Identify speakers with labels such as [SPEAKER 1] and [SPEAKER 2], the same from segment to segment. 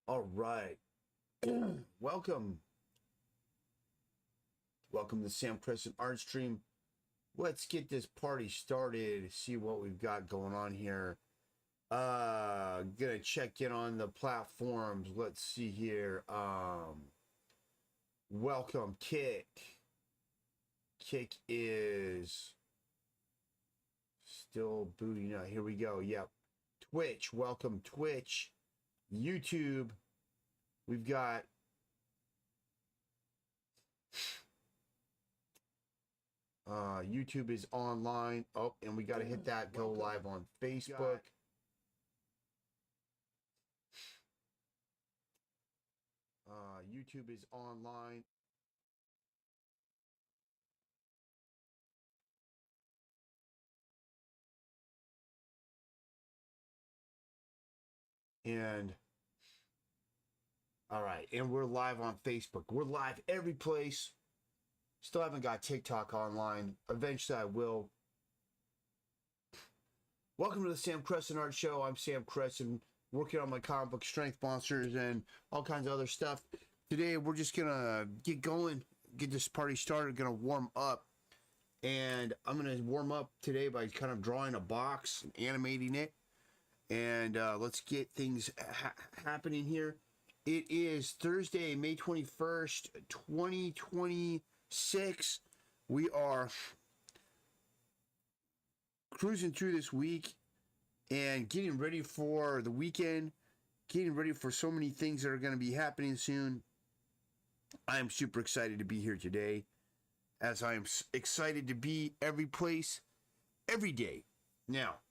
[SPEAKER 1] All right. Welcome. Welcome to Sam Crescent Art Stream. Let's get this party started, see what we've got going on here. Gonna check in on the platforms. Let's see here. Welcome, Kick. Kick is still booting out. Here we go. Yep. Twitch. Welcome, Twitch. YouTube. We've got YouTube is online. Oh, and we got to hit that go live on Facebook. YouTube is online. And all right, and we're live on Facebook. We're live every place. Still haven't got TikTok online. Eventually I will. Welcome to the Sam Crescent Art Show. I'm Sam Crescent, working on my comic book Strength Monsters and all kinds of other stuff. Today we're just gonna get going, get this party started, gonna warm up. And I'm gonna warm up today by kind of drawing a box, animating it. And let's get things happening here. It is Thursday, May 21st, 2026. We are cruising through this week and getting ready for the weekend, getting ready for so many things that are going to be happening soon. I am super excited to be here today, as I am excited to be every place, every day. Now,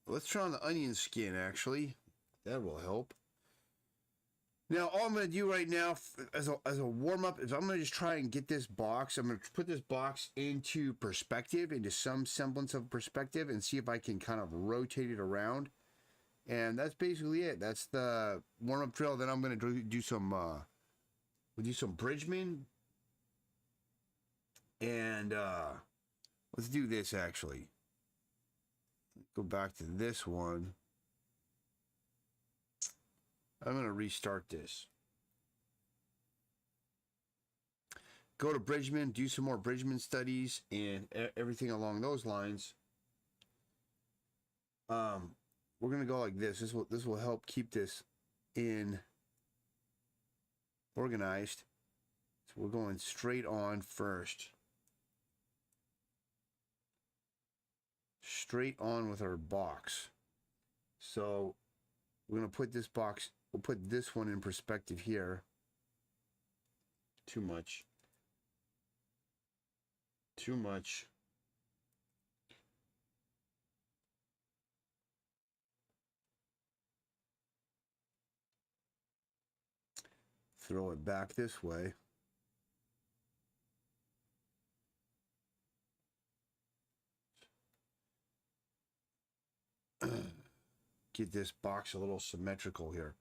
[SPEAKER 1] let's try on the onion skin, actually. That will help. Now, all I'm going to do right now as a warm-up is I'm going to just try and get this box. I'm going to put this box into perspective, into some semblance of perspective, and see if I can kind of rotate it around. And that's basically it. That's the warm-up drill. Then I'm going to do some, we'll do some Bridgman. And let's do this, actually. Go back to this one. I'm going to restart this. Go to Bridgman, do some more Bridgman studies and everything along those lines. We're going to go like this. This will help keep this in organized. So we're going straight on first. Straight on with our box. So we're going to put this box, we'll put this one in perspective here. Too much. Too much. Throw it back this way. Get this box a little symmetrical here.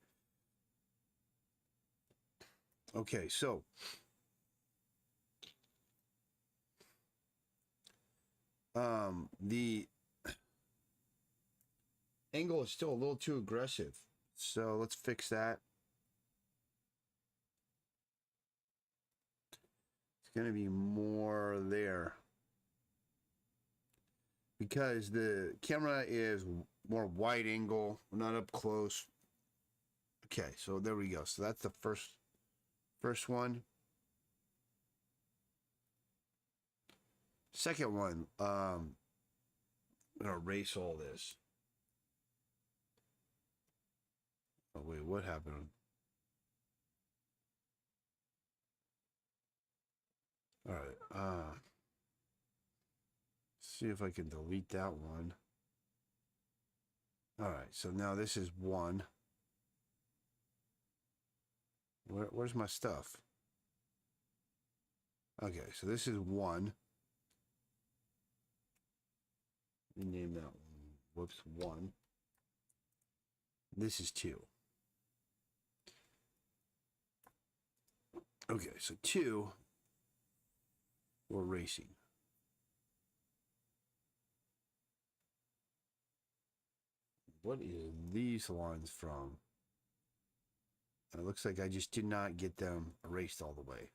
[SPEAKER 1] Okay, so the angle is still a little too aggressive. So let's fix that. It's going to be more there, because the camera is more wide angle, not up close. Okay, so there we go. So that's the first one. Second one, I'm gonna erase all this. Oh wait, what happened? All right, see if I can delete that one. All right, so now this is one. Where's my stuff? Okay, so this is one. Rename that one. Whoops, one. This is two. Okay, so two, we're racing. What is these lines from? It looks like I just did not get them erased all the way.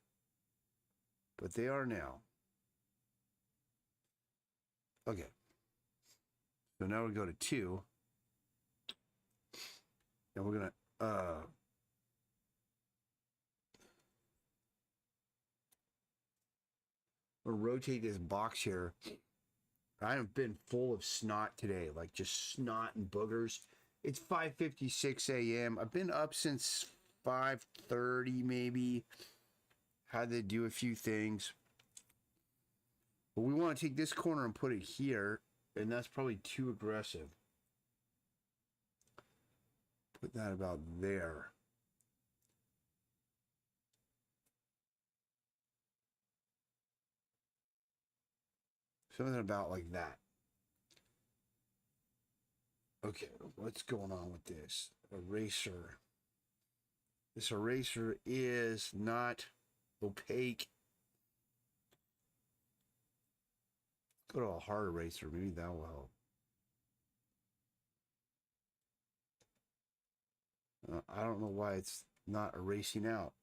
[SPEAKER 1] But they are now. Okay. So now we go to 2. And we're going to we'll rotate this box here. I have been full of snot today, like just snot and boogers. It's 5:56 a.m. I've been up since 5:30 maybe. Had to do a few things. But we want to take this corner and put it here, and that's probably too aggressive. Put that about there. Something about like that. Okay, what's going on with this? Eraser. This eraser is not opaque. Go to a hard eraser. Maybe that will help. I don't know why it's not erasing out.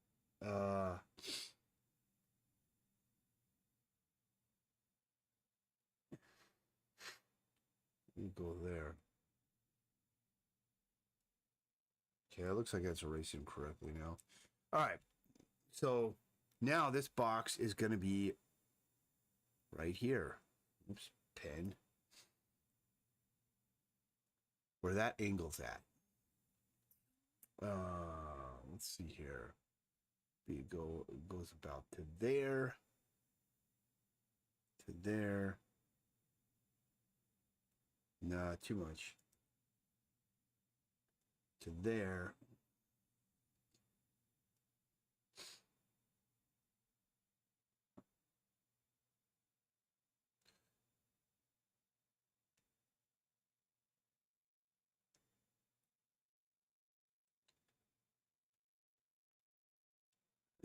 [SPEAKER 1] You go there. Okay, it looks like it's erasing correctly now. All right. So now this box is going to be right here. Oops, pen. Where that angle's at. Let's see here. It goes about to there. To there. Nah, too much. To there.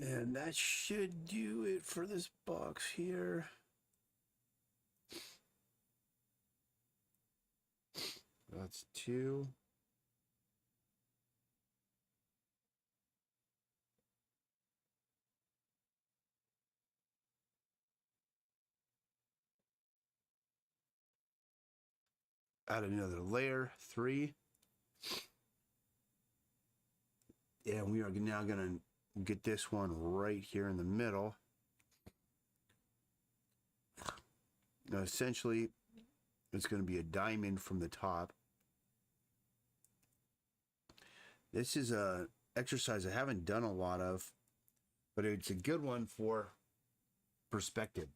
[SPEAKER 1] And that should do it for this box here. That's 2. Add another layer, 3. And we are now going to get this one right here in the middle. Now, essentially, it's going to be a diamond from the top. This is a exercise I haven't done a lot of, but it's a good one for perspective.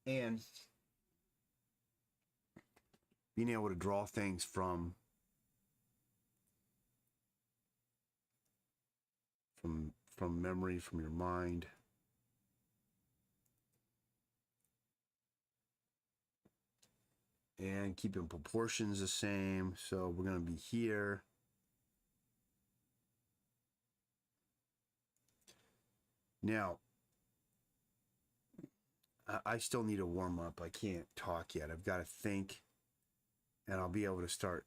[SPEAKER 1] And being able to draw things from memory, from your mind. And keeping proportions the same. So we're going to be here. Now, I still need a warm up. I can't talk yet. I've got to think, and I'll be able to start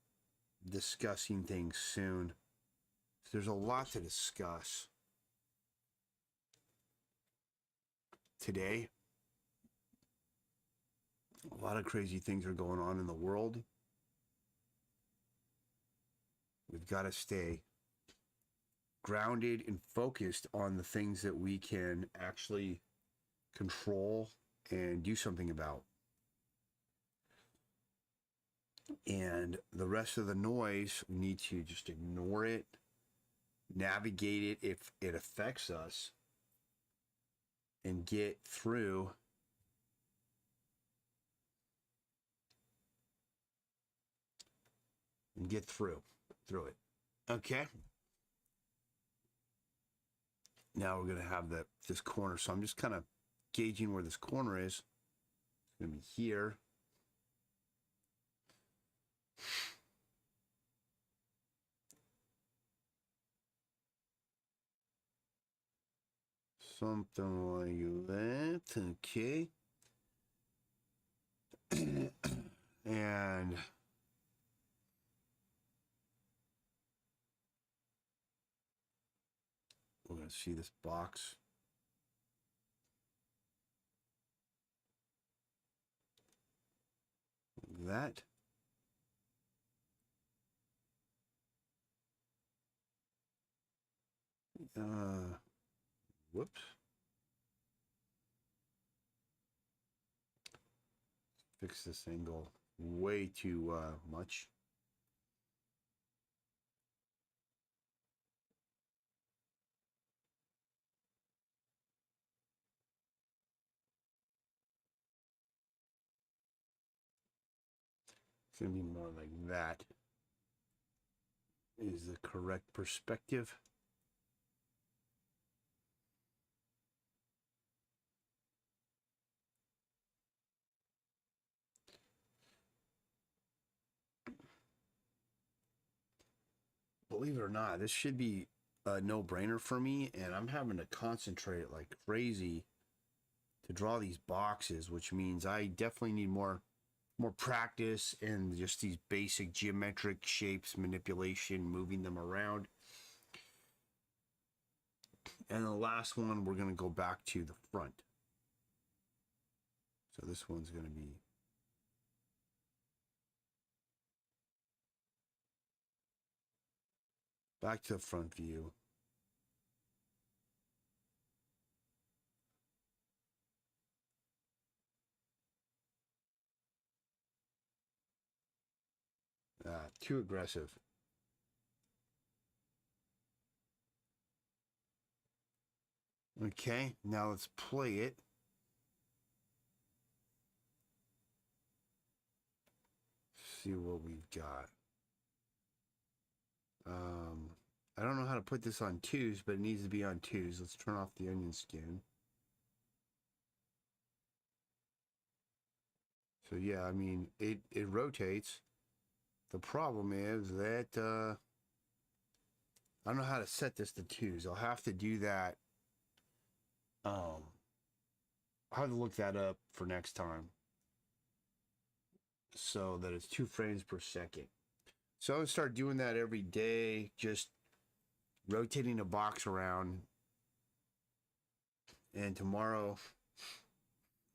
[SPEAKER 1] discussing things soon. There's a lot to discuss today. A lot of crazy things are going on in the world. We've got to stay grounded and focused on the things that we can actually control and do something about. And the rest of the noise, we need to just ignore it, navigate it if it affects us, and get through it. Okay. Now we're going to have this corner. So I'm just kind of gauging where this corner is. It's going to be here. Something like that. Okay. And Let's see this box. That. Whoops. Fix this angle way too much. It's going to be more like that is the correct perspective. Believe it or not, this should be a no-brainer for me, and I'm having to concentrate like crazy to draw these boxes, which means I definitely need more practice in just these basic geometric shapes, manipulation, moving them around. And the last one, we're going to go back to the front. So this one's going to be back to the front view. Too aggressive. Okay, now let's play it. See what we've got. I don't know how to put this on twos, but it needs to be on twos. Let's turn off the onion skin. So yeah, I mean, it rotates. The problem is that I don't know how to set this to twos. I'll have to do that. I'll have to look that up for next time, so that it's 2 frames per second. So I would start doing that every day, just rotating a box around. And tomorrow,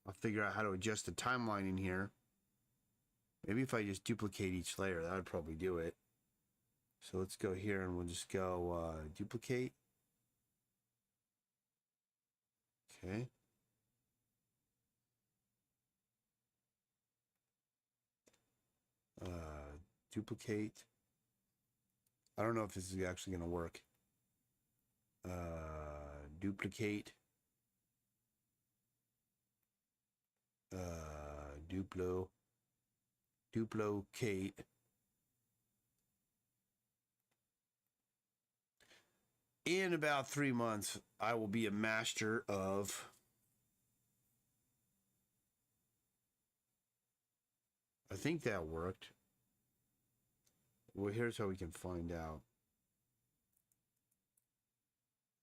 [SPEAKER 1] I'll figure out how to adjust the timeline in here. Maybe if I just duplicate each layer, that would probably do it. So let's go here and we'll just go duplicate. Okay. Duplicate. I don't know if this is actually going to work. Duplicate. Duplicate. In about 3 months, I will be a master of I think that worked. Well, here's how we can find out.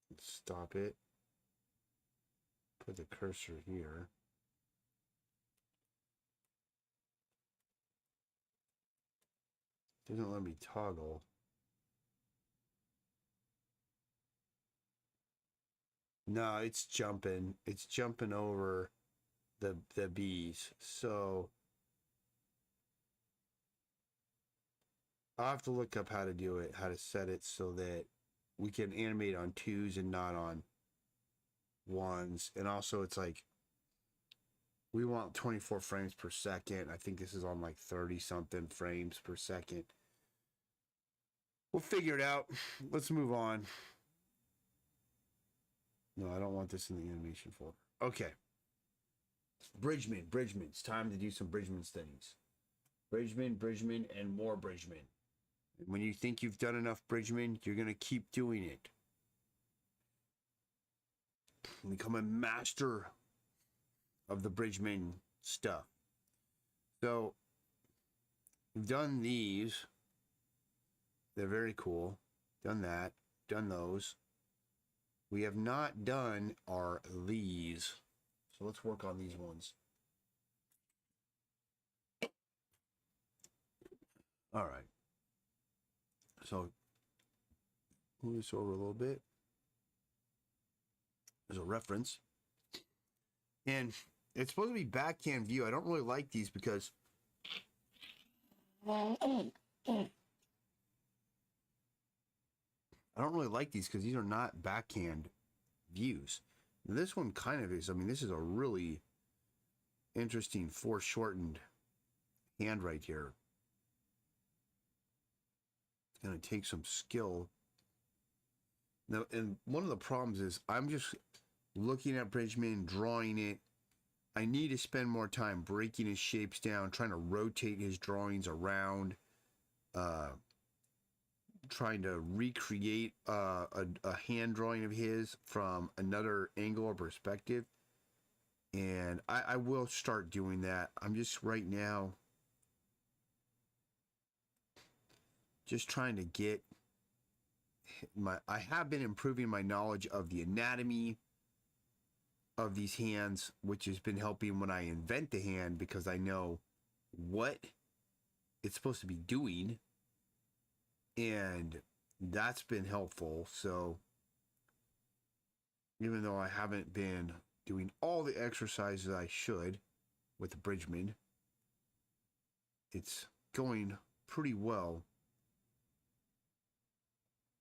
[SPEAKER 1] Let's stop it. Put the cursor here. Doesn't let me toggle. No, it's jumping. It's jumping over the bees. So I'll have to look up how to do it, how to set it so that we can animate on twos and not on ones. And also it's like we want 24 frames per second. I think this is on like 30 something frames per second. We'll figure it out. Let's move on. No, I don't want this in the animation folder. Okay. Bridgman. It's time to do some Bridgman studies. Bridgman, and more Bridgman. And when you think you've done enough Bridgman, you're going to keep doing it. Become a master of the Bridgman stuff. So, we've done these. They're very cool. Done that. Done those. We have not done our these. So let's work on these ones. All right. So move this over a little bit. as a reference. And it's supposed to be backhand view. I don't really like these because these are not backhand views. And this one kind of is. I mean, this is a really interesting foreshortened hand right here. It's going to take some skill. Now, and one of the problems is I'm just looking at Bridgman, drawing it. I need to spend more time breaking his shapes down, trying to rotate his drawings around, trying to recreate a hand drawing of his from another angle or perspective. And I will start doing that. I'm just right now just trying to get I have been improving my knowledge of the anatomy of these hands, which has been helping when I invent the hand because I know what it's supposed to be doing, and that's been helpful. So even though I haven't been doing all the exercises I should with the Bridgman, it's going pretty well.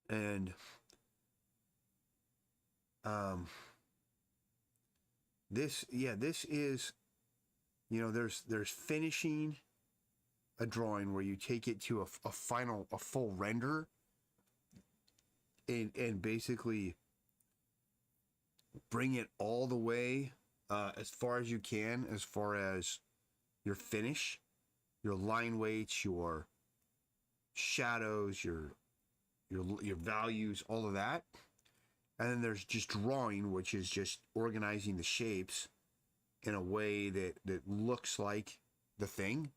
[SPEAKER 1] And this is, you know, there's finishing a drawing where you take it to a full render and basically bring it all the way as far as you can, as far as your finish, your line weights, your shadows, your values, all of that. And then there's just drawing, which is just organizing the shapes in a way that looks like the thing.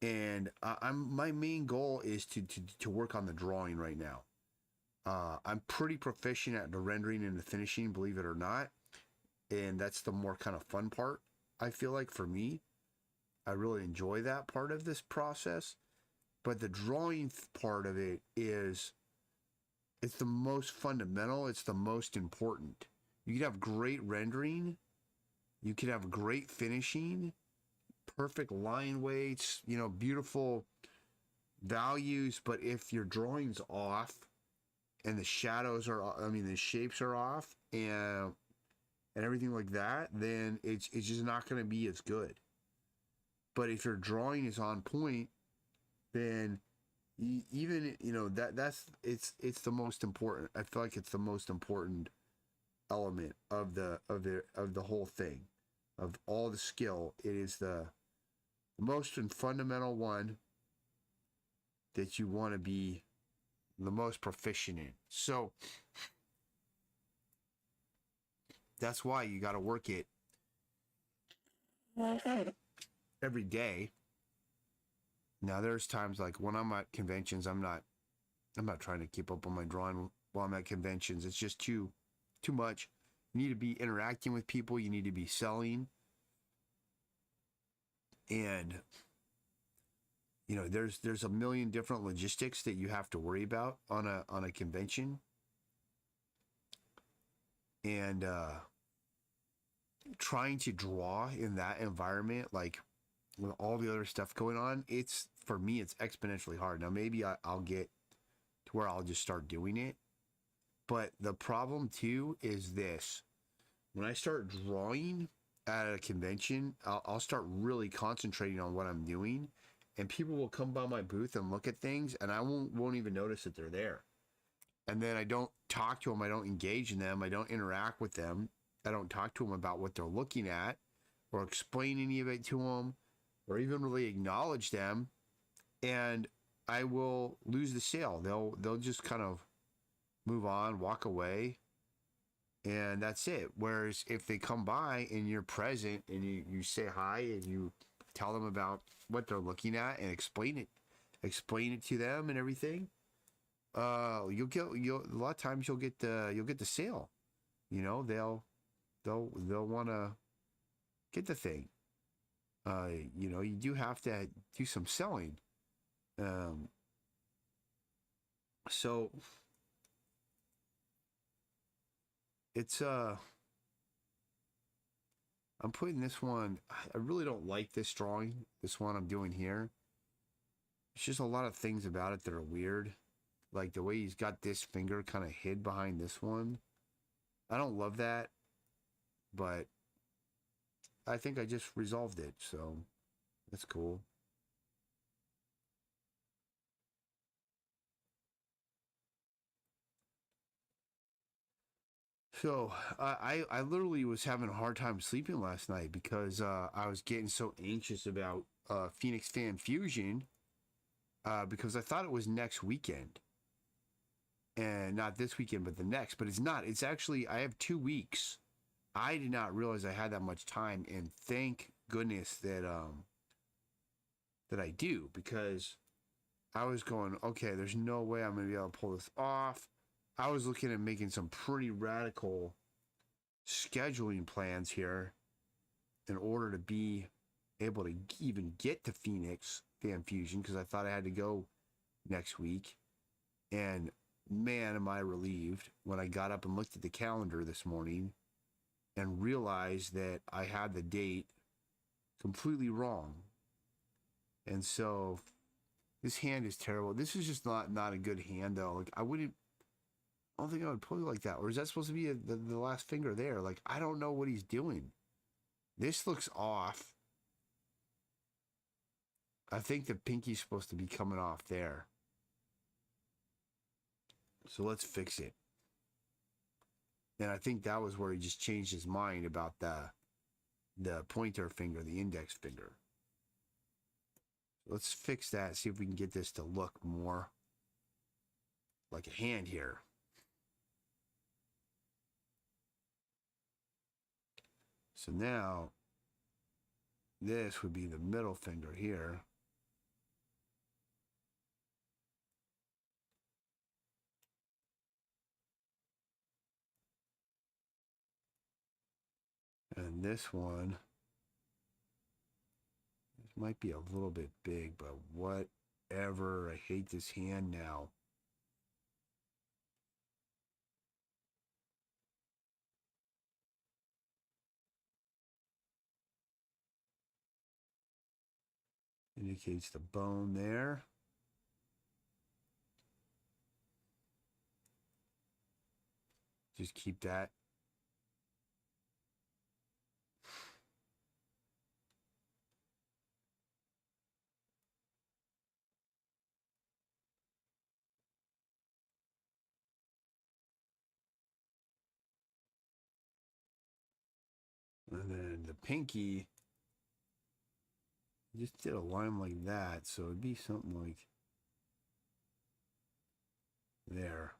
[SPEAKER 1] And my main goal is to work on the drawing right now. I'm pretty proficient at the rendering and the finishing, believe it or not. And that's the more kind of fun part, I feel like, for me. I really enjoy that part of this process. But the drawing part of it is, it's the most fundamental. It's the most important. You could have great rendering. You could have great finishing, perfect line weights, you know, beautiful values. But if your drawing's off and the shadows are, the shapes are off and everything like that, then it's just not going to be as good. But if your drawing is on point, then even, you know, it's the most important. I feel like it's the most important element of the whole thing, of all the skill. It is the most and fundamental one that you want to be the most proficient in. So that's why you got to work it every day. Now there's times like when I'm at conventions, I'm not trying to keep up on my drawing while I'm at conventions. It's just too much. You need to be interacting with people. You need to be selling. And, you know, there's a million different logistics that you have to worry about on a convention. And trying to draw in that environment, like with all the other stuff going on, for me, it's exponentially hard. Now, maybe I'll get to where I'll just start doing it. But the problem, too, is this. When I start drawing at a convention, I'll start really concentrating on what I'm doing. And people will come by my booth and look at things, and I won't even notice that they're there. And then I don't talk to them. I don't engage in them. I don't interact with them. I don't talk to them about what they're looking at or explain any of it to them or even really acknowledge them. And I will lose the sale. They'll just kind of move on, walk away, and that's it. Whereas if they come by and you're present and you say hi and you tell them about what they're looking at and explain it to them and everything, a lot of times you'll get the sale. You know, they'll want to get the thing. You know, you do have to do some selling. So it's I'm putting this one, I really don't like this drawing, this one I'm doing here. It's just a lot of things about it that are weird. Like the way he's got this finger kind of hid behind this one. I don't love that, but I think I just resolved it, so that's cool. So I literally was having a hard time sleeping last night because I was getting so anxious about Phoenix Fan Fusion because I thought it was next weekend. And not this weekend, but the next. But it's not. It's actually, I have 2 weeks. I did not realize I had that much time, and thank goodness that that I do, because I was going, okay, there's no way I'm gonna be able to pull this off. I was looking at making some pretty radical scheduling plans here in order to be able to even get to Phoenix Fan Fusion, because I thought I had to go next week. And man, am I relieved when I got up and looked at the calendar this morning and realized that I had the date completely wrong. And so this hand is terrible. This is just not a good hand, though. Like, I don't think I would put it like that. Or is that supposed to be the last finger there? Like, I don't know what he's doing. This looks off. I think the pinky's supposed to be coming off there. So let's fix it. And I think that was where he just changed his mind about the pointer finger, the index finger. Let's fix that, see if we can get this to look more like a hand here. So now, this would be the middle finger here. And this one, this might be a little bit big, but whatever. I hate this hand now. Indicates the bone there. Just keep that. And then the pinky, just did a line like that, so it'd be something like there.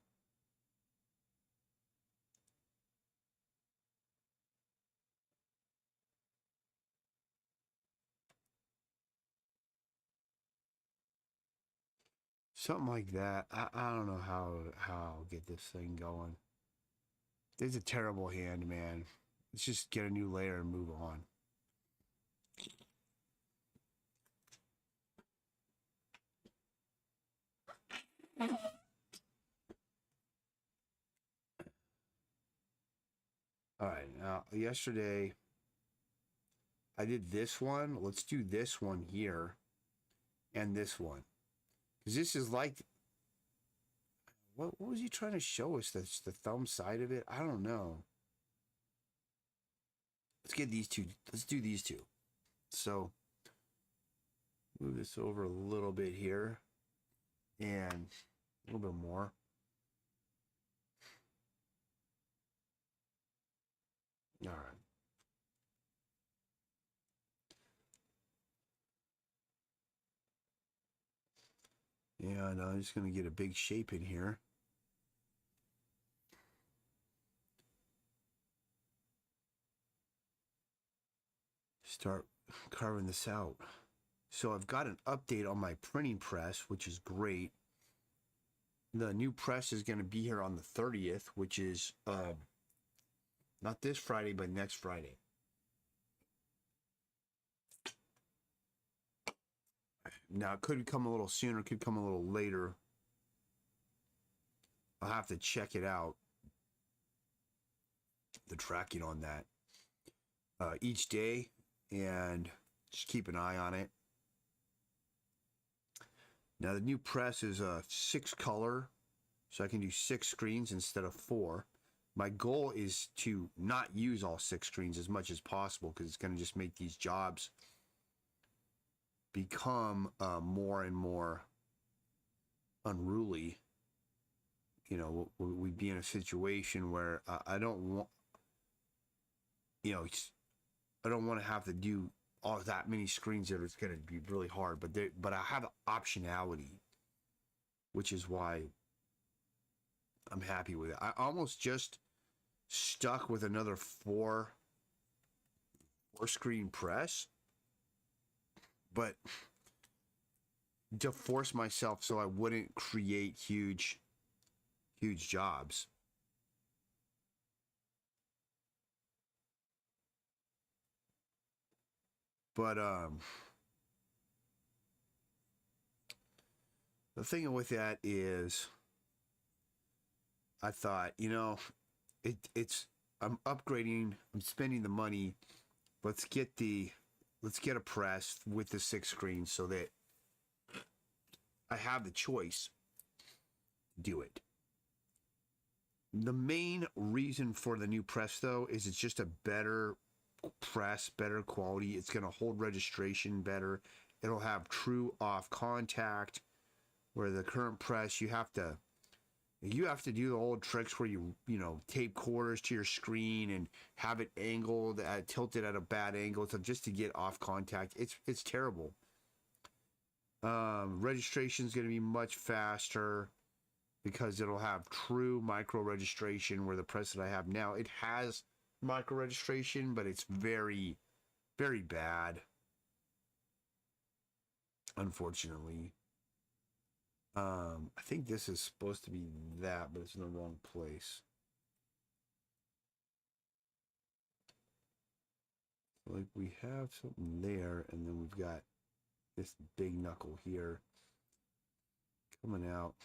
[SPEAKER 1] Something like that. I don't know how I'll get this thing going. It's a terrible hand, man. Let's just get a new layer and move on. All right, now yesterday I did this one. Let's do this one here and this one. Because this is like, what was he trying to show us? That's the thumb side of it? I don't know. Let's get these two. Let's do these two. So move this over a little bit here and a little bit more. All right. And I'm just going to get a big shape in here. Start carving this out. So I've got an update on my printing press, which is great. The new press is going to be here on the 30th, which is not this Friday, but next Friday. Now, it could come a little sooner, it could come a little later. I'll have to check it out, the tracking on that. each day, and just keep an eye on it. Now the new press is a 6-color, so I can do 6 screens instead of 4. My goal is to not use all 6 screens as much as possible, because it's going to just make these jobs become more and more unruly. You know, we'd be in a situation where I don't want, you know, I don't want to have to do all that many screens that it's going to be really hard. But I have optionality, which is why I'm happy with it. I almost just stuck with another 4-screen press, but to force myself so I wouldn't create huge jobs. But the thing with that is, I thought, you know, it's I'm upgrading, I'm spending the money. Let's get a press with the 6 screens so that I have the choice to do it. The main reason for the new press, though, is it's just a better press, better quality. It's going to hold registration better. It'll have true off contact, where the current press you have to do the old tricks where you know, tape quarters to your screen and have it angled, tilted at a bad angle just to get off contact. It's terrible. Registration is going to be much faster because it'll have true micro registration, where the press that I have now, it has micro registration, but it's very, very bad, unfortunately. I think this is supposed to be that, but it's in the wrong place. Like, we have something there, and then we've got this big knuckle here coming out.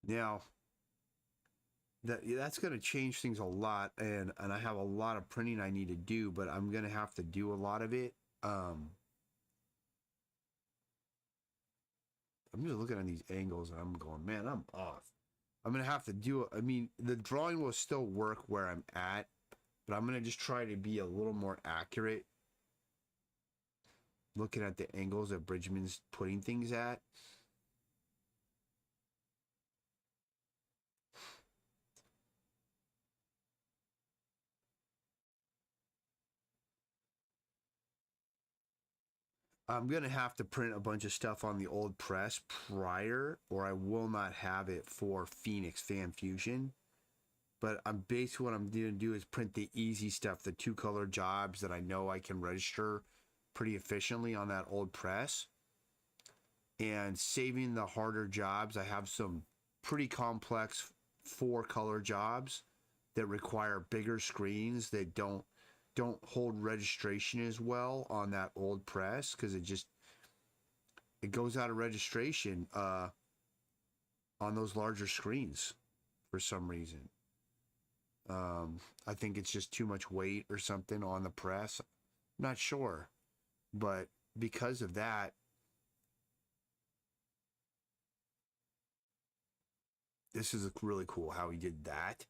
[SPEAKER 1] Now, that's going to change things a lot, and I have a lot of printing I need to do, but I'm going to have to do a lot of it. I'm just looking at these angles, and I'm going, man, I'm off. I'm going to have to do it. I mean, the drawing will still work where I'm at, but I'm going to just try to be a little more accurate looking at the angles that Bridgman's putting things at. I'm going to have to print a bunch of stuff on the old press prior, or I will not have it for Phoenix Fan Fusion. But I'm basically, what I'm going to do is print the easy stuff, the 2-color jobs that I know I can register pretty efficiently on that old press. And saving the harder jobs, I have some pretty complex 4-color jobs that require bigger screens that don't hold registration as well on that old press, because it goes out of registration on those larger screens for some reason. I think it's just too much weight or something on the press. Not sure, but because of that, this is really cool how he did that.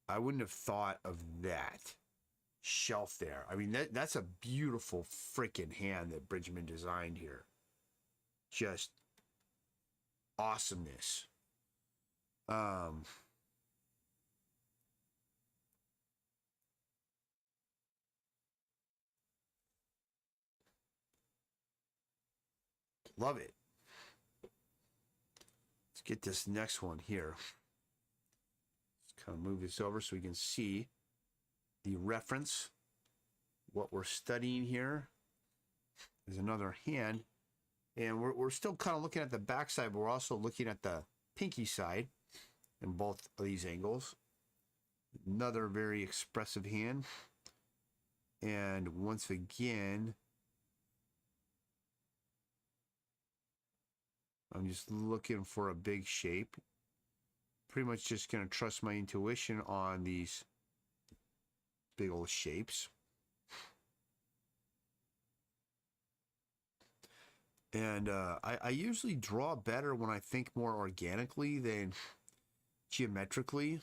[SPEAKER 1] I wouldn't have thought of that shelf there. I mean, that's a beautiful freaking hand that Bridgman designed here. Just awesomeness. Love it. Let's get this next one here. Let's kind of move this over so we can see the reference. What we're studying here is another hand. And we're still kind of looking at the back side, but we're also looking at the pinky side in both of these angles. Another very expressive hand. And once again, I'm just looking for a big shape. pretty much just going to trust my intuition on these big old shapes. And I usually draw better when I think more organically than geometrically.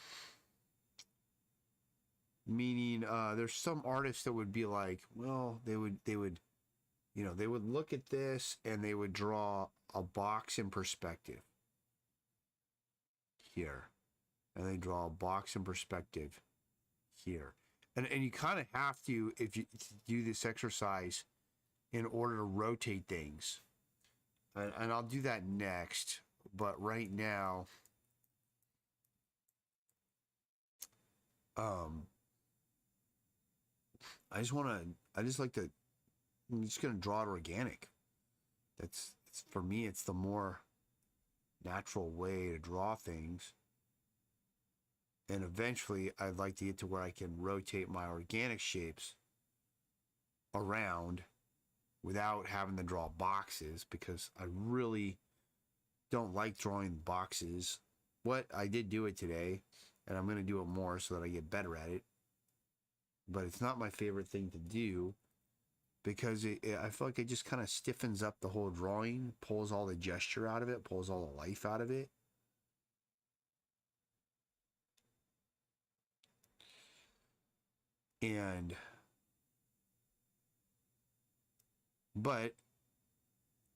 [SPEAKER 1] Meaning, there's some artists that would be like, well, they would, you know, they would look at this and they would draw a box in perspective here, and they draw a box in perspective here, and you kind of have to, if you do this exercise, in order to rotate things, and I'll do that next. But right now, I just like to. I'm just gonna draw it organic. It's for me. It's the more natural way to draw things. And eventually, I'd like to get to where I can rotate my organic shapes around without having to draw boxes, because I really don't like drawing boxes. What I did do it today, and I'm going to do it more so that I get better at it. But it's not my favorite thing to do, because I feel like it just kind of stiffens up the whole drawing, pulls all the gesture out of it, pulls all the life out of it. But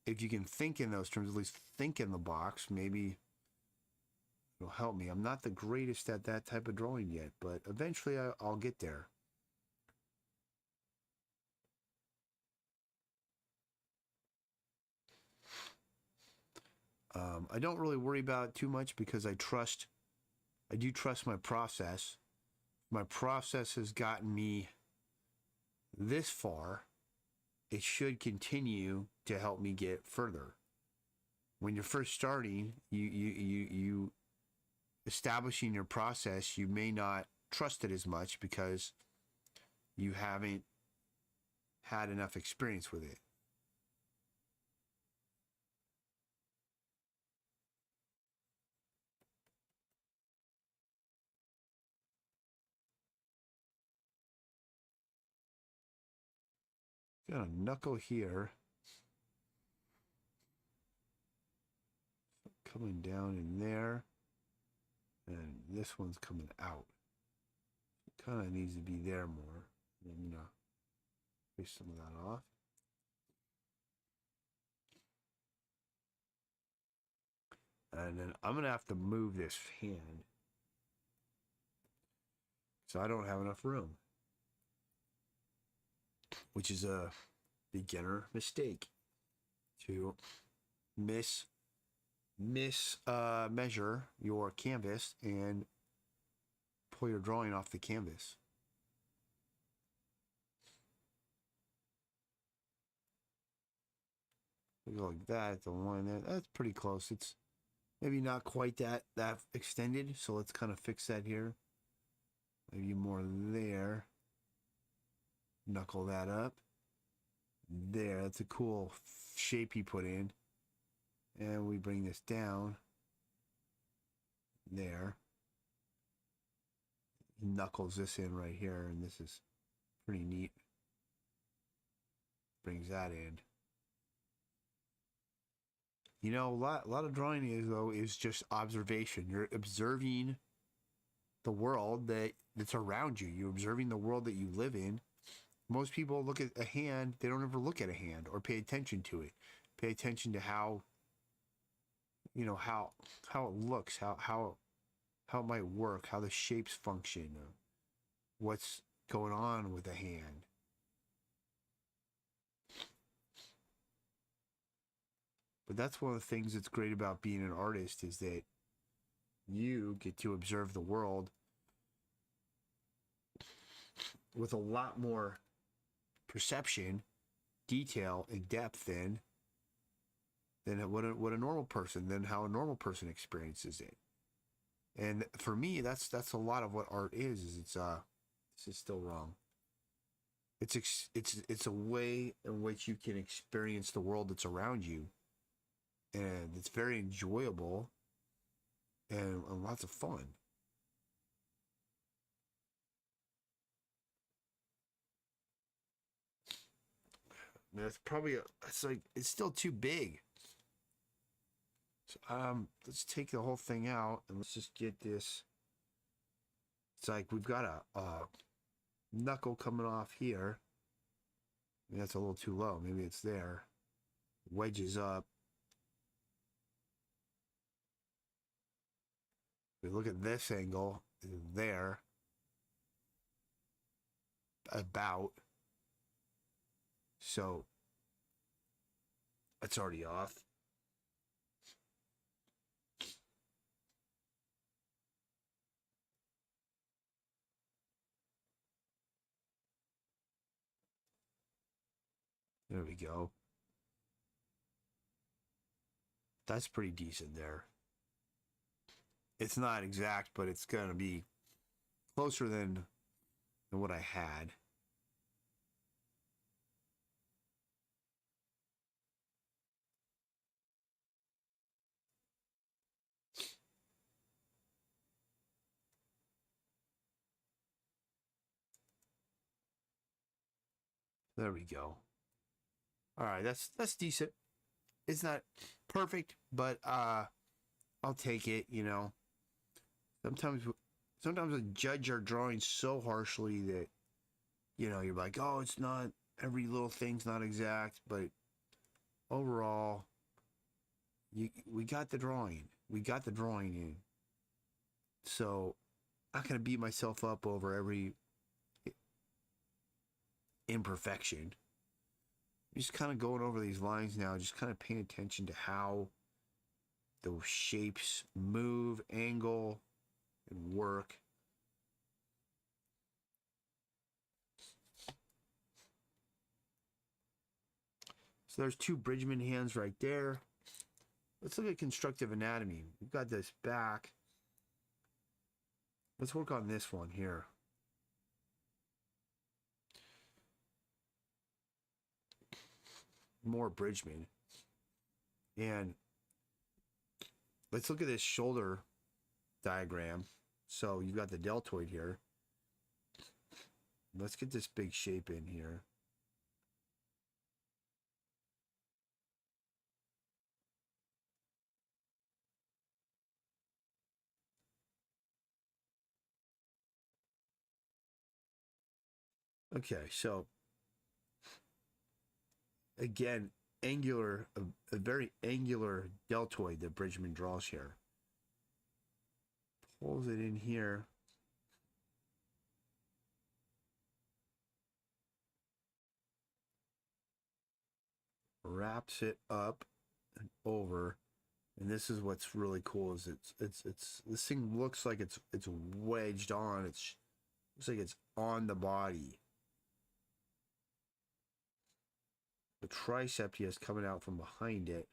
[SPEAKER 1] if you can think in those terms, at least think in the box, maybe it'll help me. I'm not the greatest at that type of drawing yet, but eventually I'll get there. I don't really worry about it too much, because I do trust my process. My process has gotten me this far. It should continue to help me get further. When you're first starting, you establishing your process, you may not trust it as much because you haven't had enough experience with it. Got a knuckle here, coming down in there, and this one's coming out. It kind of needs to be there more. I'm gonna erase some of that off. And then I'm gonna have to move this hand, so I don't have enough room, which is a beginner mistake, to measure your canvas and pull your drawing off the canvas. Go like that, the line there, that's pretty close. It's maybe not quite that extended, so let's kind of fix that here. Maybe more there. Knuckle that up. There, that's a cool shape he put in. And we bring this down. There. He knuckles this in right here, and this is pretty neat. Brings that in. You know, a lot of drawing is just observation. You're observing the world that's around you. You're observing the world that you live in. Most people look at a hand, they don't ever look at a hand or pay attention to it. Pay attention to how, you know, how it looks, how it might work, how the shapes function, what's going on with a hand. But that's one of the things that's great about being an artist, is that you get to observe the world with a lot more perception, detail, and depth than what a normal person, than how a normal person experiences it. And for me, that's a lot of what art is it's this is still wrong. It's a way in which you can experience the world that's around you, and it's very enjoyable. and lots of fun. That's probably it's still too big. So, let's take the whole thing out and let's just get this. It's like we've got a knuckle coming off here. That's a little too low. Maybe it's there. Wedges up. We look at this angle. There. About. So that's already off. There we go. That's pretty decent there. It's not exact, but it's going to be closer than what I had. There we go. All right, that's decent. It's not perfect, but I'll take it, you know. Sometimes I judge our drawings so harshly that, you know, you're like, oh, it's not, every little thing's not exact, but overall, we got the drawing. We got the drawing in. So I'm not going to beat myself up over every imperfection. I'm just kind of going over these lines now, just kind of paying attention to how those shapes move, angle, and work. So there's two Bridgman hands right there. Let's look at constructive anatomy. We've got this back. Let's work on this one here. More Bridgman. And let's look at this shoulder diagram. So you've got the deltoid here. Let's get this big shape in here. Okay, so again, angular, a very angular deltoid that Bridgman draws here. Pulls it in here. Wraps it up and over. And this is what's really cool is it's this thing looks like it's wedged on. It's looks like it's on the body. The tricep he has coming out from behind it.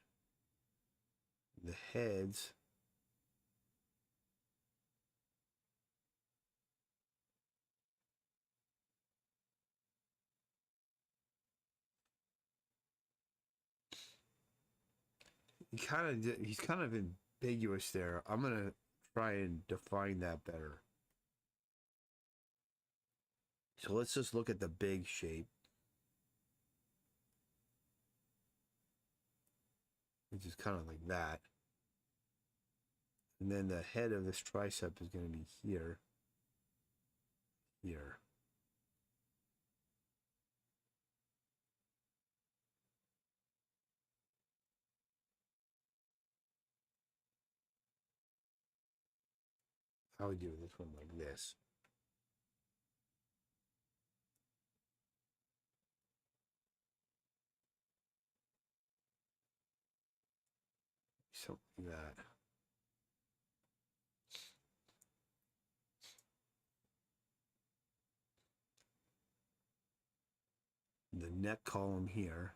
[SPEAKER 1] The heads. He's kind of ambiguous there. I'm gonna try and define that better. So let's just look at the big shape. Which is kind of like that. And then the head of this tricep is going to be here. Here. How we do this one like this. Something like that. The neck column here.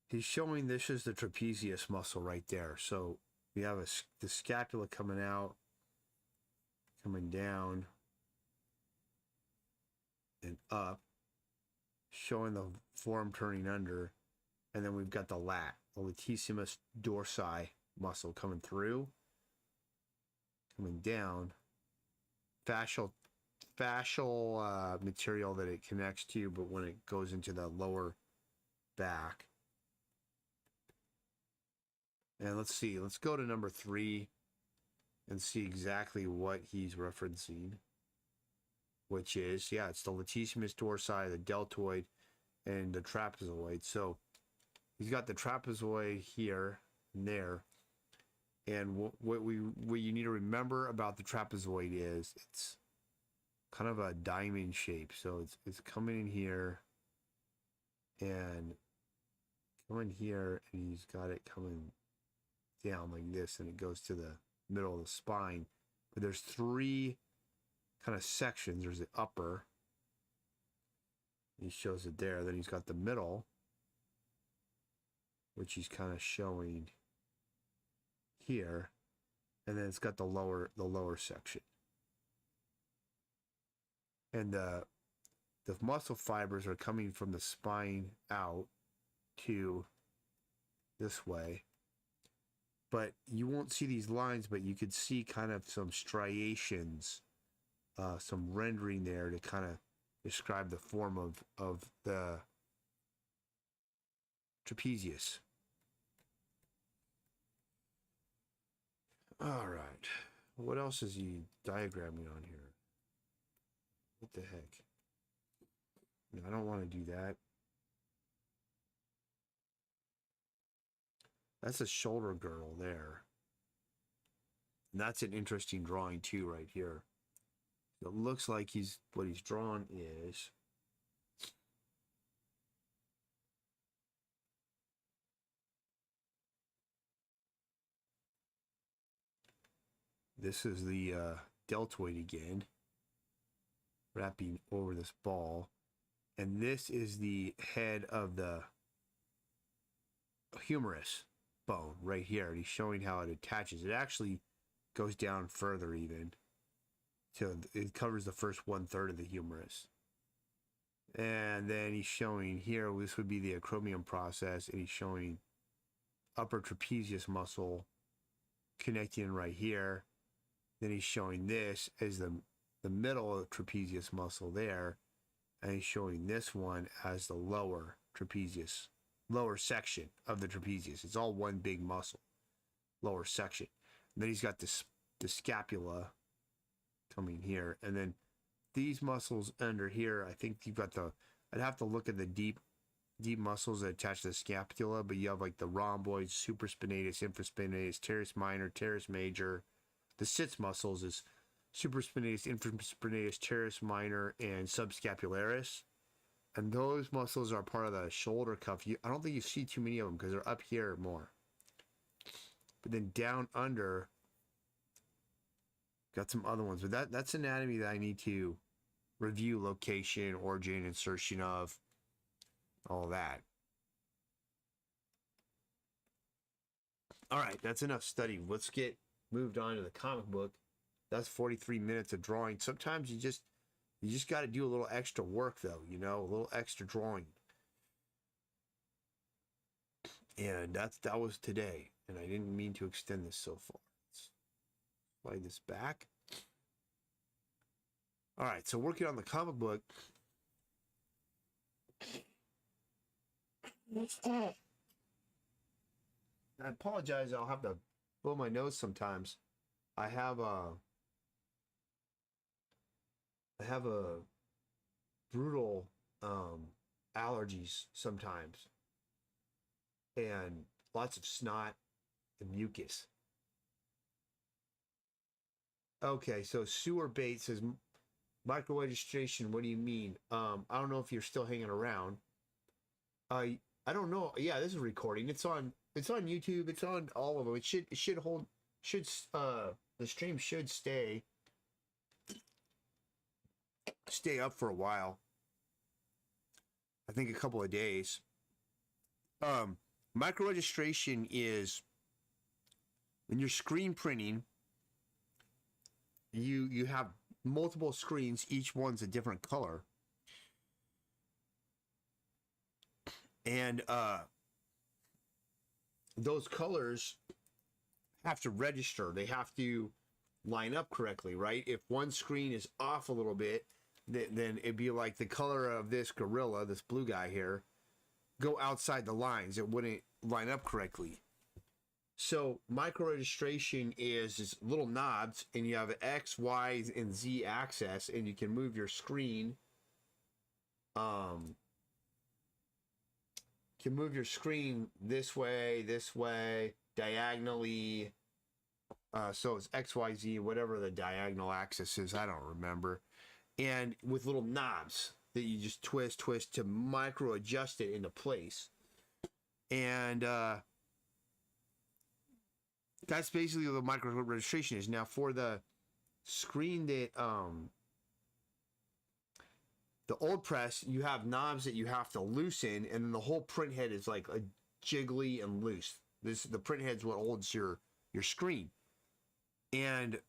[SPEAKER 1] He's showing this is the trapezius muscle right there. So we have the scapula coming out, coming down, and up, showing the form turning under, and then we've got the lat, the latissimus dorsi muscle coming through, coming down, fascial material that it connects to, but when it goes into the lower back. And let's see, let's go to number 3 and see exactly what he's referencing, which is, yeah, it's the latissimus dorsi, the deltoid, and the trapezoid. So he's got the trapezoid here and there. And what you need to remember about the trapezoid is it's kind of a diamond shape. So it's coming in here and coming here, and he's got it coming down like this, and it goes to the middle of the spine. But there's 3 kind of sections. There's the upper, he shows it there. Then he's got the middle, which he's kind of showing here, and then it's got the lower section. And the muscle fibers are coming from the spine out to this way. But you won't see these lines, but you could see kind of some striations, some rendering there to kind of describe the form of the trapezius. All right. What else is he diagramming on here? What the heck? No, I don't want to do that. That's a shoulder girdle there. And that's an interesting drawing too right here. It looks like what he's drawn is this is the deltoid again, wrapping over this ball. And this is the head of the humerus bone right here. And he's showing how it attaches. It actually goes down further even. So it covers the first 1/3 of the humerus. And then he's showing here, this would be the acromion process, and he's showing upper trapezius muscle connecting right here. Then he's showing this as the middle trapezius muscle there, and he's showing this one as the lower section of the trapezius. It's all one big muscle, lower section. And then he's got the scapula coming here, and then these muscles under here, I think you've got I'd have to look at the deep muscles that attach to the scapula, but you have like the rhomboids, supraspinatus, infraspinatus, teres minor, teres major. The sits muscles is supraspinatus, infraspinatus, teres minor, and subscapularis. And those muscles are part of the shoulder cuff. I don't think you see too many of them because they're up here more. But then down under, got some other ones. But that's anatomy that I need to review: location, origin, insertion of, all that. All right, that's enough study. Let's get moved on to the comic book. That's 43 minutes of drawing. Sometimes you just got to do a little extra work, though, a little extra drawing. And that was today, and I didn't mean to extend this so far. Let's slide this back. All right, so working on the comic book. I apologize, I'll have to blow my nose sometimes. I have a brutal allergies sometimes, and lots of snot and mucus. Okay, so Sewer Bait says, micro registration, what do you mean? I don't know if you're still hanging around. I don't know. Yeah, this is recording. It's on YouTube. It's on all of them. The stream should stay up for a while. I think a couple of days. Micro registration is when you're screen printing, you have multiple screens, each one's a different color. And those colors have to register. They have to line up correctly, right? If one screen is off a little bit, then it'd be like the color of this gorilla, this blue guy here, go outside the lines. It wouldn't line up correctly. So micro registration is little knobs, and you have X, Y, and Z axis, and you can move your screen. Can move your screen this way, diagonally. So it's X, Y, Z, whatever the diagonal axis is. I don't remember. And with little knobs that you just twist to micro adjust it into place. And that's basically what micro registration is. Now for the screen that the old press, you have knobs that you have to loosen, and then the whole print head is like a jiggly and loose. The print head's what holds your screen. And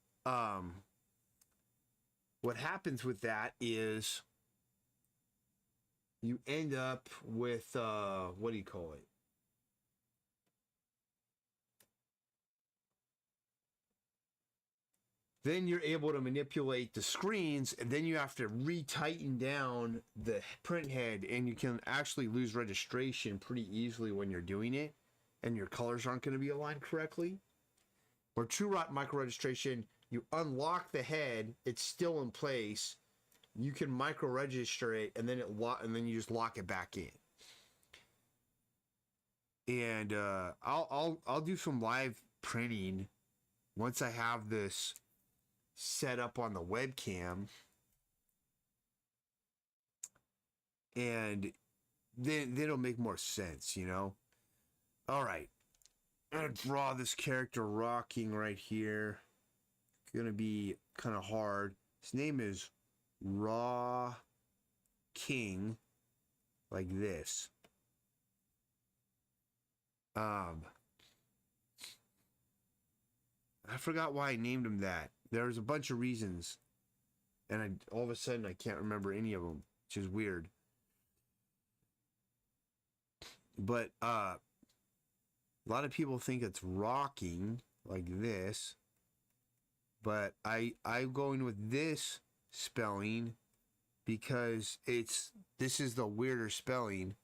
[SPEAKER 1] what happens with that is you end up with what do you call it? Then you're able to manipulate the screens, and then you have to retighten down the print head, and you can actually lose registration pretty easily when you're doing it, and your colors aren't going to be aligned correctly. Or TrueRot micro registration, you unlock the head, it's still in place. You can micro register it, and then you just lock it back in. And I'll do some live printing once I have this set up on the webcam, and then it'll make more sense, you know. All right, I'm gonna draw this character rocking right here. It's gonna be kind of hard. His name is Raw King, like this. I forgot why I named him that. There's a bunch of reasons, and all of a sudden I can't remember any of them, which is weird. But a lot of people think it's rocking like this, but I'm going with this spelling because this is the weirder spelling,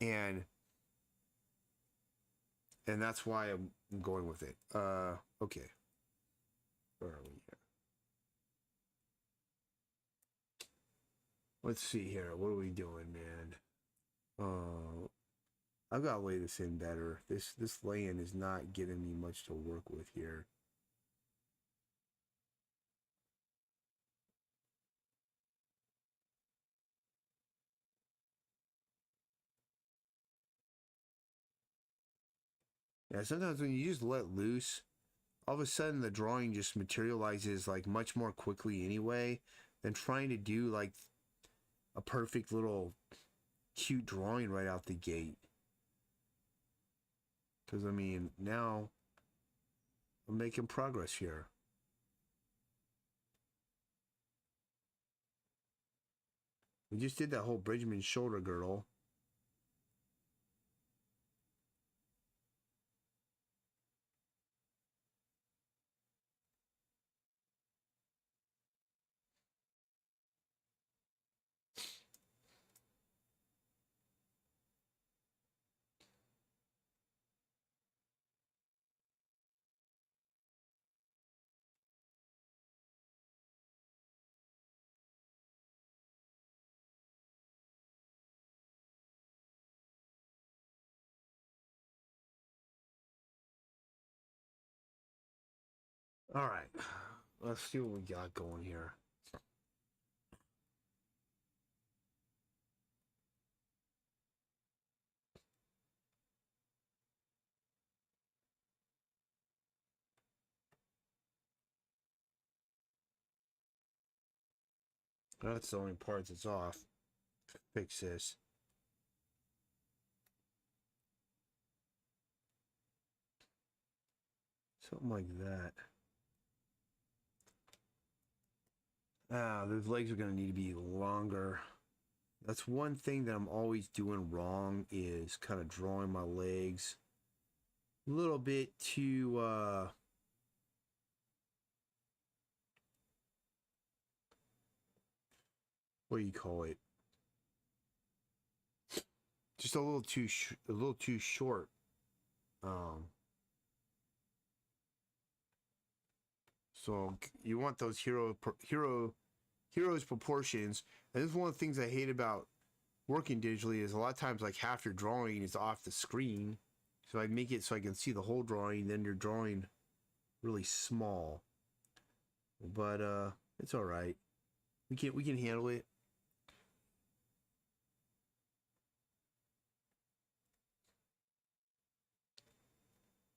[SPEAKER 1] and that's why I'm going with it. Okay. Where are we here? Let's see here. What are we doing, man? I've got to lay this in better. This lay-in is not giving me much to work with here. Yeah, sometimes when you just let loose, all of a sudden the drawing just materializes like much more quickly anyway than trying to do like a perfect little cute drawing right out the gate. Because I mean, now I'm making progress here. We just did that whole Bridgman shoulder girdle. All right, let's see what we got going here. That's the only part that's off. Fix this. Something like that. Those legs are going to need to be longer. That's one thing that I'm always doing wrong, is kind of drawing my legs little bit too what do you call it? Just a little too a little too short. Um, so you want those heroes proportions. And this is one of the things I hate about working digitally is a lot of times like half your drawing is off the screen. So I make it so I can see the whole drawing. Then you're drawing really small. But it's all right. We can handle it.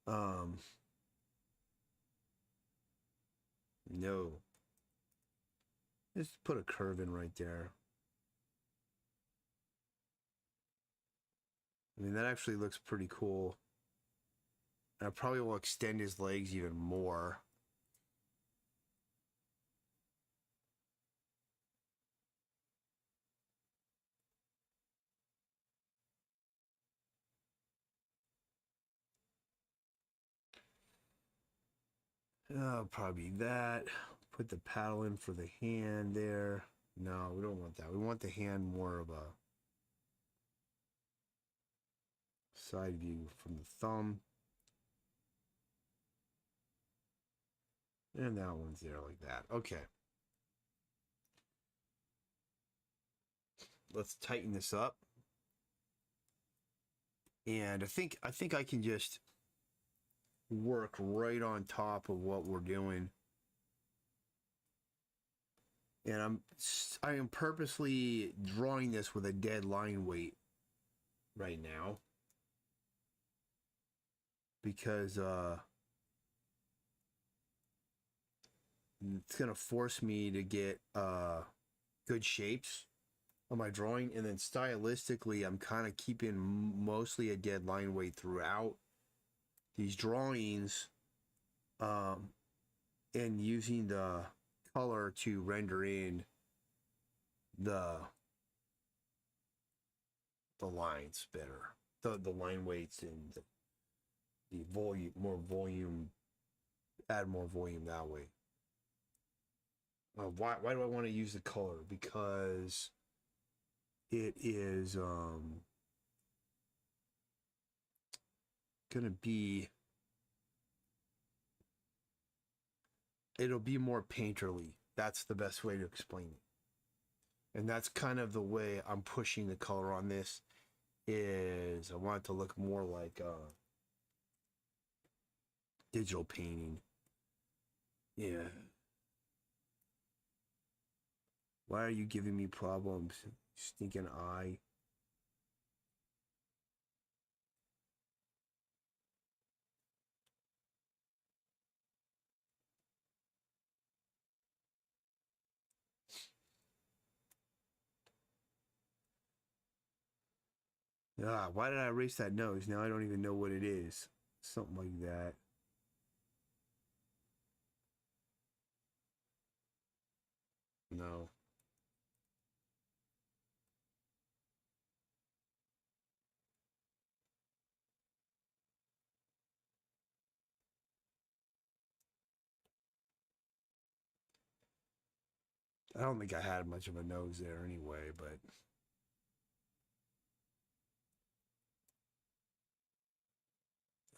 [SPEAKER 1] Um, no. Just put a curve in right there. I mean, that actually looks pretty cool. I probably will extend his legs even more. Probably that. Put the paddle in for the hand there. No, we don't want that. We want the hand more of a side view from the thumb. And that one's there like that. Okay. Let's tighten this up. And I think I can just work right on top of what we're doing. And I am purposely drawing this with a dead line weight right now. Because it's gonna force me to get good shapes on my drawing, and then stylistically I'm kind of keeping mostly a dead line weight throughout these drawings, and using the color to render in the lines better, the line weights and the volume, add more volume that way. Why do I want to use the color? Because it is gonna be, it'll be more painterly. That's the best way to explain it. And that's kind of the way I'm pushing the color on this, is I want it to look more like digital painting. Yeah. Why are you giving me problems? Stinking eye. Ah, why did I erase that nose? Now I don't even know what it is. Something like that. No. I don't think I had much of a nose there anyway, but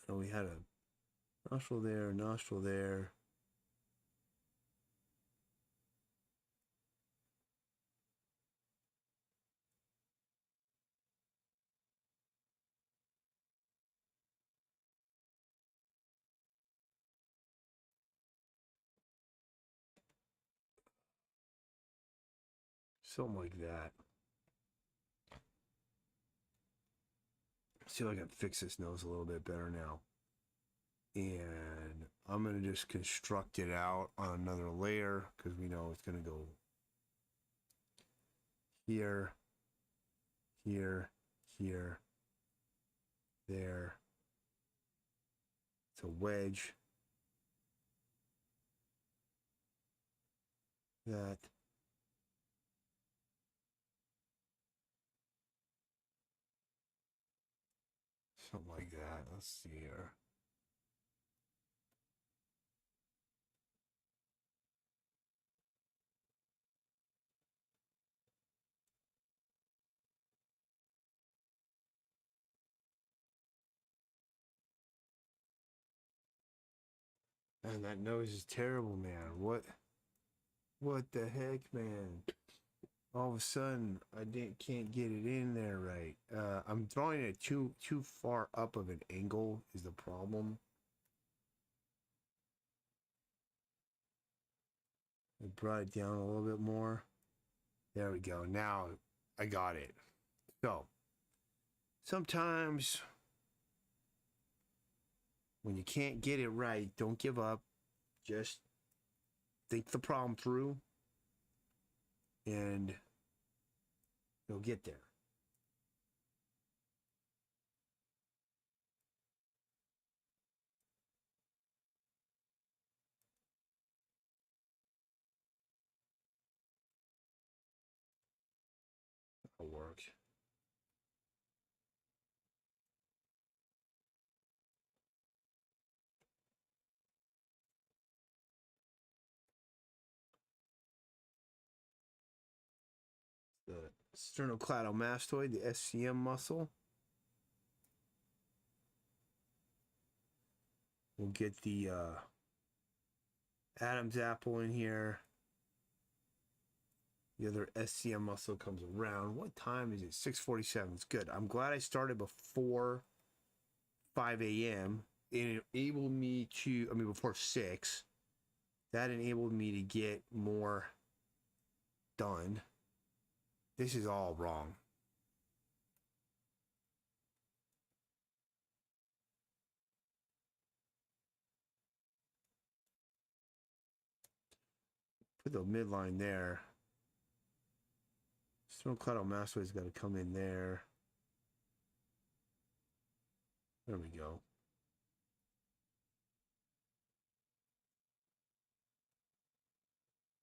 [SPEAKER 1] we had a nostril there. Something like that. See if I can fix this nose a little bit better now. And I'm going to just construct it out on another layer because we know it's going to go here, here, here, there. It's a wedge. That. Something like that. Let's see here. And that nose is terrible, man. What the heck, man? All of a sudden, can't get it in there right. I'm throwing it too far up of an angle is the problem. I brought it down a little bit more. There we go. Now I got it. So sometimes when you can't get it right, don't give up. Just think the problem through and you'll get there. That'll work. The sternocleidomastoid, the SCM muscle. We'll get the Adam's apple in here. The other SCM muscle comes around. What time is it? 6:47. It's good. I'm glad I started before 5 a.m. It enabled me to, before 6. That enabled me to get more done. This is all wrong. Put the midline there. Sternocleidomastoid's got to come in there. There we go.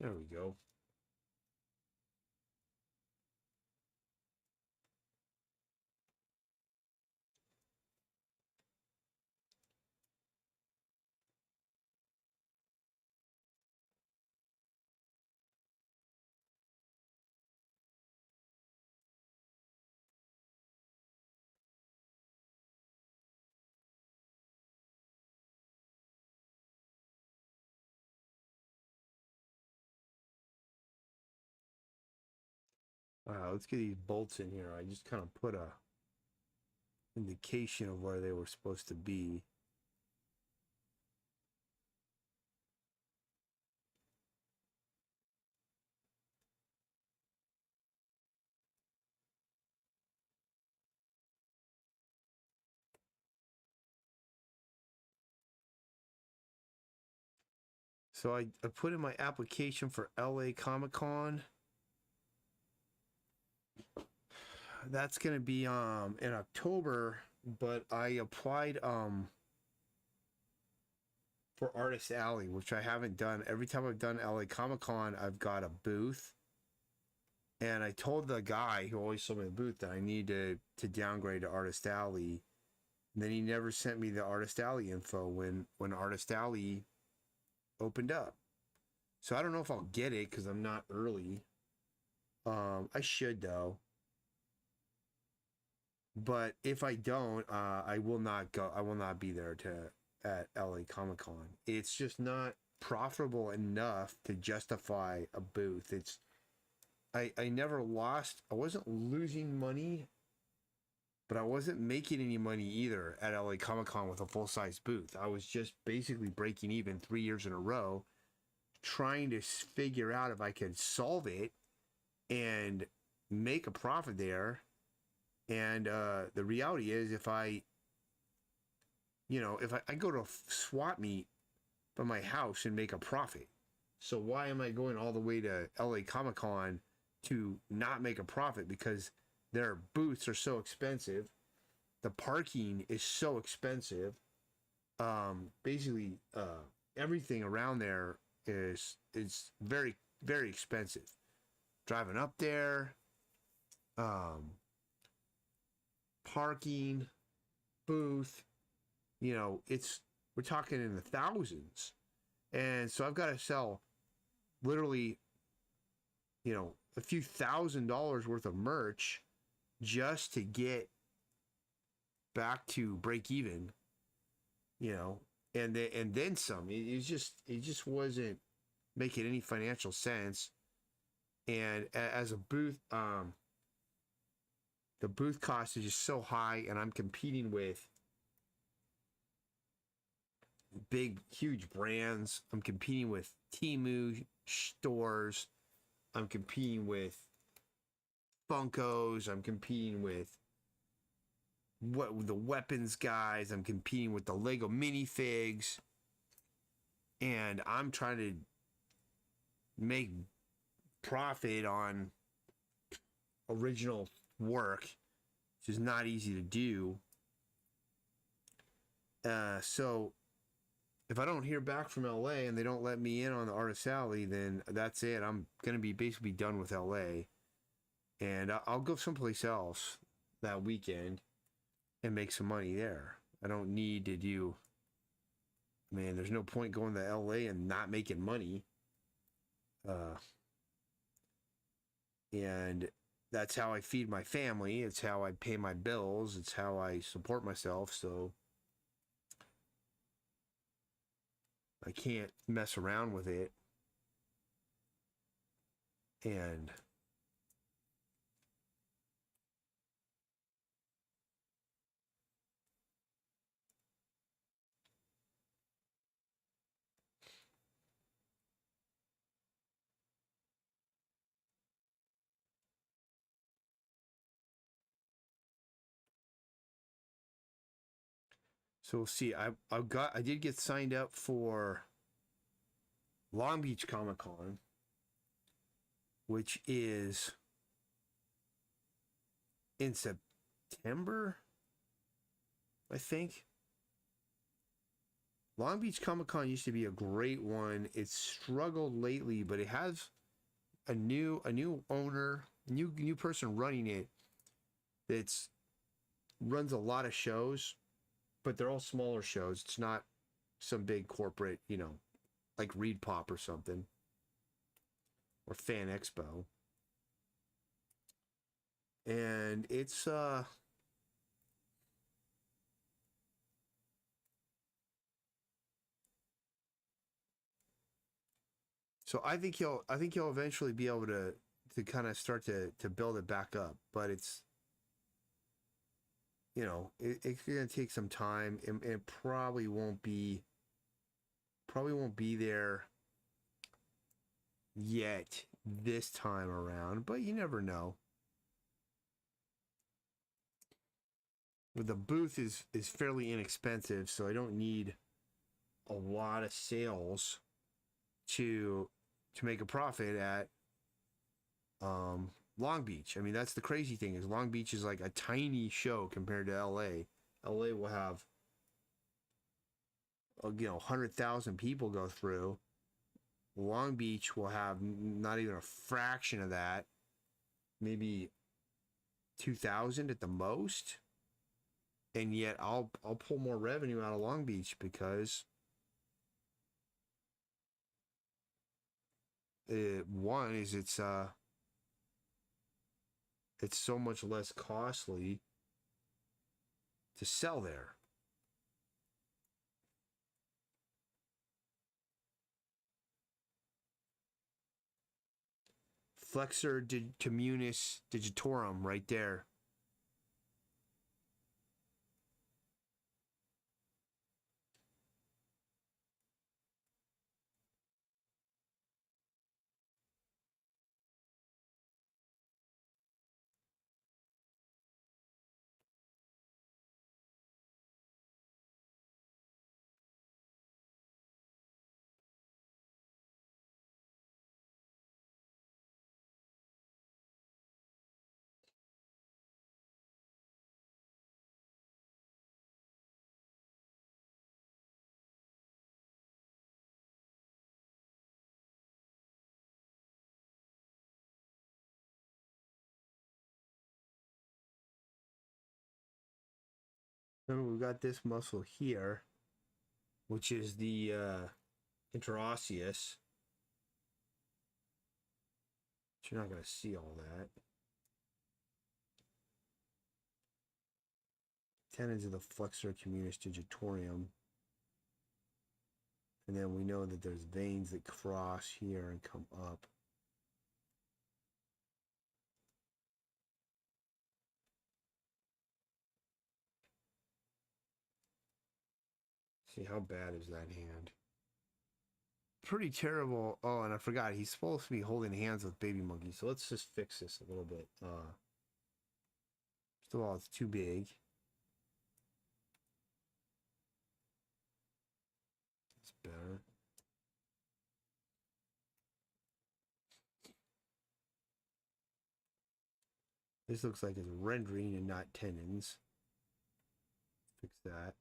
[SPEAKER 1] There we go. Let's get these bolts in here. I just kind of put a indication of where they were supposed to be. So I put in my application for LA Comic Con. That's gonna be in October, but I applied for Artist Alley, which I haven't done. Every time I've done LA Comic Con, I've got a booth. And I told the guy who always sold me the booth that I need to downgrade to Artist Alley. And then he never sent me the Artist Alley info when Artist Alley opened up. So I don't know if I'll get it because I'm not early. I should though. But if I don't, I will not go. I will not be there at LA Comic Con. It's just not profitable enough to justify a booth. I never lost. I wasn't losing money, but I wasn't making any money either at LA Comic Con with a full size booth. I was just basically breaking even 3 years in a row, trying to figure out if I could solve it and make a profit there. And the reality is, if I go to a swap meet by my house and make a profit, so why am I going all the way to LA Comic Con to not make a profit? Because their booths are so expensive, the parking is so expensive. Basically, everything around there is very, very expensive. Driving up there, parking, booth, we're talking in the thousands. And so I've got to sell literally, a few $1,000s worth of merch just to get back to break even, and then some. It just wasn't making any financial sense. And as a booth, the booth cost is just so high, and I'm competing with big, huge brands. I'm competing with Temu stores. I'm competing with Funkos. I'm competing with the weapons guys. I'm competing with the Lego minifigs, and I'm trying to make profit on original work, which is not easy to do. So if I don't hear back from LA and they don't let me in on the Artist Alley, then that's it. I'm gonna be basically done with LA, and I'll go someplace else that weekend and make some money there. I don't need to do. Man, there's no point going to LA and not making money. And that's how I feed my family. It's how I pay my bills. It's how I support myself. So I can't mess around with it. And so we'll see. I did get signed up for Long Beach Comic Con, which is in September, I think. Long Beach Comic Con used to be a great one. It's struggled lately, but it has a new owner, new person running it that's runs a lot of shows, but they're all smaller shows. It's not some big corporate, like Reed Pop or something, or Fan Expo. And it's so I think he'll eventually be able to kind of start to build it back up, but it's it's gonna take some time, and it probably won't be there yet this time around, but you never know. The booth is fairly inexpensive, so I don't need a lot of sales to make a profit at Long Beach. I mean, that's the crazy thing, is Long Beach is like a tiny show compared to LA. LA will have 100,000 people go through. Long Beach will have not even a fraction of that, maybe 2,000 at the most. And yet I'll pull more revenue out of Long Beach because one is it's so much less costly to sell there. Flexor Communis Digitorum right there. Then we've got this muscle here, which is the interosseous. But you're not going to see all that. Tendons of the flexor communis digitorum. And then we know that there's veins that cross here and come up. See, how bad is that hand? Pretty terrible. Oh, and I forgot, he's supposed to be holding hands with baby monkey. So let's just fix this a little bit. First of all, it's too big. It's better. This looks like it's rendering and not tendons. Fix that.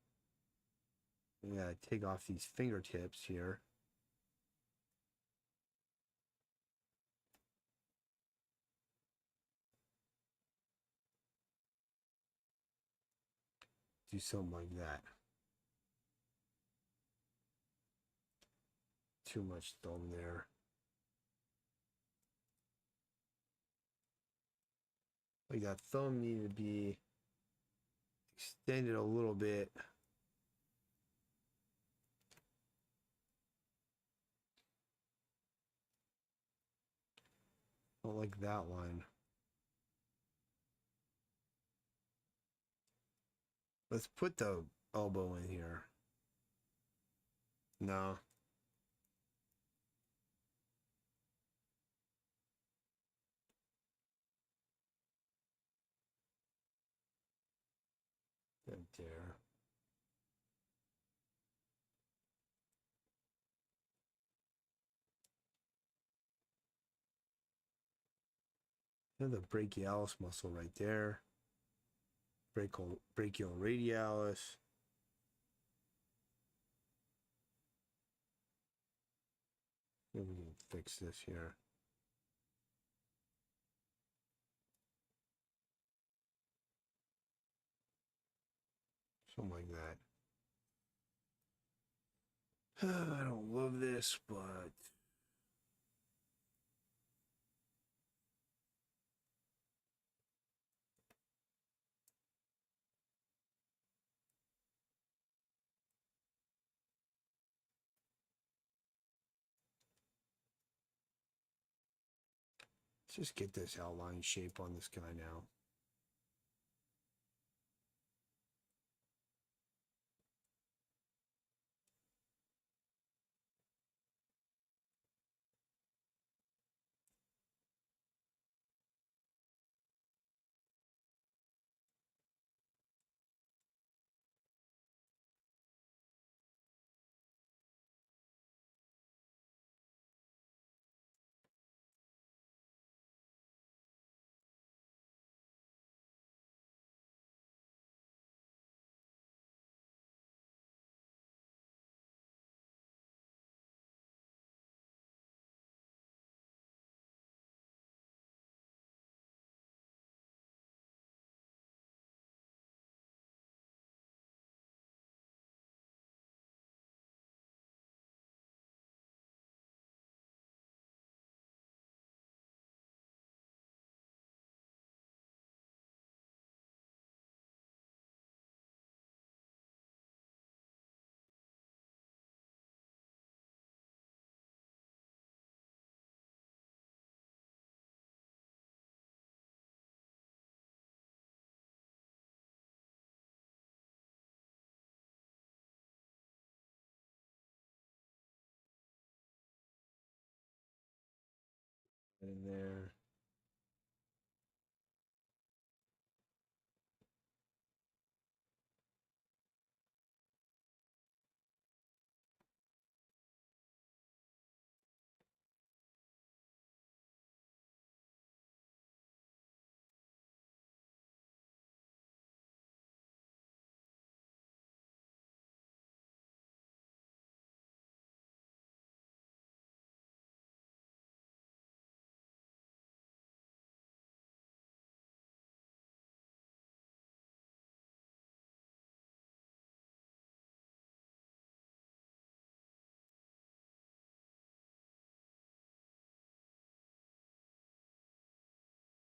[SPEAKER 1] We gotta take off these fingertips here. Do something like that. Too much thumb there. Like that thumb needed to be extended a little bit. Not like that one. Let's put the elbow in here. No. Right there. And the brachialis muscle right there. Brachial radialis. Maybe we can fix this here. Something like that. I don't love this, but let's just get this outline shape on this guy now. In there.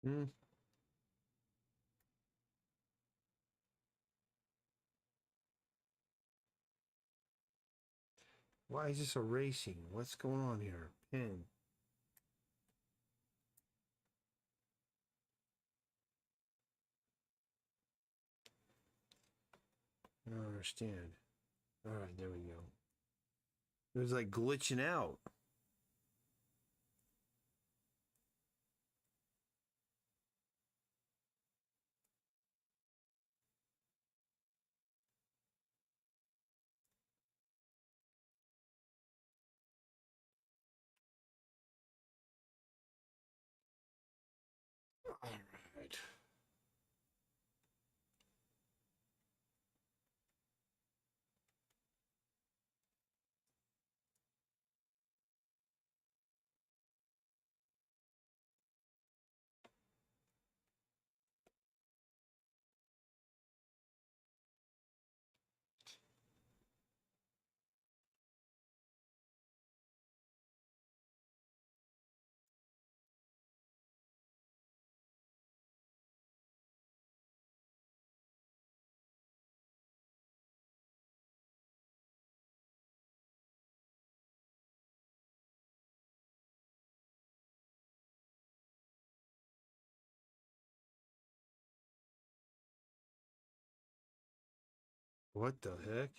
[SPEAKER 1] Hmm. Why is this erasing? What's going on here? Pin. I don't understand. All right, there we go. It was like glitching out. All right. What the heck?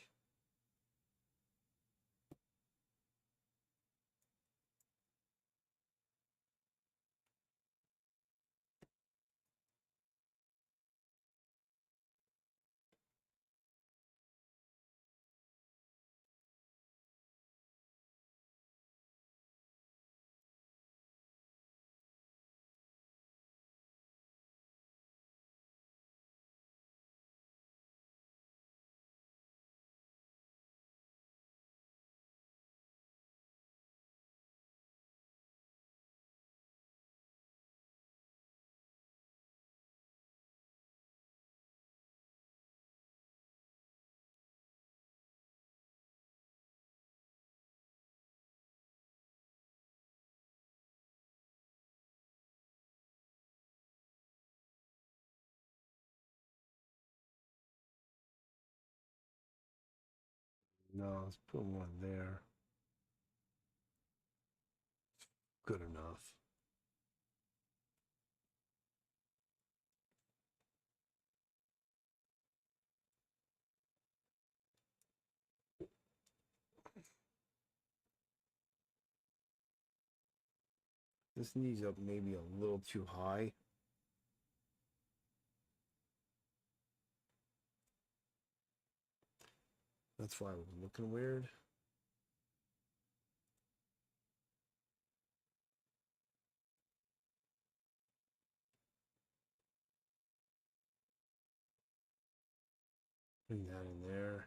[SPEAKER 1] No, let's put one there. Good enough. This knee's up maybe a little too high. That's why I was looking weird. Bring that in there.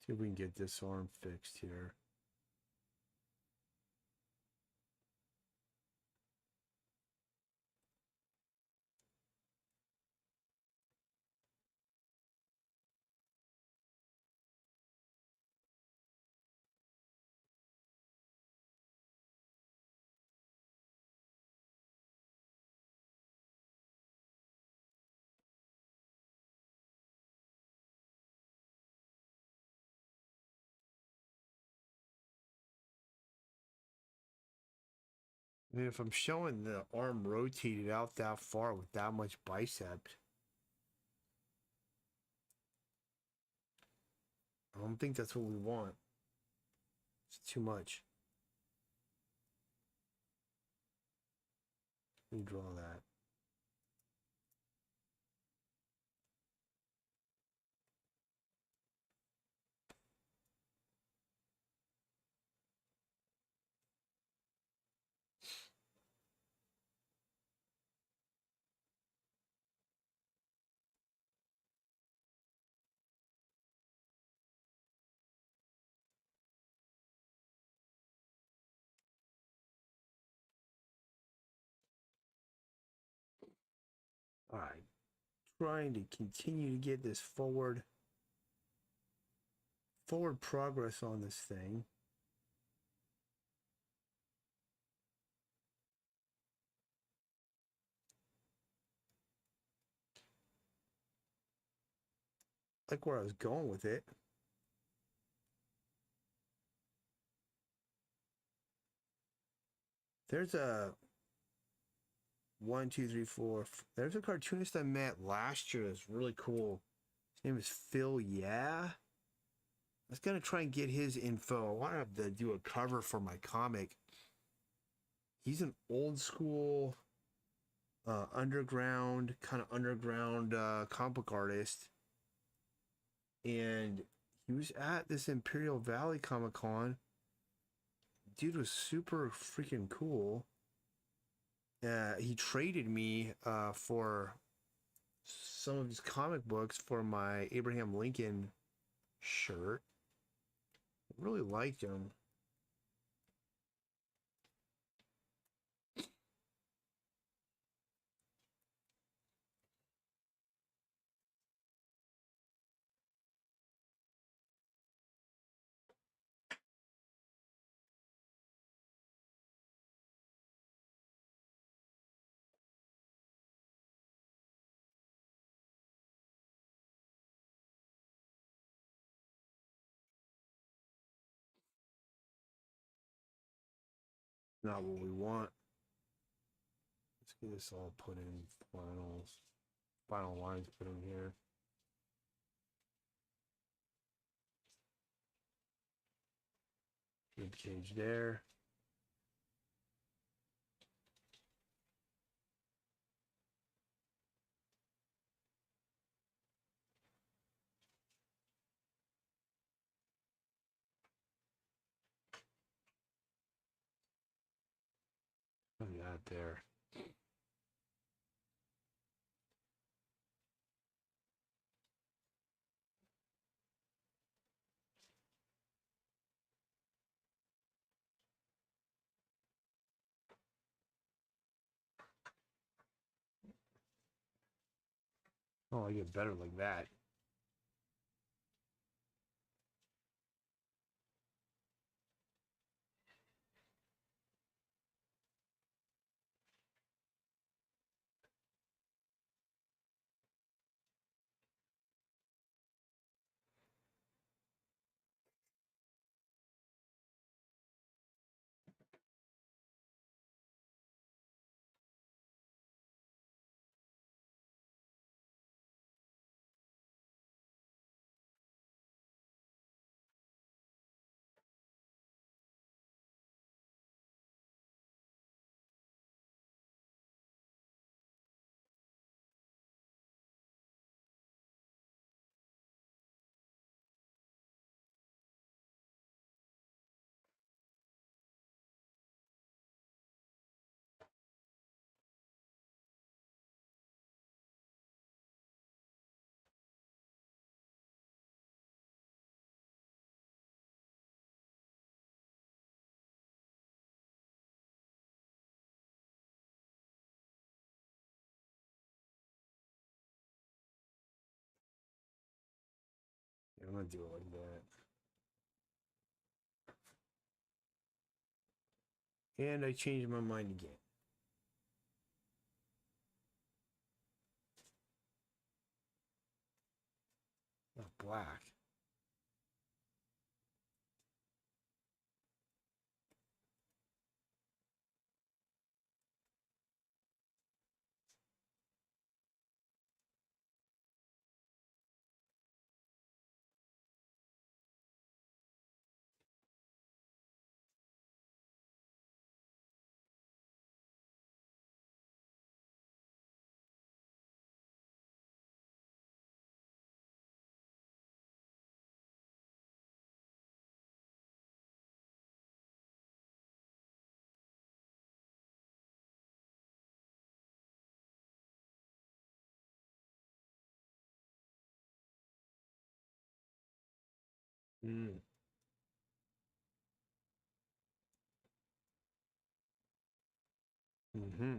[SPEAKER 1] See if we can get this arm fixed here. I mean, if I'm showing the arm rotated out that far with that much bicep, I don't think that's what we want. It's too much. Let me draw that. trying to continue to get this forward progress on this thing. Like where I was going with it. There's a 1, 2, 3, 4. There's a cartoonist I met last year that's really cool. His name is Phil. Yeah. I was gonna try and get his info. I want to have to do a cover for my comic. He's an old school, underground comic book artist, and he was at this Imperial Valley Comic Con. Dude was super freaking cool. He traded me for some of his comic books for my Abraham Lincoln shirt. Really liked him. Not what we want. Let's get this all put in final lines put in here. Rib cage there. Look at that there. Oh, I get better like that. Yeah, I'm gonna do it like that. And I changed my mind again. Not black. Mm. Mm-hmm.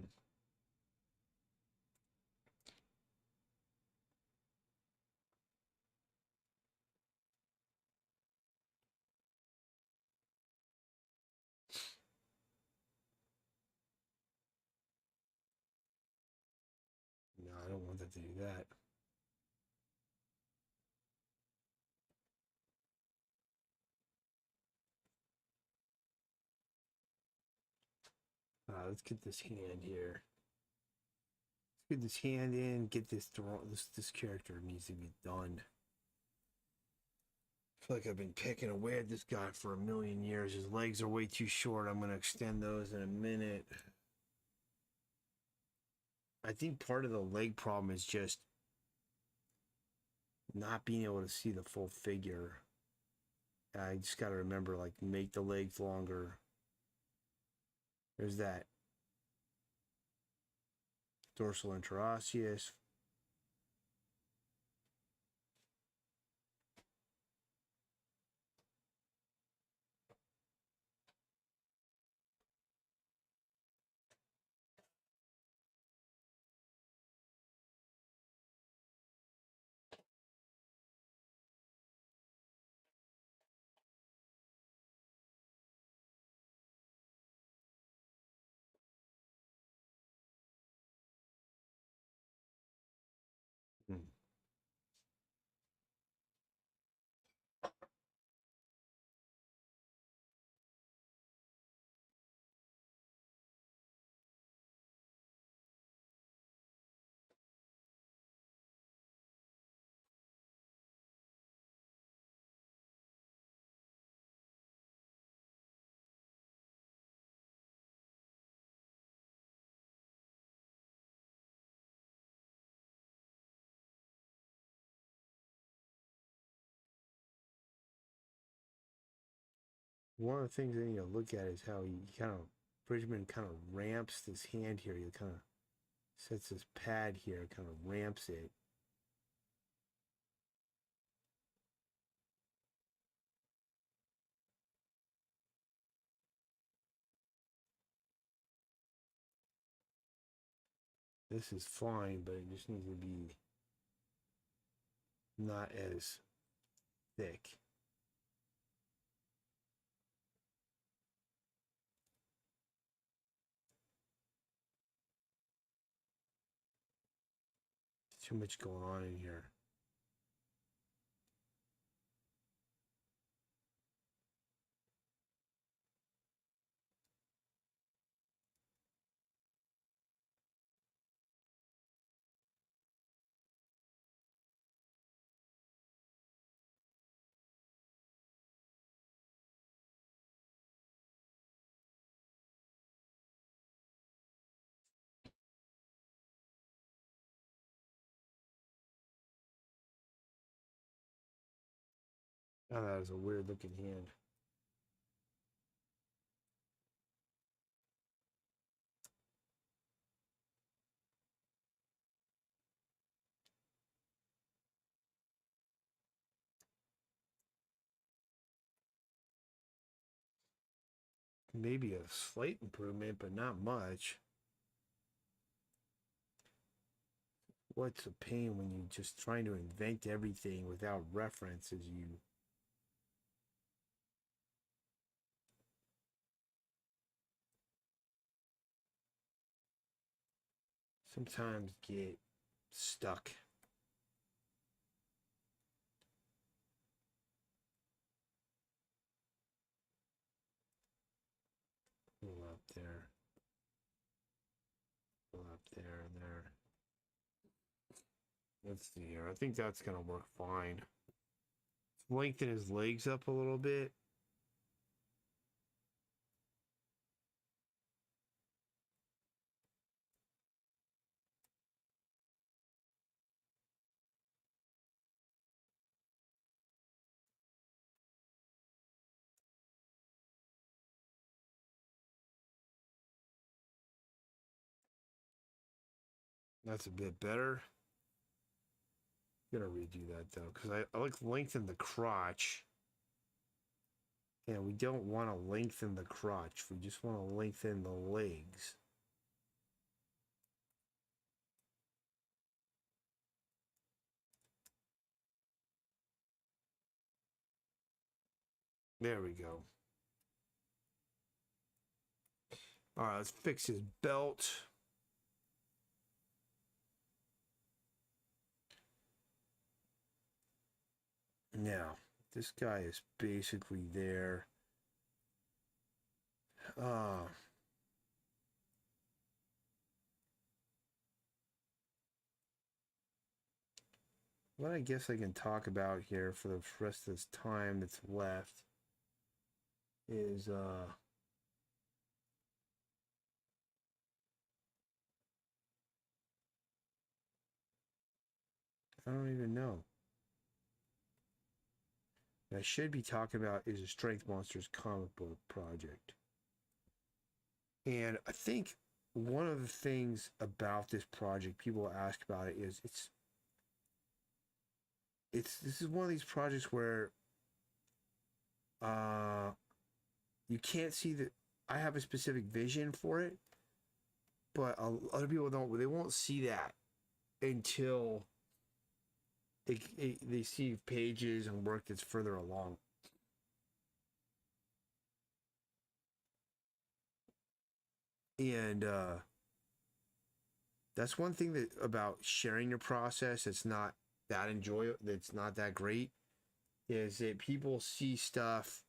[SPEAKER 1] don't want that to do that. Let's get this hand here. Let's get this hand in. Get this this character needs to be done. I feel like I've been picking away at this guy for a million years. His legs are way too short. I'm gonna extend those in a minute. I think part of the leg problem is just not being able to see the full figure. I just got to remember, like, make the legs longer. There's that dorsal interosseous. Hmm. One of the things I need to look at is how he kind of, Bridgman kind of ramps this hand here. He kind of sets this pad here, kind of ramps it. This is fine, but it just needs to be not as thick. Too much going on in here. Oh, that is a weird looking hand. Maybe a slight improvement, but not much. What's a pain when you're just trying to invent everything without reference as you sometimes get stuck. Pull up there. Pull up there and there. Let's see here. I think that's going to work fine. Lengthen his legs up a little bit. That's a bit better. I'm gonna redo that though, because I like lengthen the crotch. And we don't want to lengthen the crotch. We just want to lengthen the legs. There we go. All right, let's fix his belt. Now, this guy is basically there. What I guess I can talk about here for the rest of this time that's left is I don't even know. What I should be talking about is a Strength Monsters comic book project. And I think one of the things about this project people ask about it is this is one of these projects where you can't see that I have a specific vision for it, but other people don't. They won't see that until they see pages and work that's further along. And that's one thing that about sharing your process that's not that enjoyable, that's not that great, is that people see stuff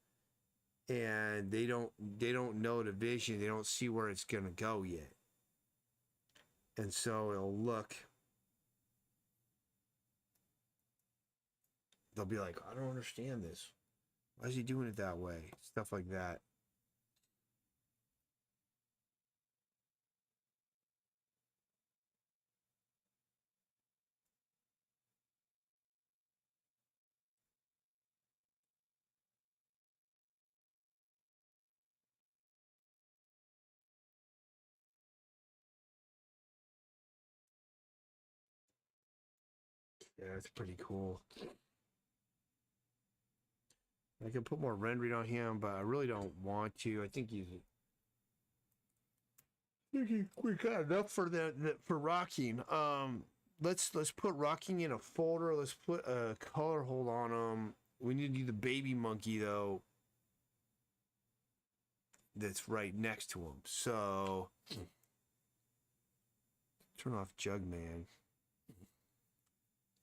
[SPEAKER 1] and they don't know the vision, they don't see where it's gonna go yet. And so they'll be like, I don't understand this. Why is he doing it that way? Stuff like that. Yeah, that's pretty cool. I can put more rendering on him, but I really don't want to. I think we got enough for that for rocking. Let's put rocking in a folder. Let's put a color hold on him. We need to do the baby monkey though. That's right next to him. So turn off Jugman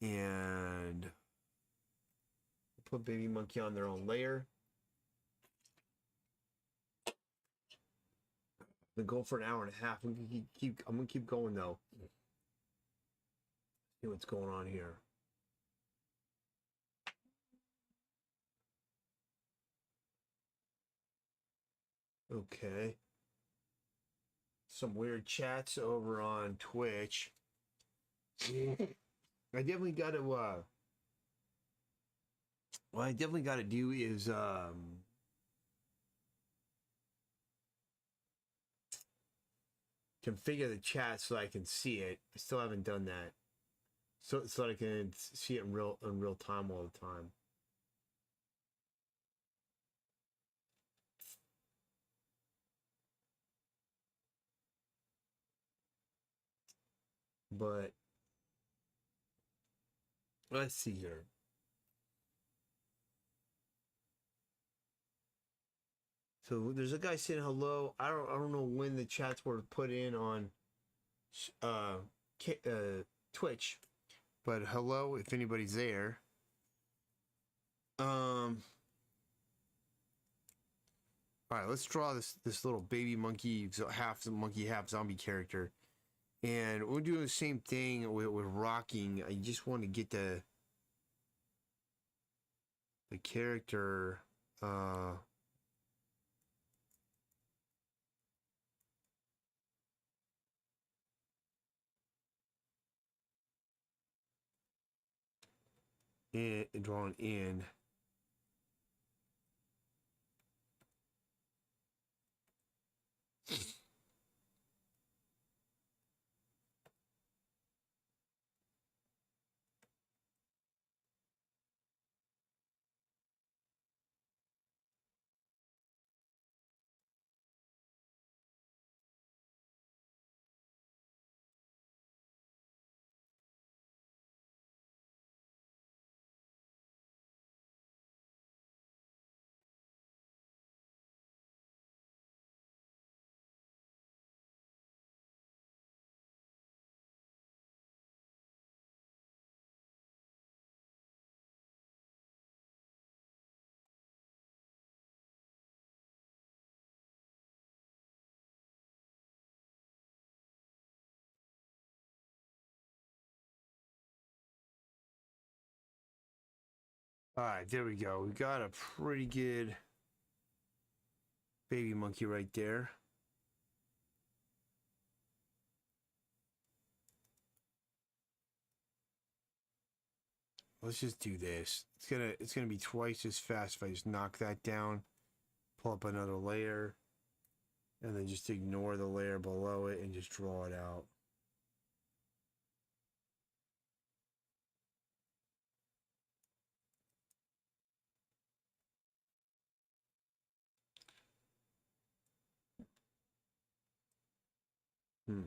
[SPEAKER 1] and put baby monkey on their own layer. Been going for an hour and a half. I'm gonna keep going though. See what's going on here. Okay. Some weird chats over on Twitch. I definitely got to what I definitely got to do is configure the chat so I can see it. I still haven't done that. So I can see it in real time all the time. But let's see here. So there's a guy saying hello. I don't know when the chats were put in on Twitch, but hello if anybody's there. All right, let's draw this little baby monkey, half monkey, half zombie character, and we're doing the same thing with rocking. I just want to get the character. Drawn in. Alright, there we go. We got a pretty good baby monkey right there. Let's just do this. It's gonna be twice as fast if I just knock that down, pull up another layer, and then just ignore the layer below it and just draw it out. Hmm.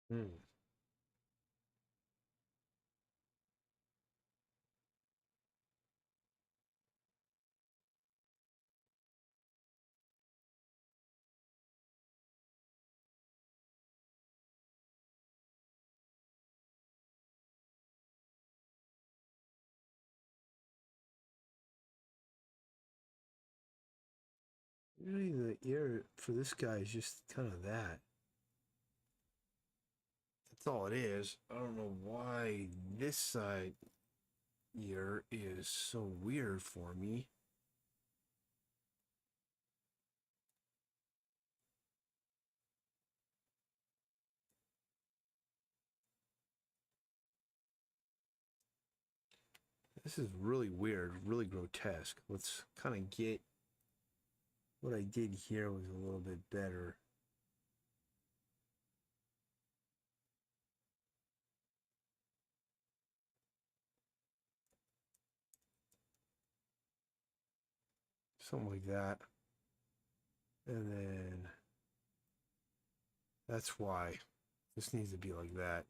[SPEAKER 1] Hmm. Really, the ear for this guy is just kind of that. That's all it is. I don't know why this side ear is so weird for me. This is really weird, really grotesque. Let's kind of get what I did here was a little bit better. Something like that. And then that's why this needs to be like that.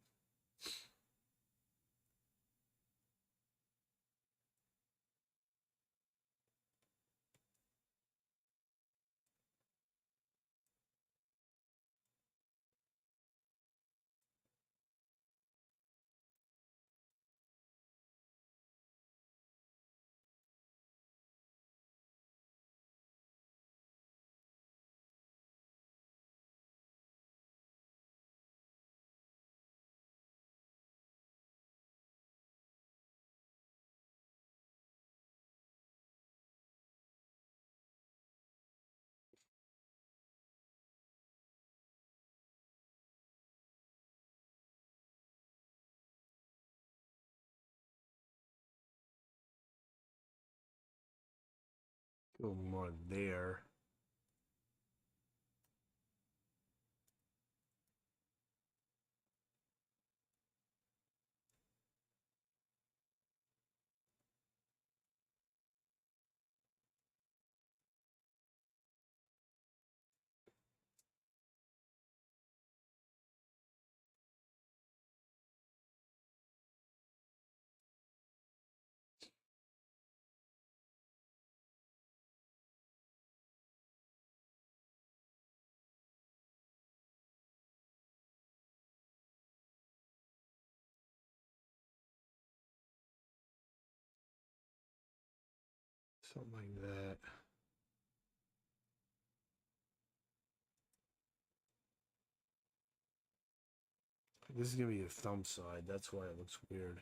[SPEAKER 1] Go more there. Something like that. This is gonna be the thumb side. That's why it looks weird.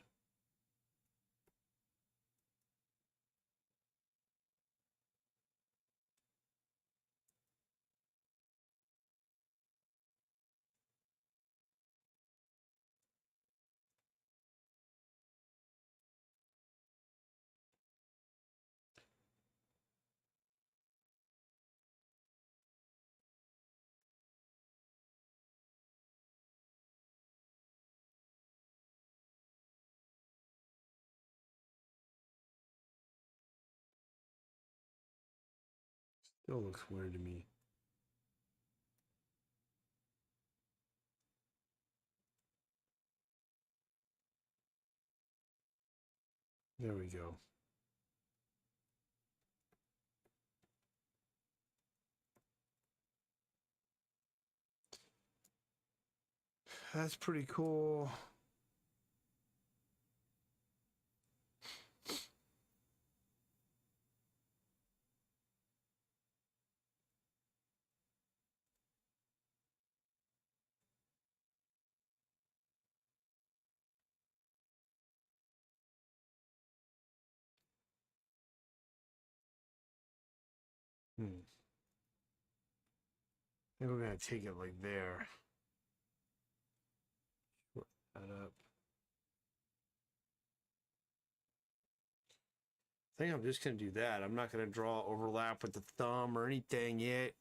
[SPEAKER 1] Still looks weird to me. There we go. That's pretty cool. I think we're gonna take it like there. Work that up. I think I'm just gonna do that. I'm not gonna draw overlap with the thumb or anything yet.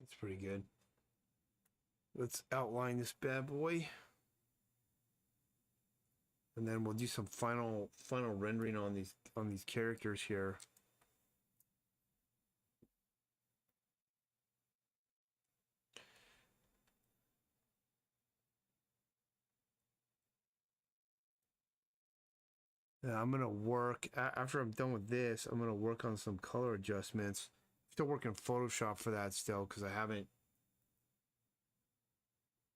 [SPEAKER 1] That's pretty good. Let's outline this bad boy. And then we'll do some final rendering on these characters here. Yeah, I'm gonna work after I'm done with this. I'm gonna work on some color adjustments. Still working Photoshop for that still because I haven't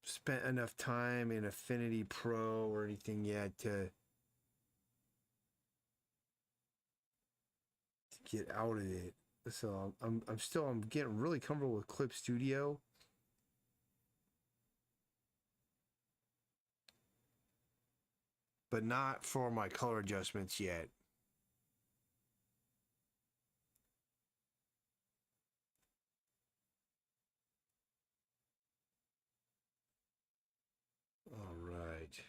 [SPEAKER 1] spent enough time in Affinity Pro or anything yet to get out of it. So I'm getting really comfortable with Clip Studio. But not for my color adjustments yet. All right.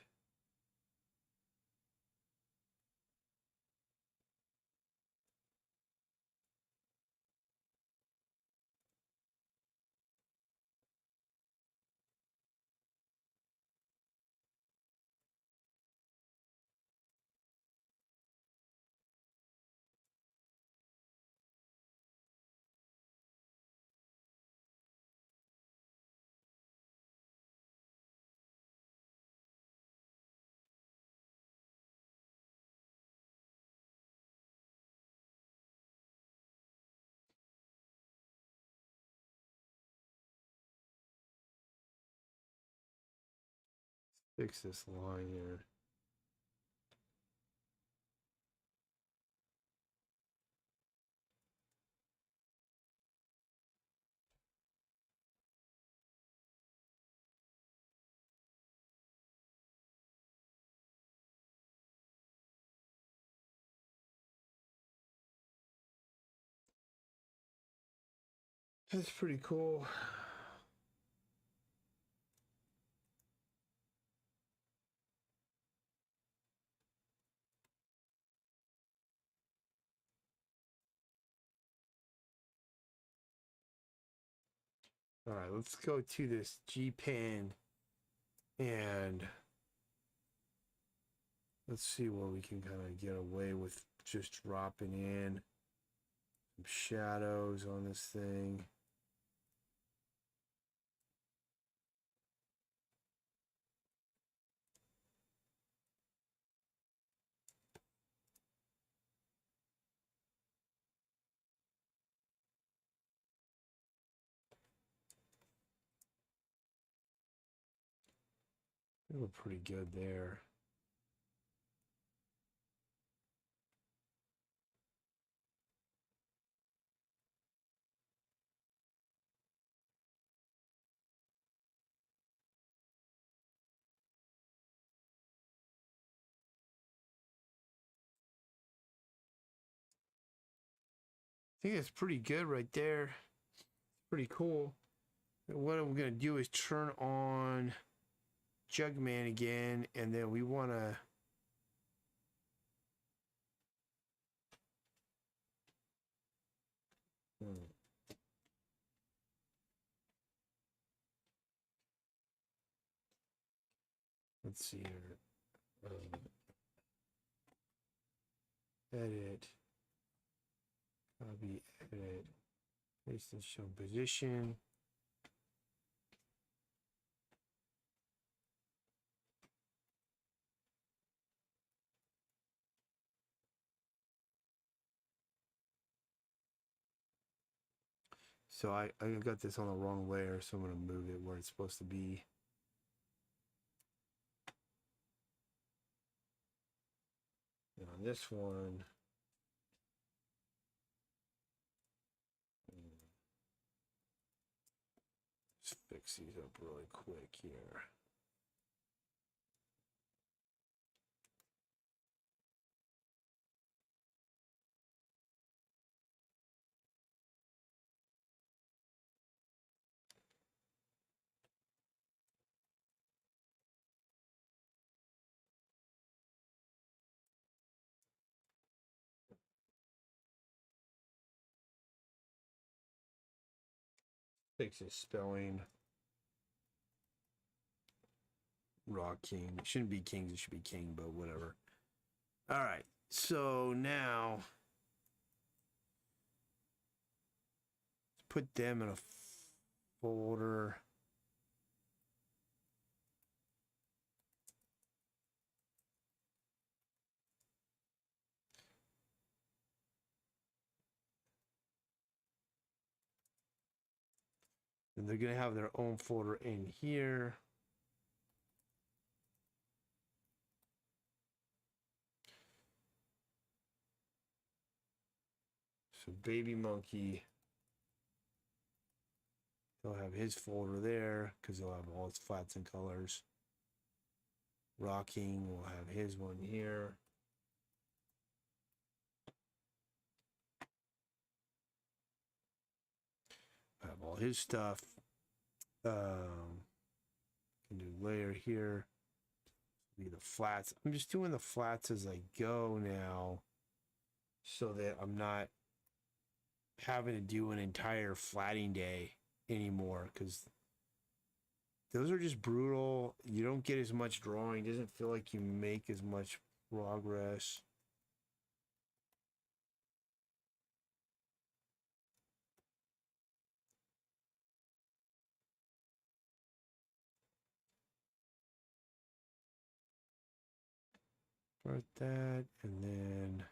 [SPEAKER 1] Fix this line here. That's pretty cool. All right, let's go to this G Pen and let's see what we can kind of get away with just dropping in some shadows on this thing.
[SPEAKER 2] They look pretty good there. I think it's pretty good right there. Pretty cool. And what I'm gonna do is turn on Jugman again, and then we wanna let's see here. Edit, copy, edit, paste and show position. So I got this on the wrong layer, so I'm gonna move it where it's supposed to be. And on this one, let's fix these up really quick here. Fix his spelling. Rock King. It shouldn't be Kings, it should be King, but whatever. All right. So now let's put them in a folder. And they're going to have their own folder in here. So Baby Monkey, they'll have his folder there because they'll have all its flats and colors. Rocking will have his one here. Have all his stuff. Can do layer here. Be the flats. I'm just doing the flats as I go now, so that I'm not having to do an entire flatting day anymore, because those are just brutal. You don't get as much drawing. It doesn't feel like you make as much progress. Start that, and then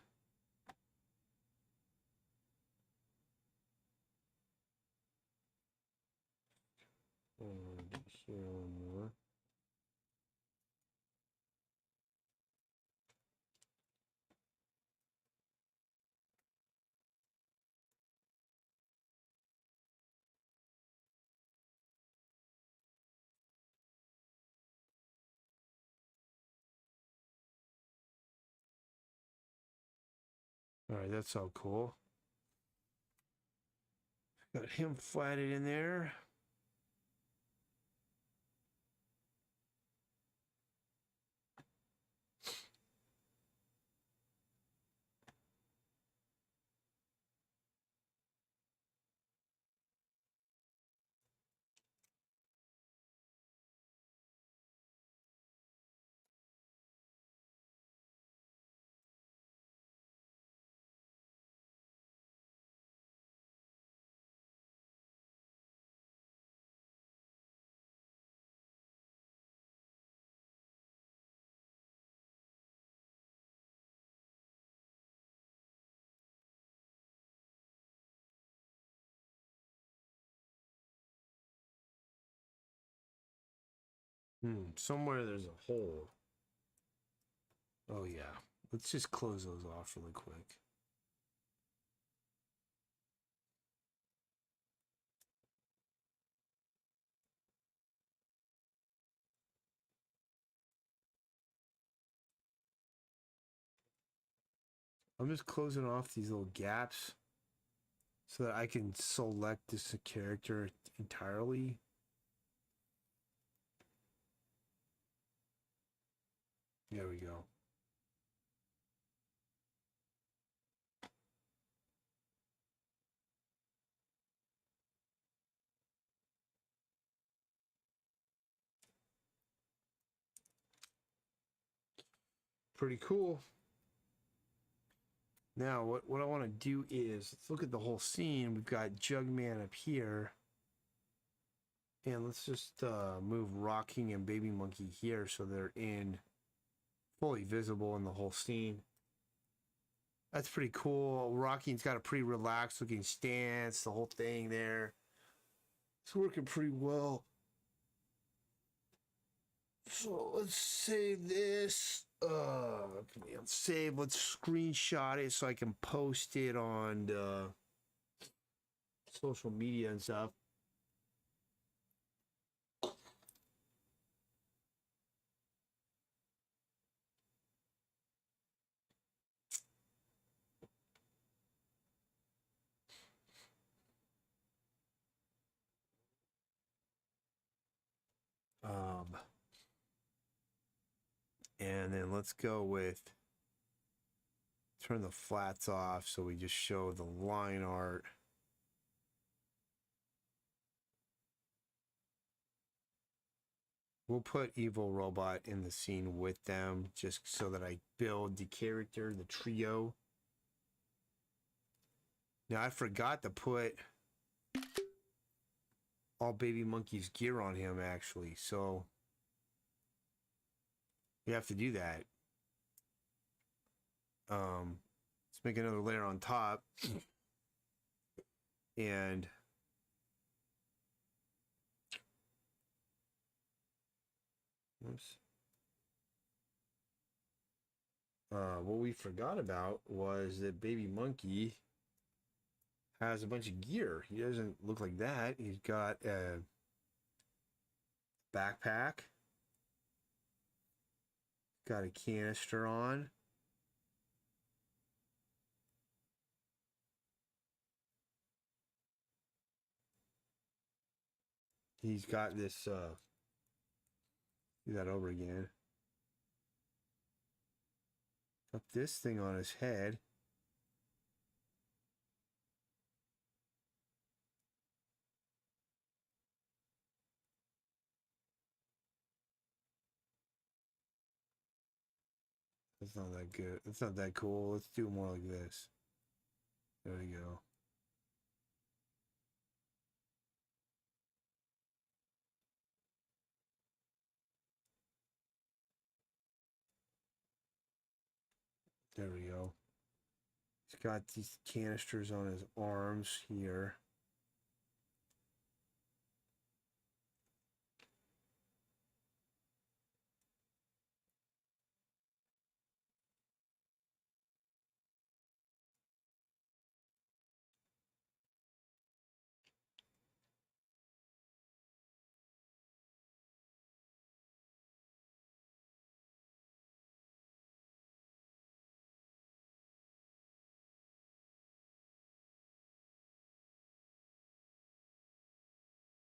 [SPEAKER 2] here more. All right, that's all cool. Got him flatted in there. Somewhere there's a hole. Oh yeah. Let's just close those off really quick. I'm just closing off these little gaps so that I can select this character entirely. There we go. Pretty cool. Now, what I want to do is let's look at the whole scene. We've got Jugman up here. And let's just move Rocking and Baby Monkey here so they're in fully visible in the whole scene. That's pretty cool. Rocking's got a pretty relaxed looking stance, the whole thing there. It's working pretty well. So let's save this. Save. Let's screenshot it so I can post it on social media and stuff. And then let's go with turn the flats off so we just show the line art. We'll put Evil Robot in the scene with them just so that I build the character, the trio. Now I forgot to put all Baby Monkey's gear on him actually, so we have to do that. Let's make another layer on top. And oops. What we forgot about was that Baby Monkey has a bunch of gear. He doesn't look like that. He's got a backpack. Got a canister on. He's got this, do that over again. Got this thing on his head. That's not that good. That's not that cool. Let's do more like this. There we go. There we go. He's got these canisters on his arms here.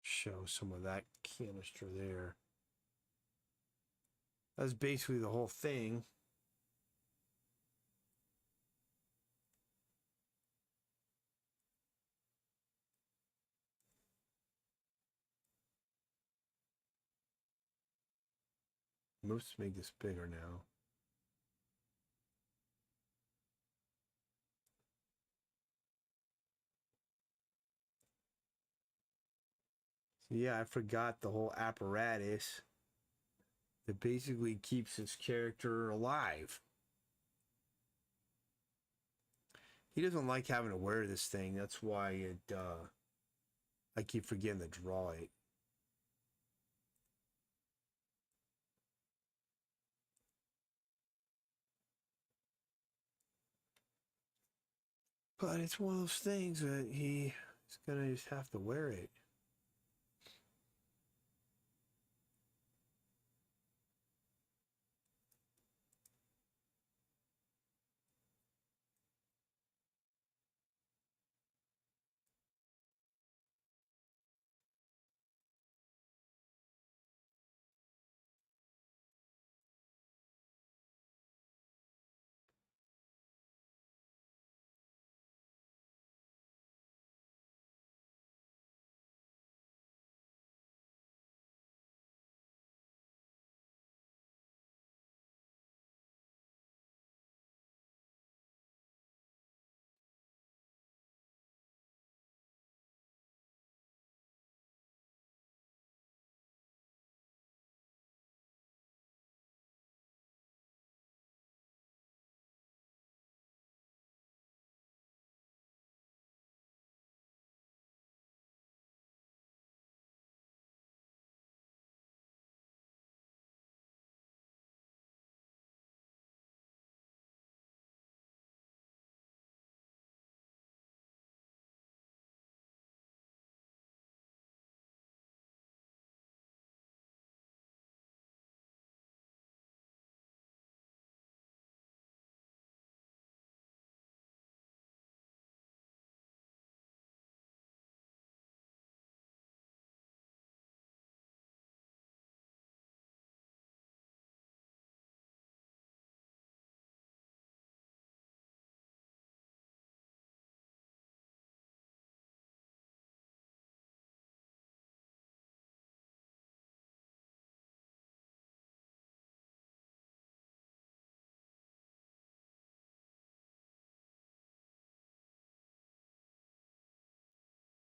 [SPEAKER 2] Show some of that canister there. That's basically the whole thing. Let's make this bigger now. So yeah, I forgot the whole apparatus that basically keeps his character alive. He doesn't like having to wear this thing. That's why I keep forgetting to draw it. But it's one of those things that he's gonna just have to wear it.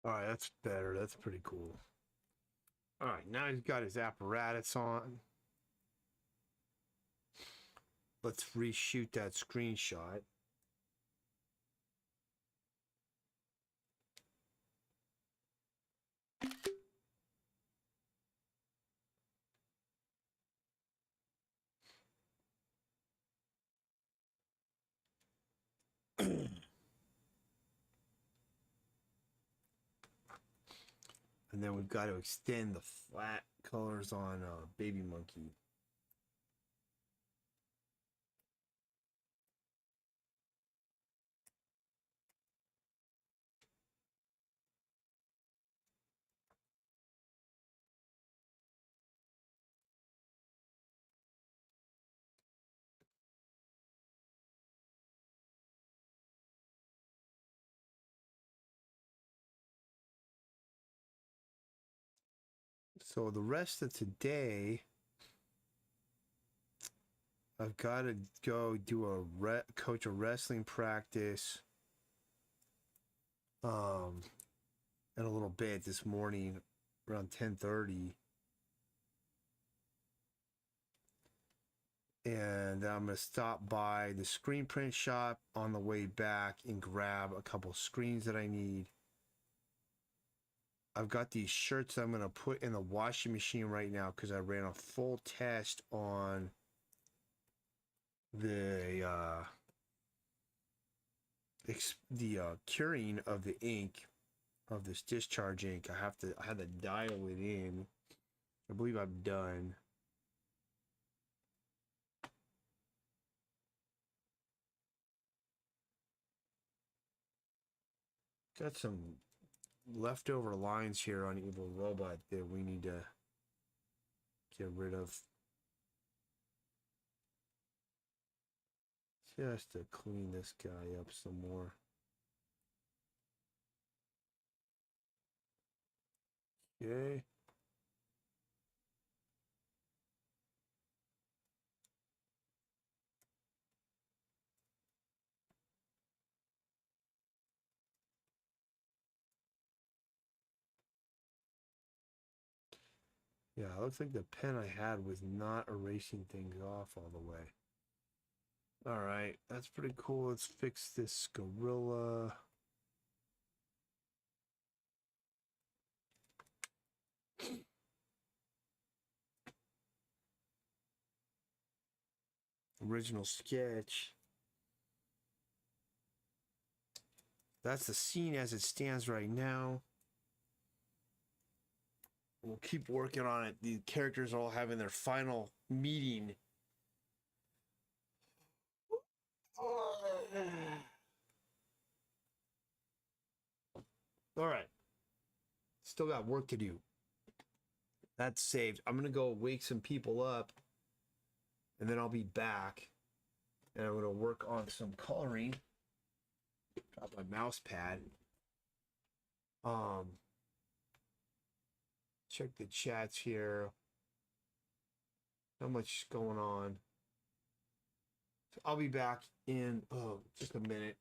[SPEAKER 2] All right, that's better. That's pretty cool. All right, now he's got his apparatus on. Let's reshoot that screenshot. And then we've got to extend the flat colors on Baby Monkey. So the rest of today, I've got to go do coach a wrestling practice in a little bit this morning around 10:30. And I'm going to stop by the screen print shop on the way back and grab a couple screens that I need. I've got these shirts I'm going to put in the washing machine right now because I ran a full test on the curing of the ink, of this discharge ink. I had to dial it in. I believe I'm done. Got some leftover lines here on Evil Robot that we need to get rid of. Just to clean this guy up some more. Okay. Yeah, it looks like the pen I had was not erasing things off all the way. All right, that's pretty cool. Let's fix this gorilla. Original sketch. That's the scene as it stands right now. We'll keep working on it. The characters are all having their final meeting. All right. Still got work to do. That's saved. I'm going to go wake some people up, and then I'll be back, and I'm going to work on some coloring. Drop my mouse pad. Check the chats here. Not much going on. So I'll be back in just a minute.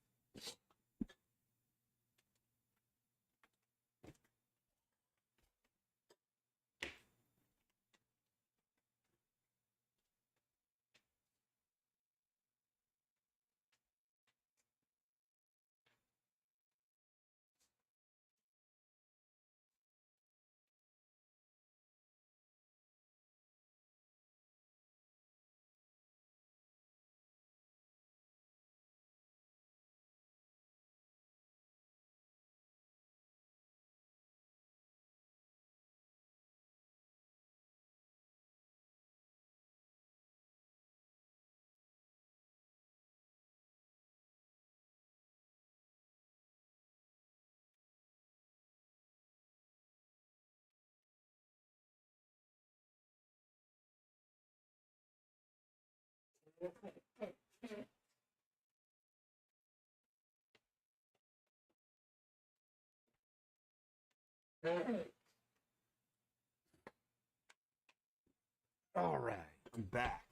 [SPEAKER 2] All right, I'm back.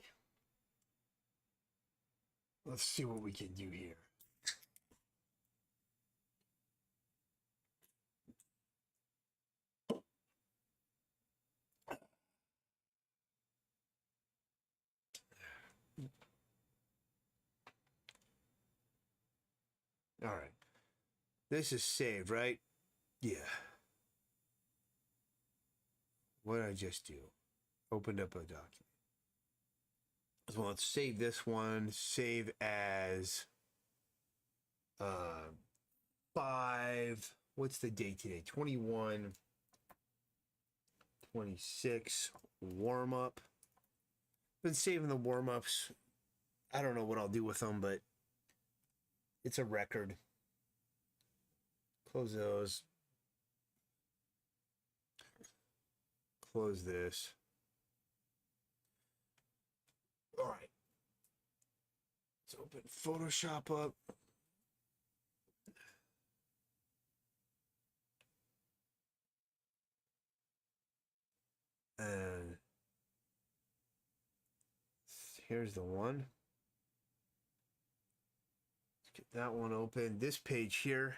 [SPEAKER 2] Let's see what we can do here. All right. This is saved, right? Yeah. What did I just do? Opened up a document. So let's save this one. Save as 5. What's the date today? 21, 26. Warm up. Been saving the warm ups. I don't know what I'll do with them, but it's a record. Close those. Close this. All right. Let's open Photoshop up. And here's the one. Let's get that one open. This page here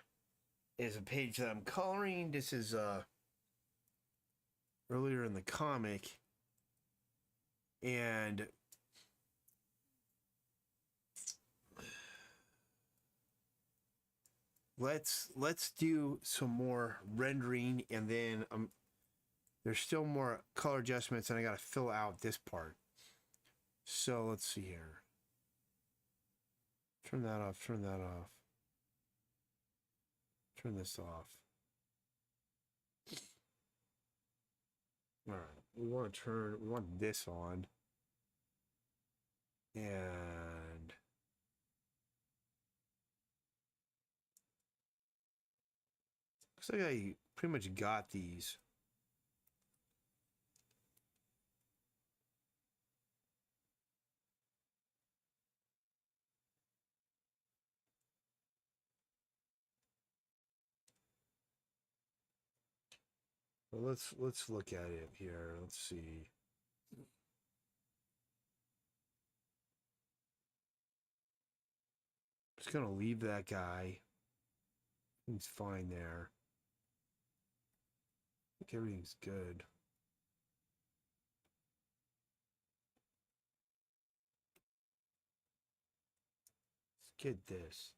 [SPEAKER 2] is a page that I'm coloring. This is earlier in the comic. And let's do some more rendering, and then there's still more color adjustments, and I got to fill out this part. So let's see here. Turn that off. Turn that off. Turn this off. All right. We want this on. And looks like I pretty much got these. Well, let's look at it here. Let's see. Just gonna leave that guy. He's fine there. I think everything's good. Let's get this.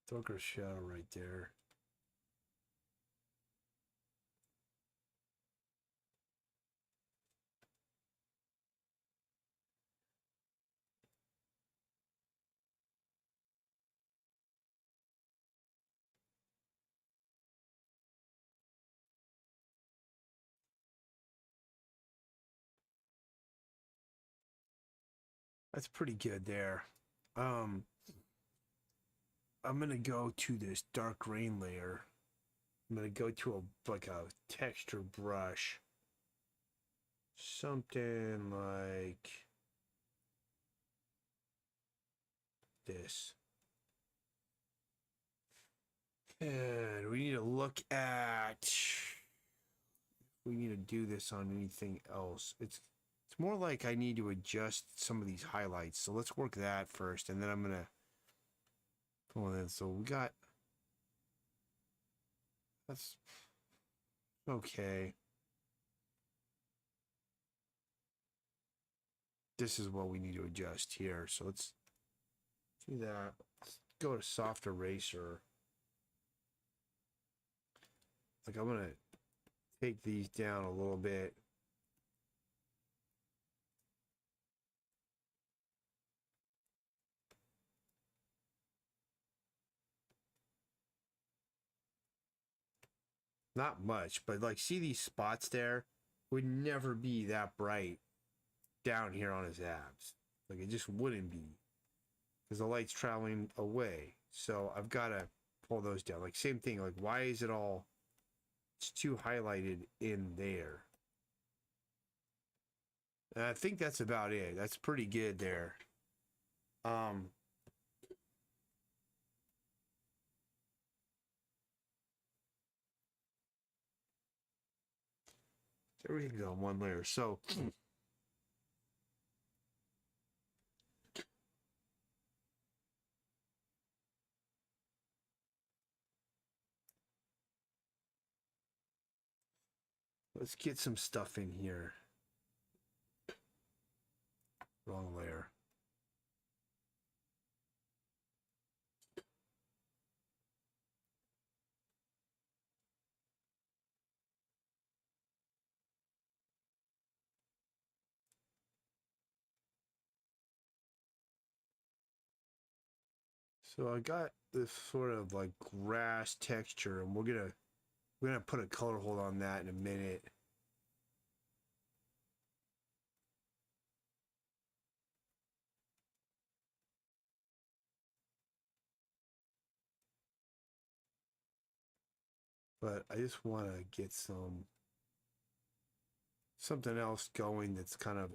[SPEAKER 2] Darker shadow right there. That's pretty good there. I'm gonna go to this dark grain layer. I'm gonna go to a texture brush. Something like this. And we need to look at, we need to do this on anything else. It's more like I need to adjust some of these highlights. So let's work that first, and then I'm gonna go on. So we got, that's okay. This is what we need to adjust here. So let's do that. Let's go to soft eraser. Like I'm gonna take these down a little bit. Not much, but like see these spots there would never be that bright down here on his abs. Like it just wouldn't be because the light's traveling away. So I've got to pull those down. Like same thing. Like why is it all? It's too highlighted in there. And I think that's about it. That's pretty good there. Everything's on one layer. So let's get some stuff in here. Wrong layer. So I got this sort of like grass texture, and we're gonna put a color hold on that in a minute. But I just want to get something else going that's kind of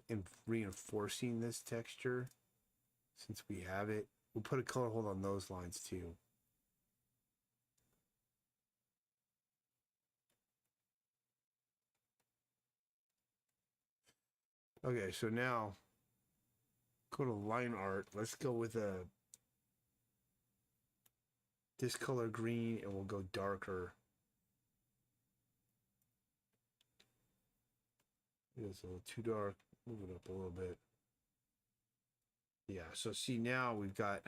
[SPEAKER 2] reinforcing this texture since we have it. We'll put a color hold on those lines too. Okay, so now go to line art. Let's go with this color green, and we'll go darker. It's a little too dark. Move it up a little bit. Yeah, so see now we've got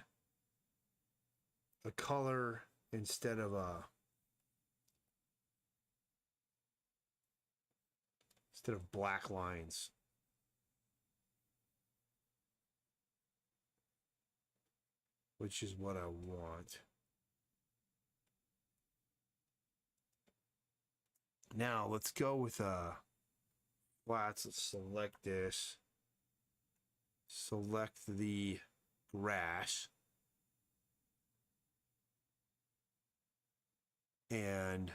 [SPEAKER 2] a color instead of black lines. Which is what I want. Now let's go with flats. Let's select this. Select the grass. And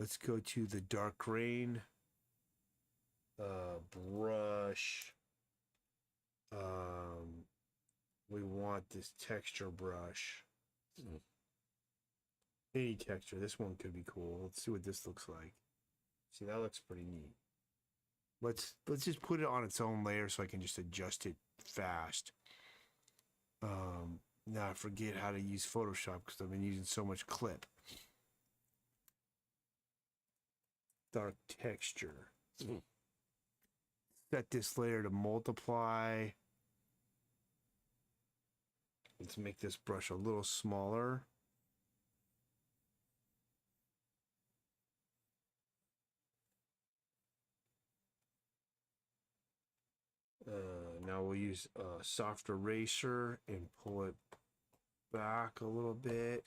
[SPEAKER 2] let's go to the dark grain brush. We want this texture brush. Any texture. This one could be cool. Let's see what this looks like. See, that looks pretty neat. Let's just put it on its own layer so I can just adjust it fast. Now I forget how to use Photoshop because I've been using so much clip. Dark texture. Set this layer to multiply. Let's make this brush a little smaller. Now we'll use a soft eraser and pull it back a little bit.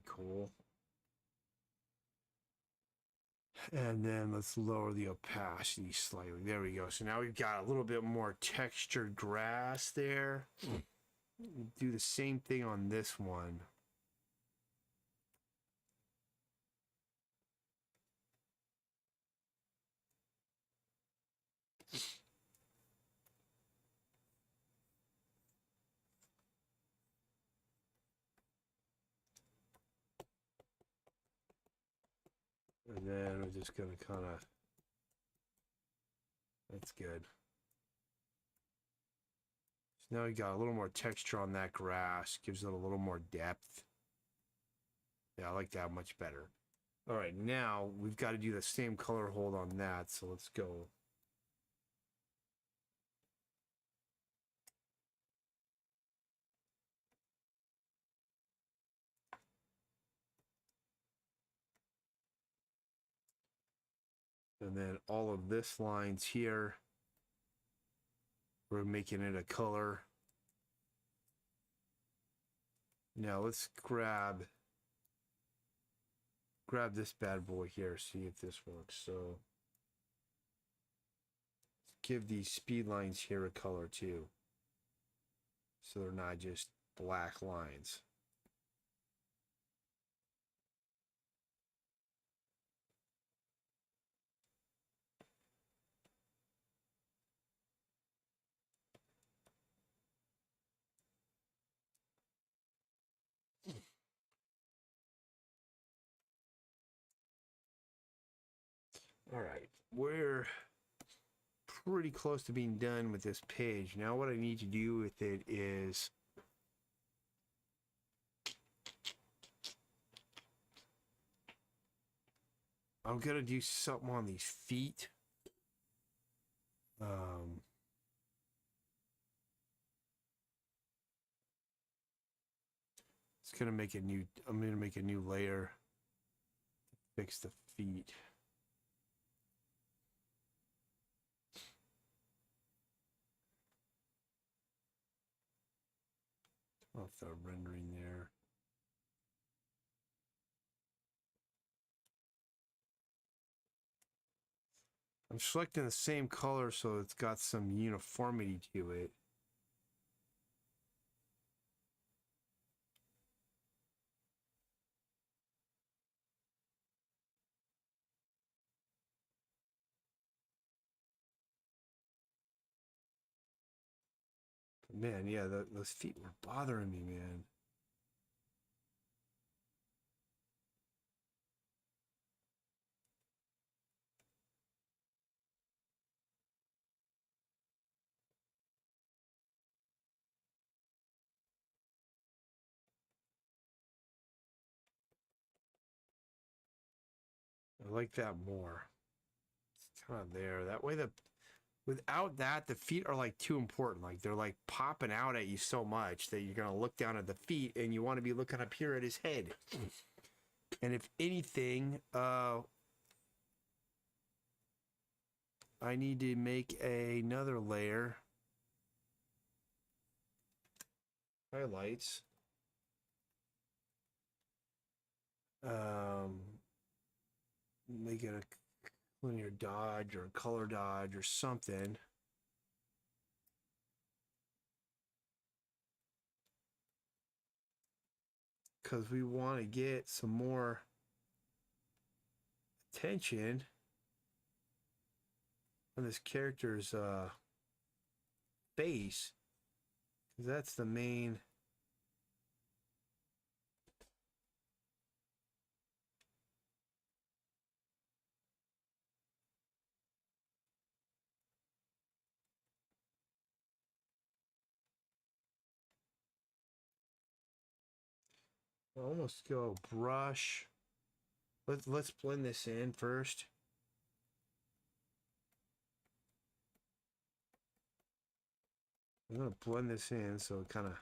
[SPEAKER 2] cool. And then let's lower the opacity slightly. There we go. So now we've got a little bit more textured grass there. Do the same thing on this one. And then we're just going to kind of, that's good. So now we got a little more texture on that grass, gives it a little more depth. Yeah, I like that much better. All right, now we've got to do the same color hold on that. So let's go. And then all of this lines here, we're making it a color. Now let's grab this bad boy here, see if this works. So give these speed lines here a color too, so they're not just black lines. All right, we're pretty close to being done with this page. Now what I need to do with it is I'm gonna do something on these feet. It's gonna make a new. I'm gonna make a new layer to fix the feet. Off the rendering there. I'm selecting the same color so it's got some uniformity to it. Man, yeah, those feet were bothering me, man. I like that more. It's kind of there. That way, without that, the feet are like too important. Like they're like popping out at you so much that you're gonna look down at the feet and you want to be looking up here at his head. And if anything, I need to make another layer. Highlights. Make it a linear dodge or color dodge or something. Because we want to get some more attention on this character's face. Because that's the main. I'll almost go brush. Let's blend this in first. I'm gonna blend this in so it kind of.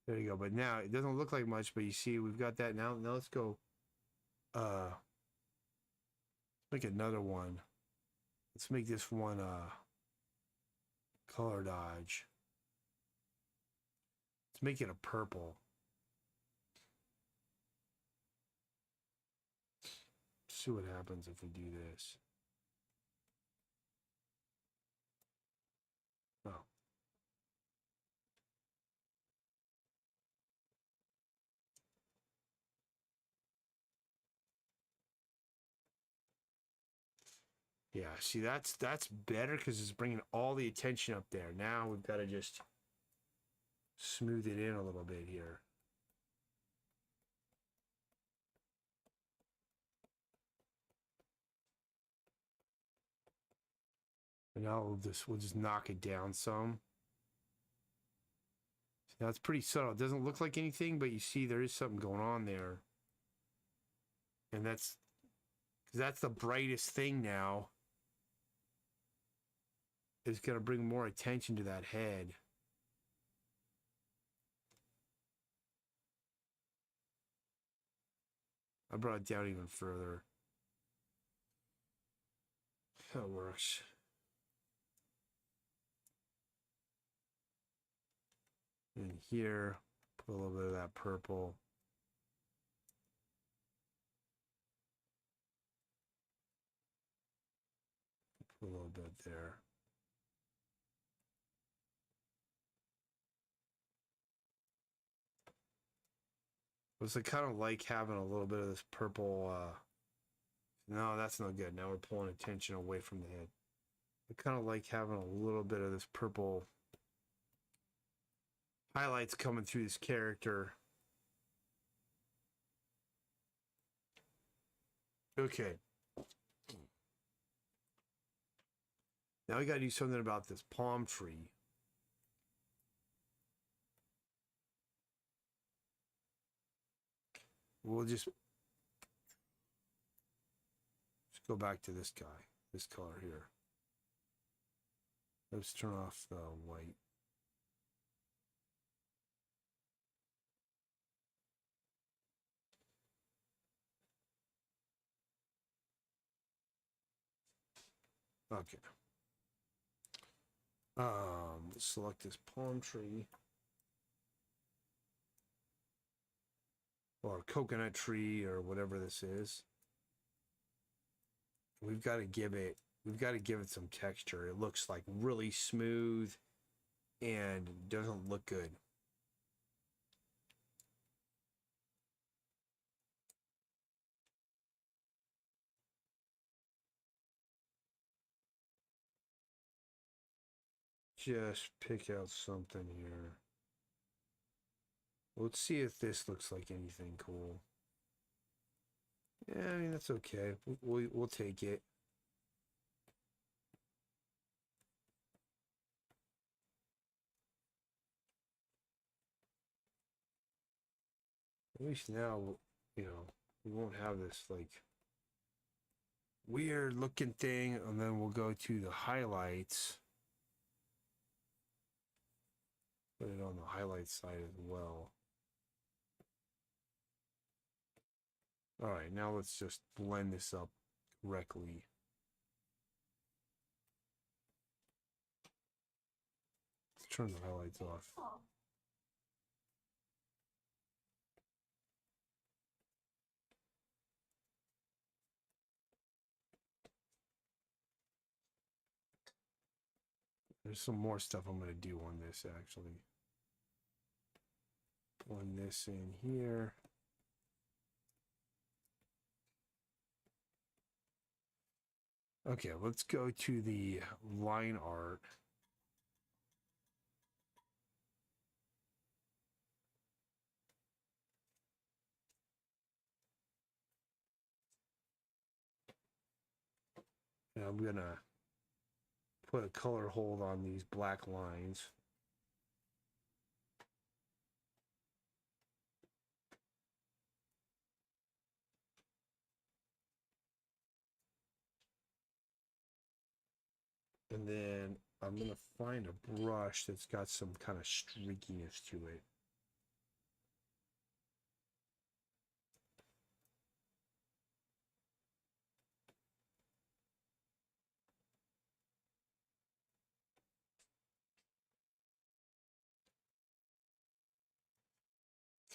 [SPEAKER 2] There you go. But now it doesn't look like much, but you see we've got that now. Now let's go. Make another one. Let's make this one color dodge. Let's make it a purple. see what happens if we do this. Oh. Yeah, see, that's better because it's bringing all the attention up there. Now we've got to just smooth it in a little bit here. And now we'll just knock it down some. Now it's pretty subtle. It doesn't look like anything, but you see there is something going on there. And that's the brightest thing now. Is going to bring more attention to that head. I brought it down even further. That works. And here, put a little bit of that purple. Put a little bit there. It's kind of like having a little bit of this purple. No, that's not good. Now we're pulling attention away from the head. I kind of like having a little bit of this purple highlights coming through this character. Okay. Now we got to do something about this palm tree. We'll just go back to this guy, this color here. Let's turn off the white. Okay. Select this palm tree. Or coconut tree or whatever this is. We've got to give it some texture. It looks like really smooth and doesn't look good. Just pick out something here. Let's see if this looks like anything cool. Yeah, I mean, that's okay. We'll take it. At least now, you know, we won't have this, like, weird looking thing. And then we'll go to the highlights. Put it on the highlight side as well. All right, now let's just blend this up correctly. Let's turn the highlights off. There's some more stuff I'm going to do on this, actually. Blend this in here. Okay, let's go to the line art. And I'm going to put a color hold on these black lines. And then I'm going to find a brush that's got some kind of streakiness to it.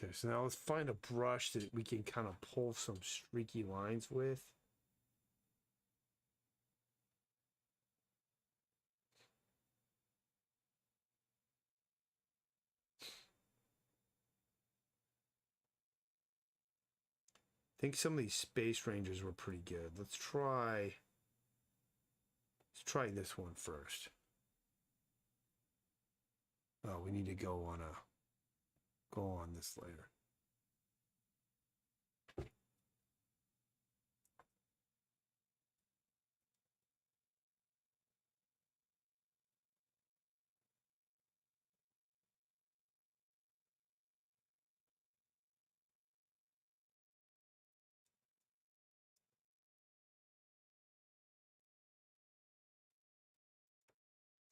[SPEAKER 2] Okay, so now let's find a brush that we can kind of pull some streaky lines with. think some of these Space Rangers were pretty good. Let's try this one first. Oh, we need to go on this later.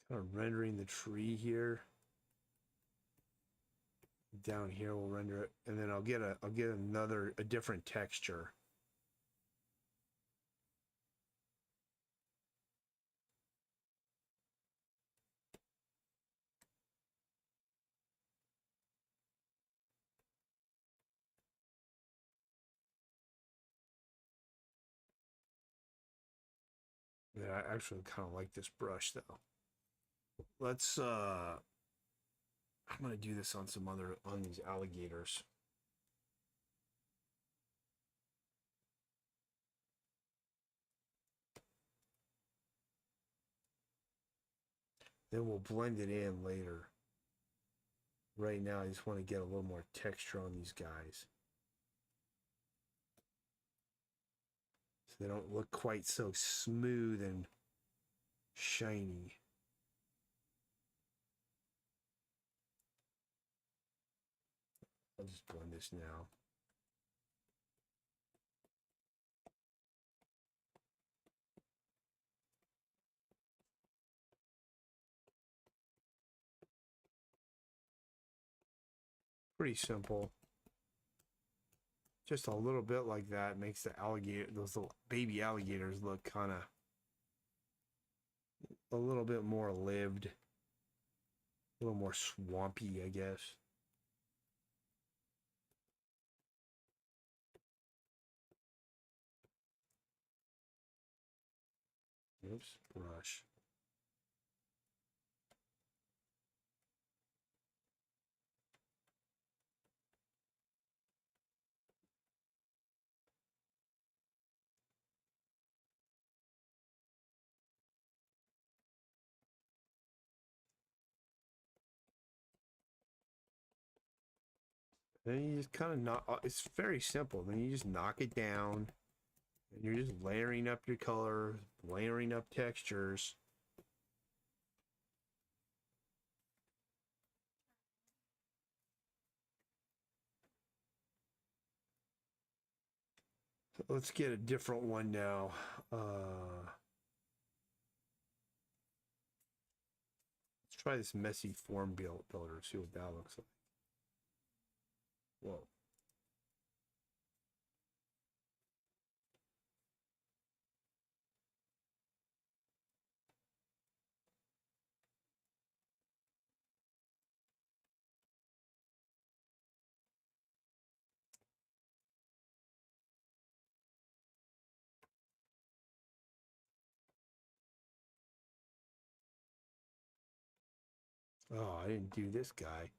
[SPEAKER 2] Kind of rendering the tree here. Down here we'll render it, and then I'll get a different texture. Yeah, I actually kind of like this brush though. Let's I'm gonna do this on these alligators. Then we'll blend it in later. Right now, I just want to get a little more texture on these guys, so they don't look quite so smooth and shiny. I'll just blend this now. Pretty simple. Just a little bit like that makes the those little baby alligators look kind of a little bit more lived, a little more swampy, I guess. Oops, brush. Then you just kind of knock. It's very simple. Then you just knock it down, and you're just layering up your color, layering up textures. So let's get a different one now. Let's try this messy form builder. See what that looks like. Whoa. Oh, I didn't do this guy.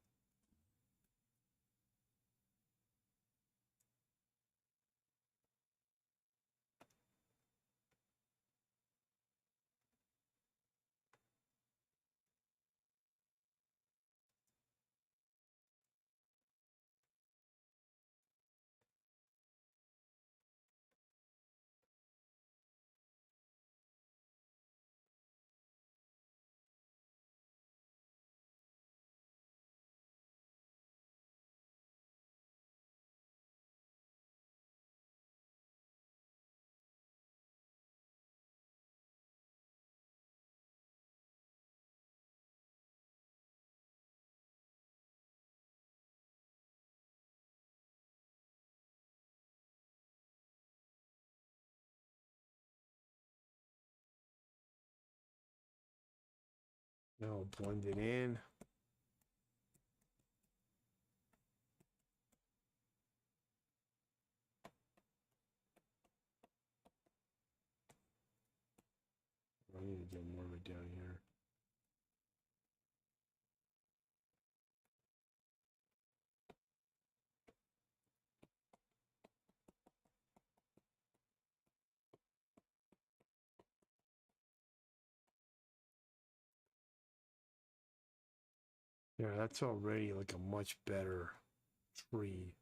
[SPEAKER 2] Now I'll blend it in. I need to get more of it down here. Yeah, that's already like a much better tree.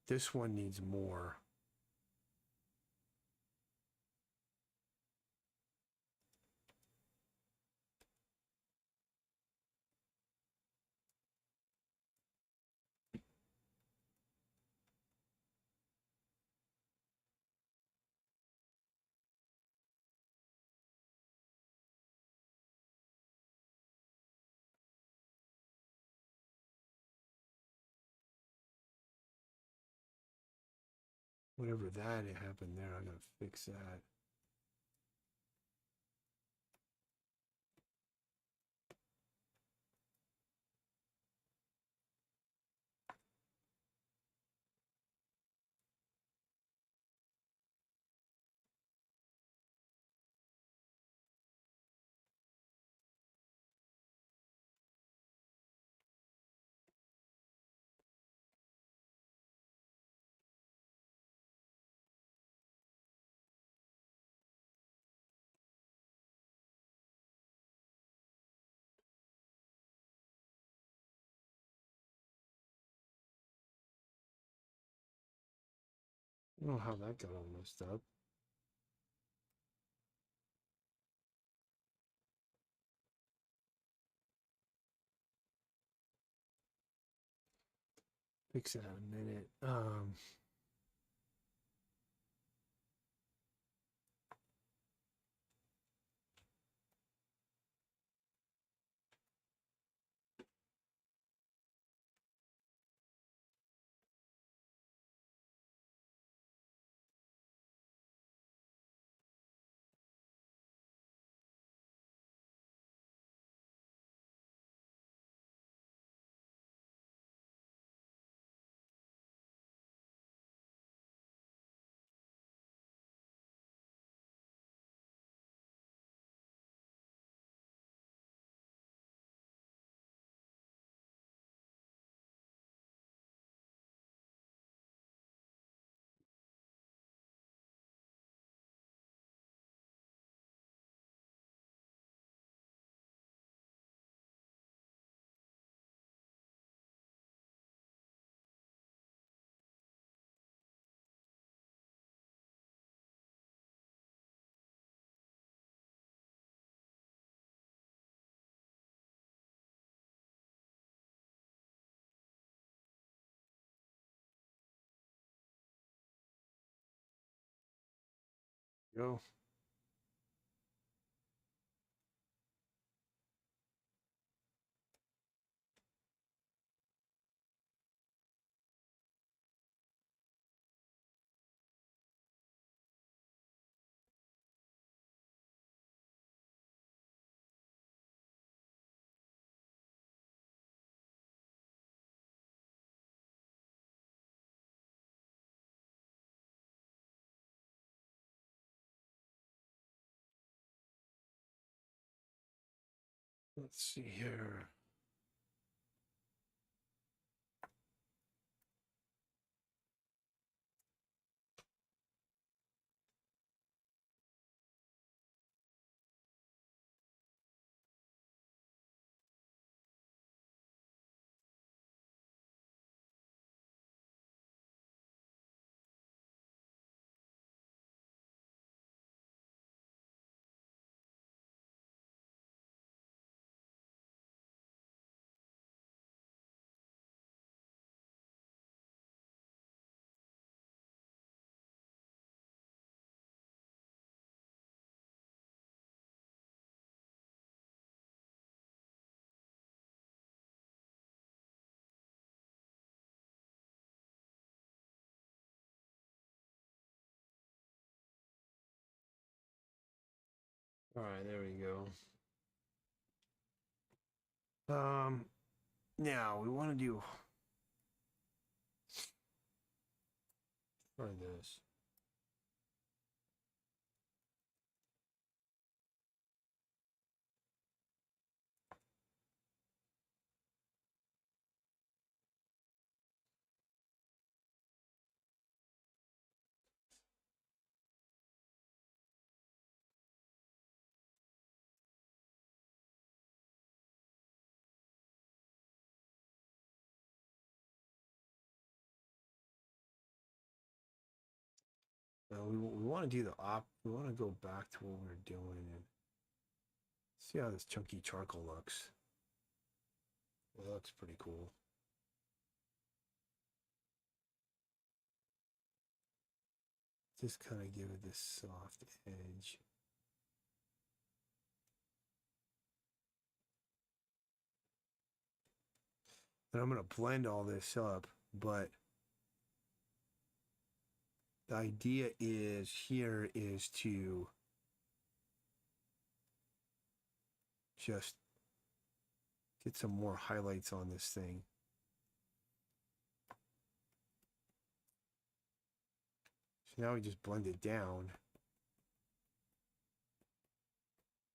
[SPEAKER 2] This one needs more. Whatever that happened there, I gotta fix that. I don't know how that got all messed up. Fix that in a minute. Go. Let's see here. All right, there we go. Now we want to do. Try this. we want to do the we want to go back to what we were doing and see how this chunky charcoal looks. It looks pretty cool. Just kind of give it this soft edge. And I'm going to blend all this up, but the idea is here is to just get some more highlights on this thing. So now we just blend it down.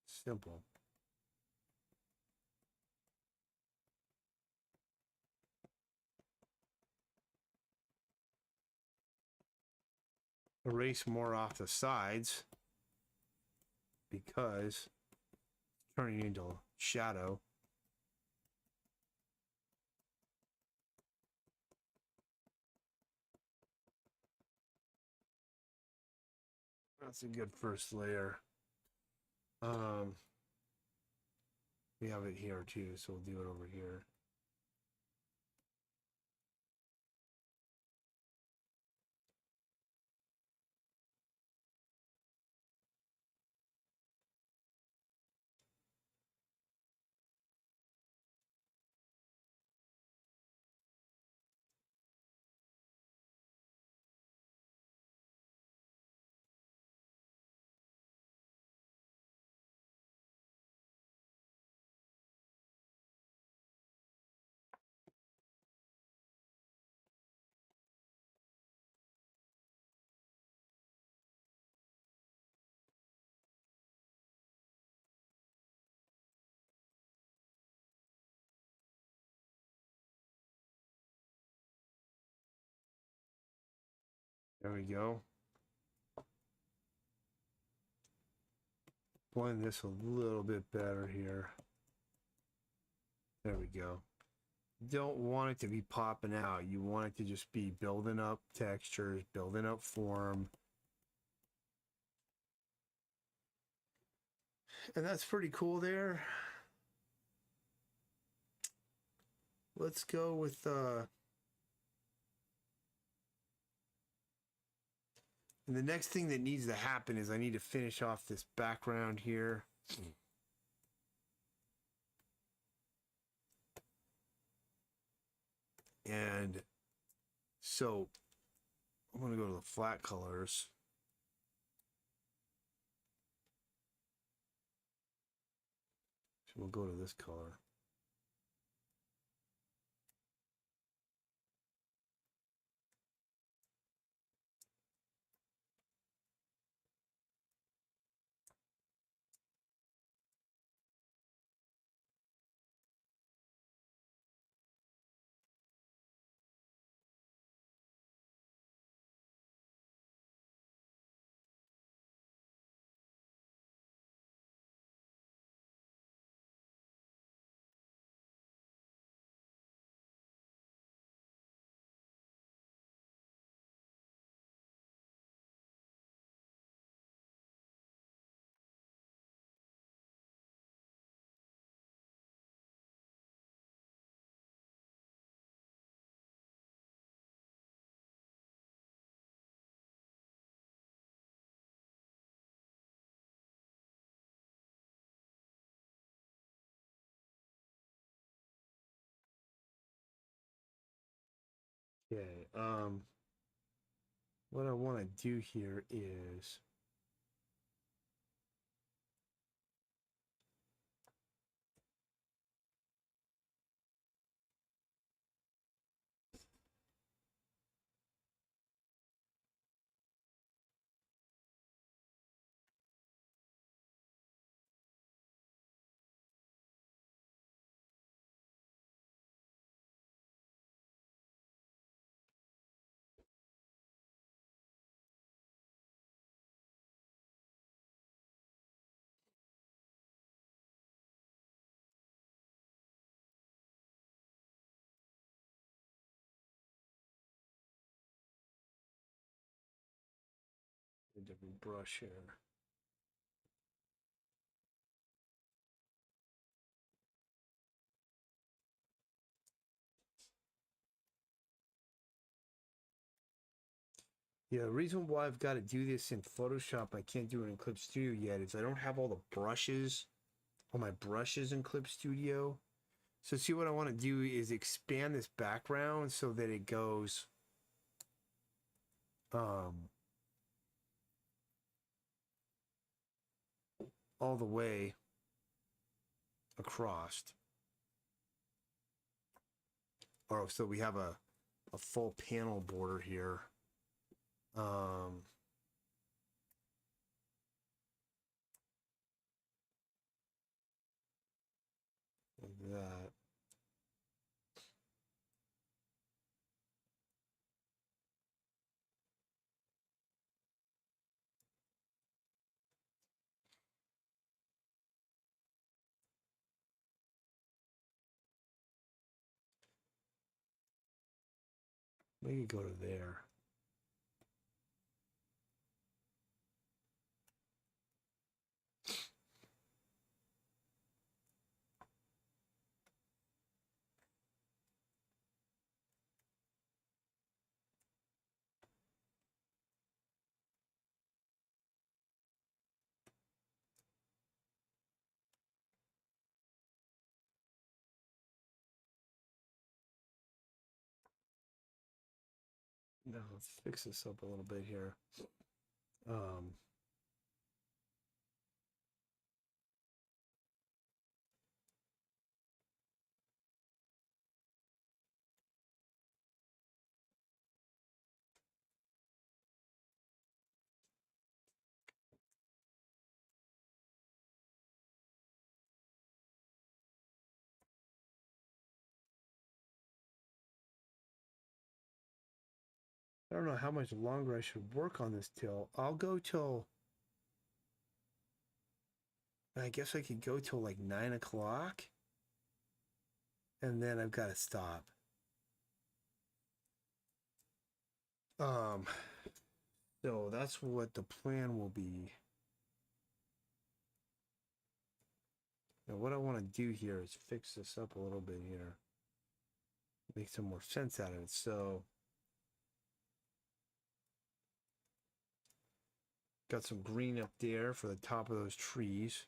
[SPEAKER 2] Simple. Erase more off the sides because it's turning into shadow. That's a good first layer. We have it here too, so we'll do it over here. There we go. Blend this a little bit better here. There we go. Don't want it to be popping out. You want it to just be building up textures, building up form. And that's pretty cool there. Let's go with and the next thing that needs to happen is I need to finish off this background here. And so I'm going to go to the flat colors. So we'll go to this color. Okay, what I want to do here is A different brush here. Yeah, the reason why I've got to do this in Photoshop, I can't do it in Clip Studio yet, is I don't have all the brushes, all my brushes in Clip Studio. So see, what I want to do is expand this background so that it goes all the way across. Or so we have a full panel border here. Like that. Maybe go to there. Now let's fix this up a little bit here. I don't know how much longer I should work on this till. I'll go till. I guess I could go till like 9 o'clock. And then I've got to stop. So that's what the plan will be. Now what I want to do here is fix this up a little bit here. Make some more sense out of it. So got some green up there for the top of those trees.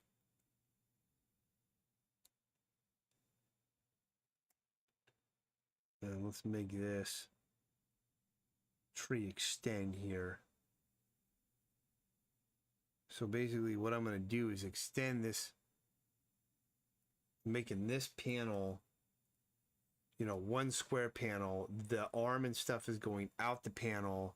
[SPEAKER 2] And let's make this tree extend here. So basically what I'm going to do is extend this, making this panel, you know, one square panel. The arm and stuff is going out the panel.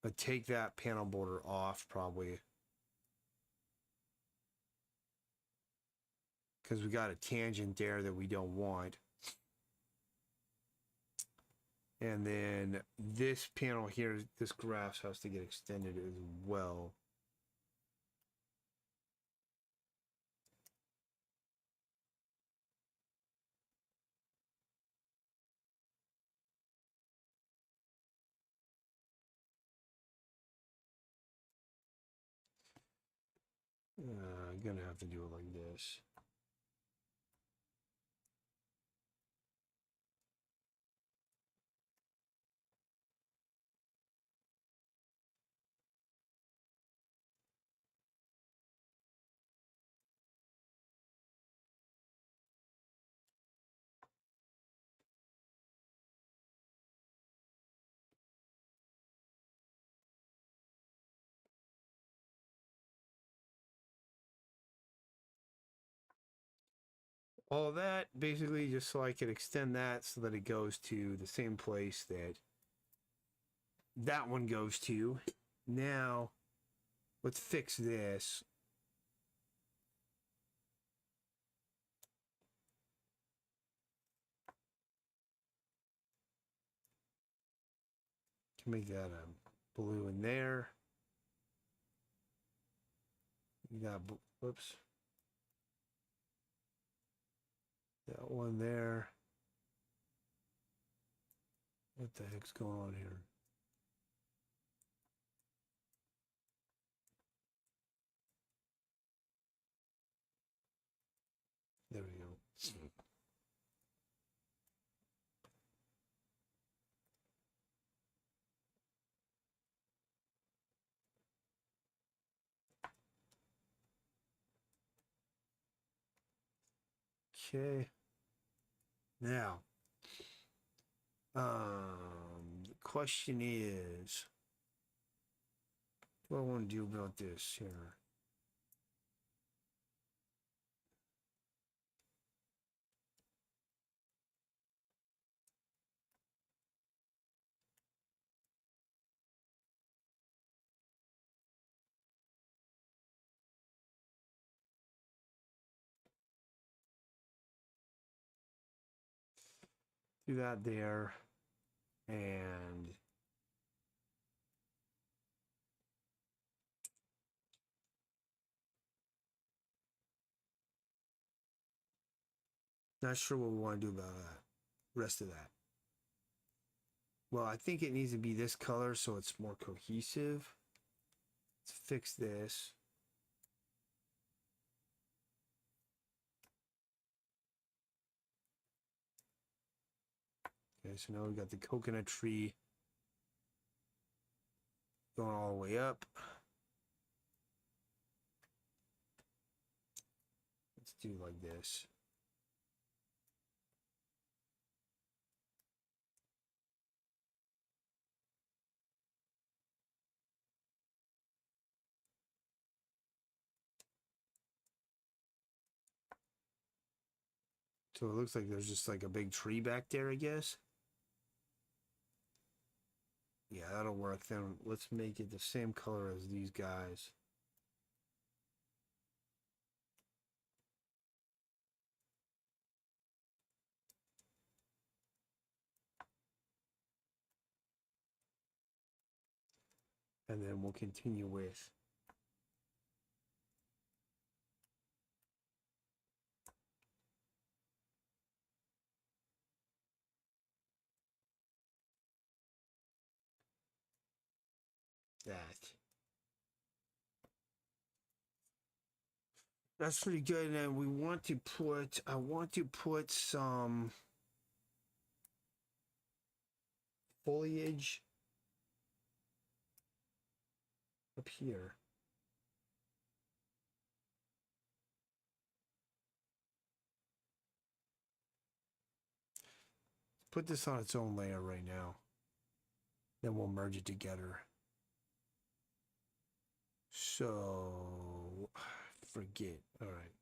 [SPEAKER 2] But take that panel border off probably. Because we got a tangent there that we don't want. And then this panel here, this grass has to get extended as well. I'm gonna have to do it like this. All that basically just so I could extend that so that it goes to the same place that that one goes to. Now, let's fix this. Can make that a blue in there. You got, whoops. That one there. What the heck's going on here? There we go. Okay. Now, the question is, what do I want to do about this here? Do that there, and not sure what we want to do about that. Rest of that. Well, I think it needs to be this color so it's more cohesive. Let's fix this. Okay, so now we got the coconut tree going all the way up. Let's do like this. So it looks like there's just like a big tree back there, I guess. Yeah, that'll work. Then let's make it the same color as these guys. And then we'll continue with that. That's pretty good. And we want to put, I want to put some foliage up here. Put this on its own layer right now. Then we'll merge it together. So, forget. All right.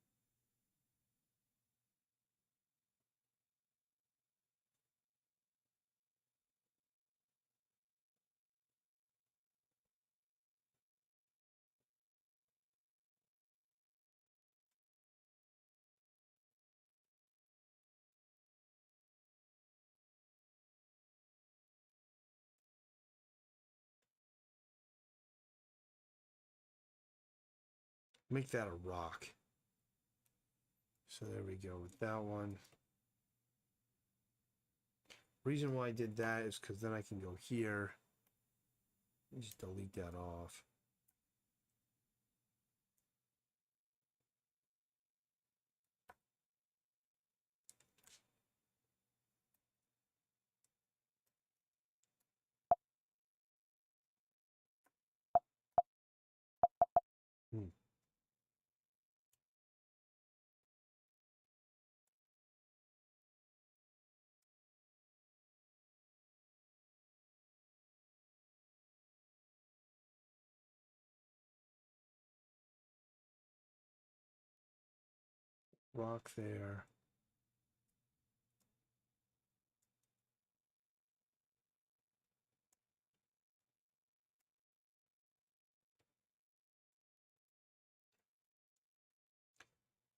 [SPEAKER 2] Make that a rock. So there we go with that one. Reason why I did that is because then I can go here and just delete that off. Rock there.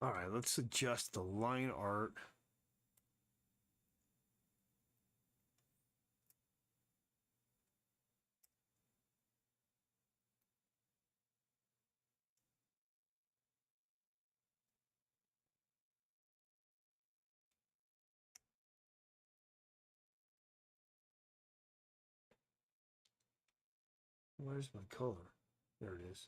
[SPEAKER 2] All right, let's adjust the line art. Where's my color? There it is.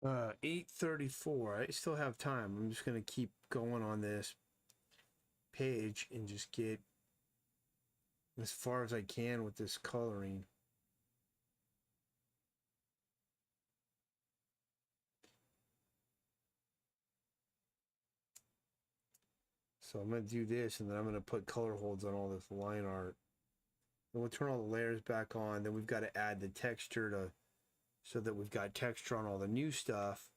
[SPEAKER 2] Uh, 8:34. I still have time. I'm just gonna keep going on this page and just get as far as I can with this coloring. So I'm gonna do this, and then I'm gonna put color holds on all this line art. And we'll turn all the layers back on. Then we've got to add the texture to, so that we've got texture on all the new stuff.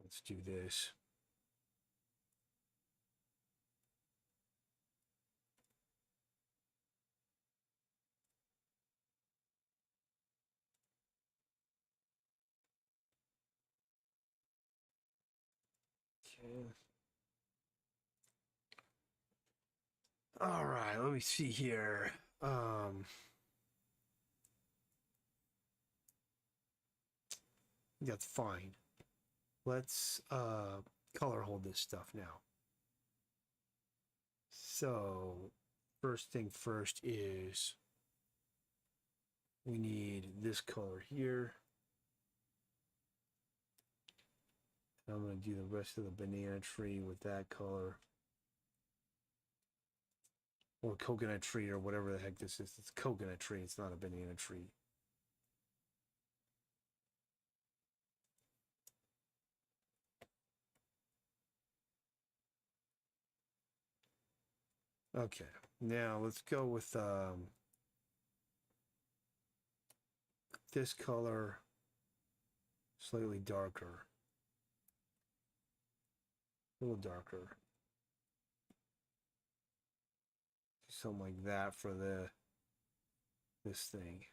[SPEAKER 2] Let's do this. Okay. All right, let me see here. That's fine. Let's color hold this stuff now. So first thing first is we need this color here. And I'm going to do the rest of the banana tree with that color. Or coconut tree or whatever the heck this is. It's a coconut tree. It's not a banana tree. Okay, now let's go with this color, slightly darker, a little darker. Something like that for this thing.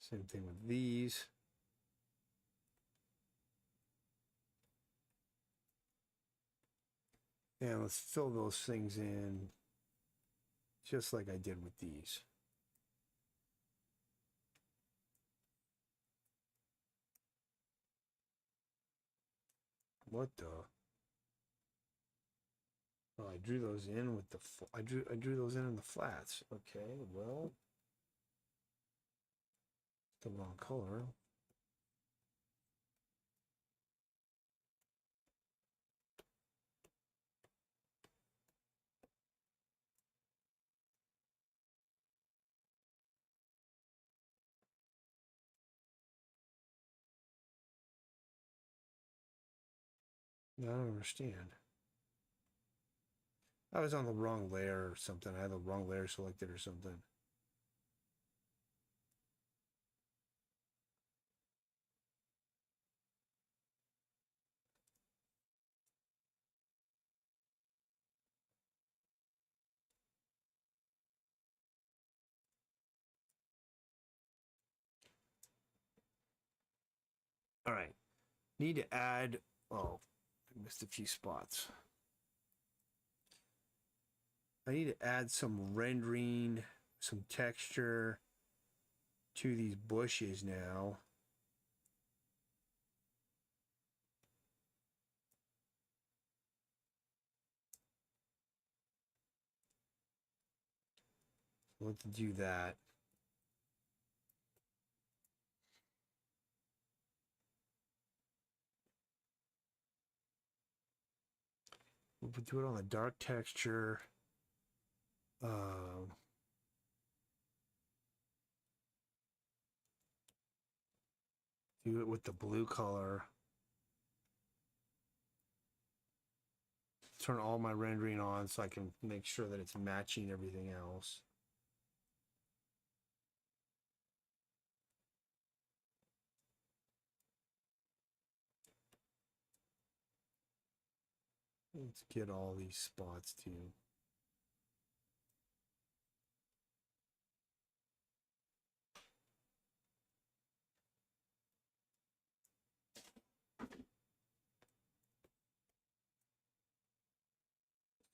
[SPEAKER 2] Same thing with these. And let's fill those things in just like I did with these. What the? Oh, I drew those in with the I drew those in the flats. Okay, well, the wrong color. I don't understand. I was on the wrong layer or something. I had the wrong layer selected or something. All right. Need to add Oh, I missed a few spots. I need to add some rendering, some texture to these bushes now. Let's do that. We'll do it on the dark texture. Do it with the blue color. Turn all my rendering on so I can make sure that it's matching everything else. Let's get all these spots too.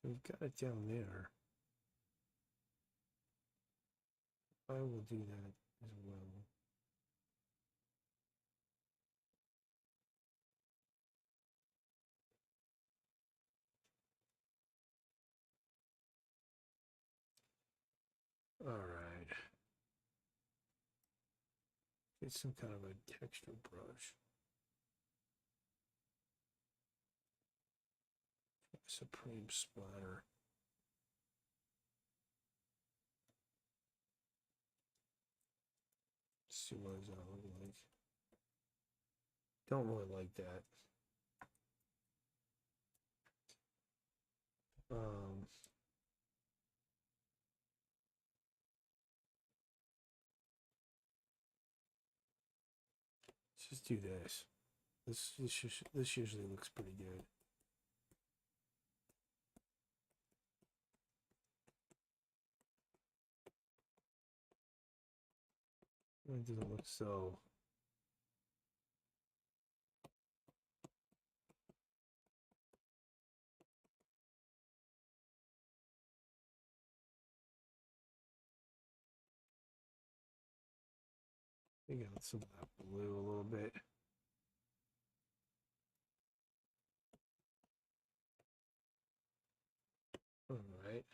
[SPEAKER 2] We've got it down there. I will do that as well. All right. Get some kind of a texture brush. Supreme splatter. See what does that look like. Don't really like that. Let's just do this. This usually looks pretty good. It doesn't look so. I got some of that blue a little bit. All right.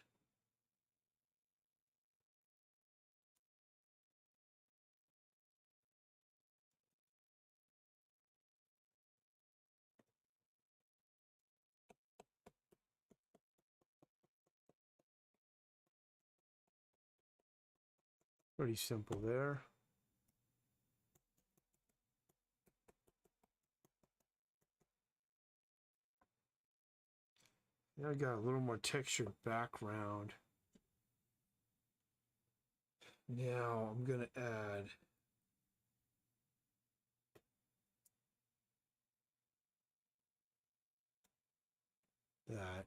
[SPEAKER 2] Pretty simple there. Now I got a little more textured background. Now I'm gonna add that.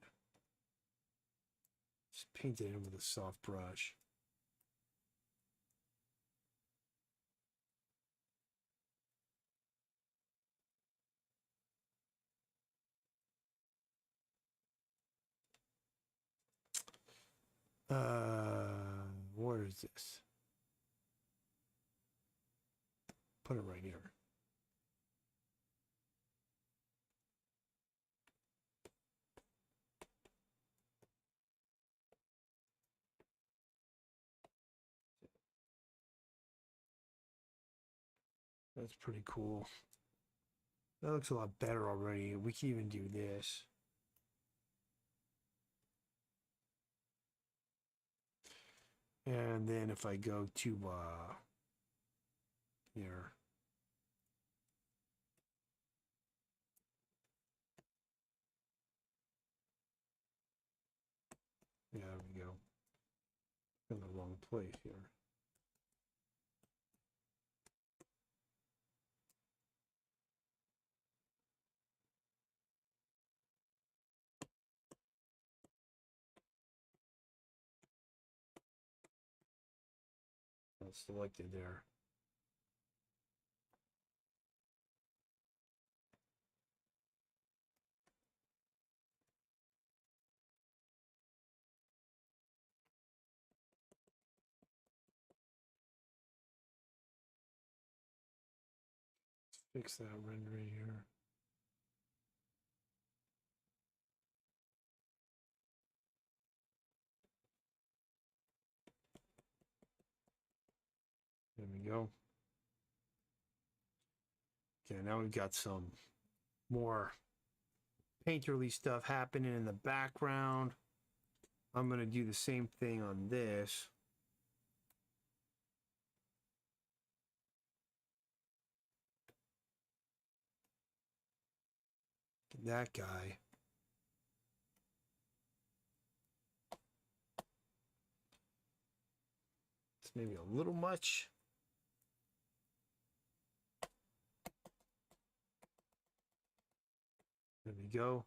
[SPEAKER 2] Just paint it in with a soft brush. Where is this? Put it right here. That's pretty cool. That looks a lot better already. We can even do this. And then if I go to here. Yeah, there we go. In the wrong place here. That's selected there. Fix that rendering here. There we go. Okay, now we've got some more painterly stuff happening in the background. I'm going to do the same thing on this. That guy. It's maybe a little much. There we go.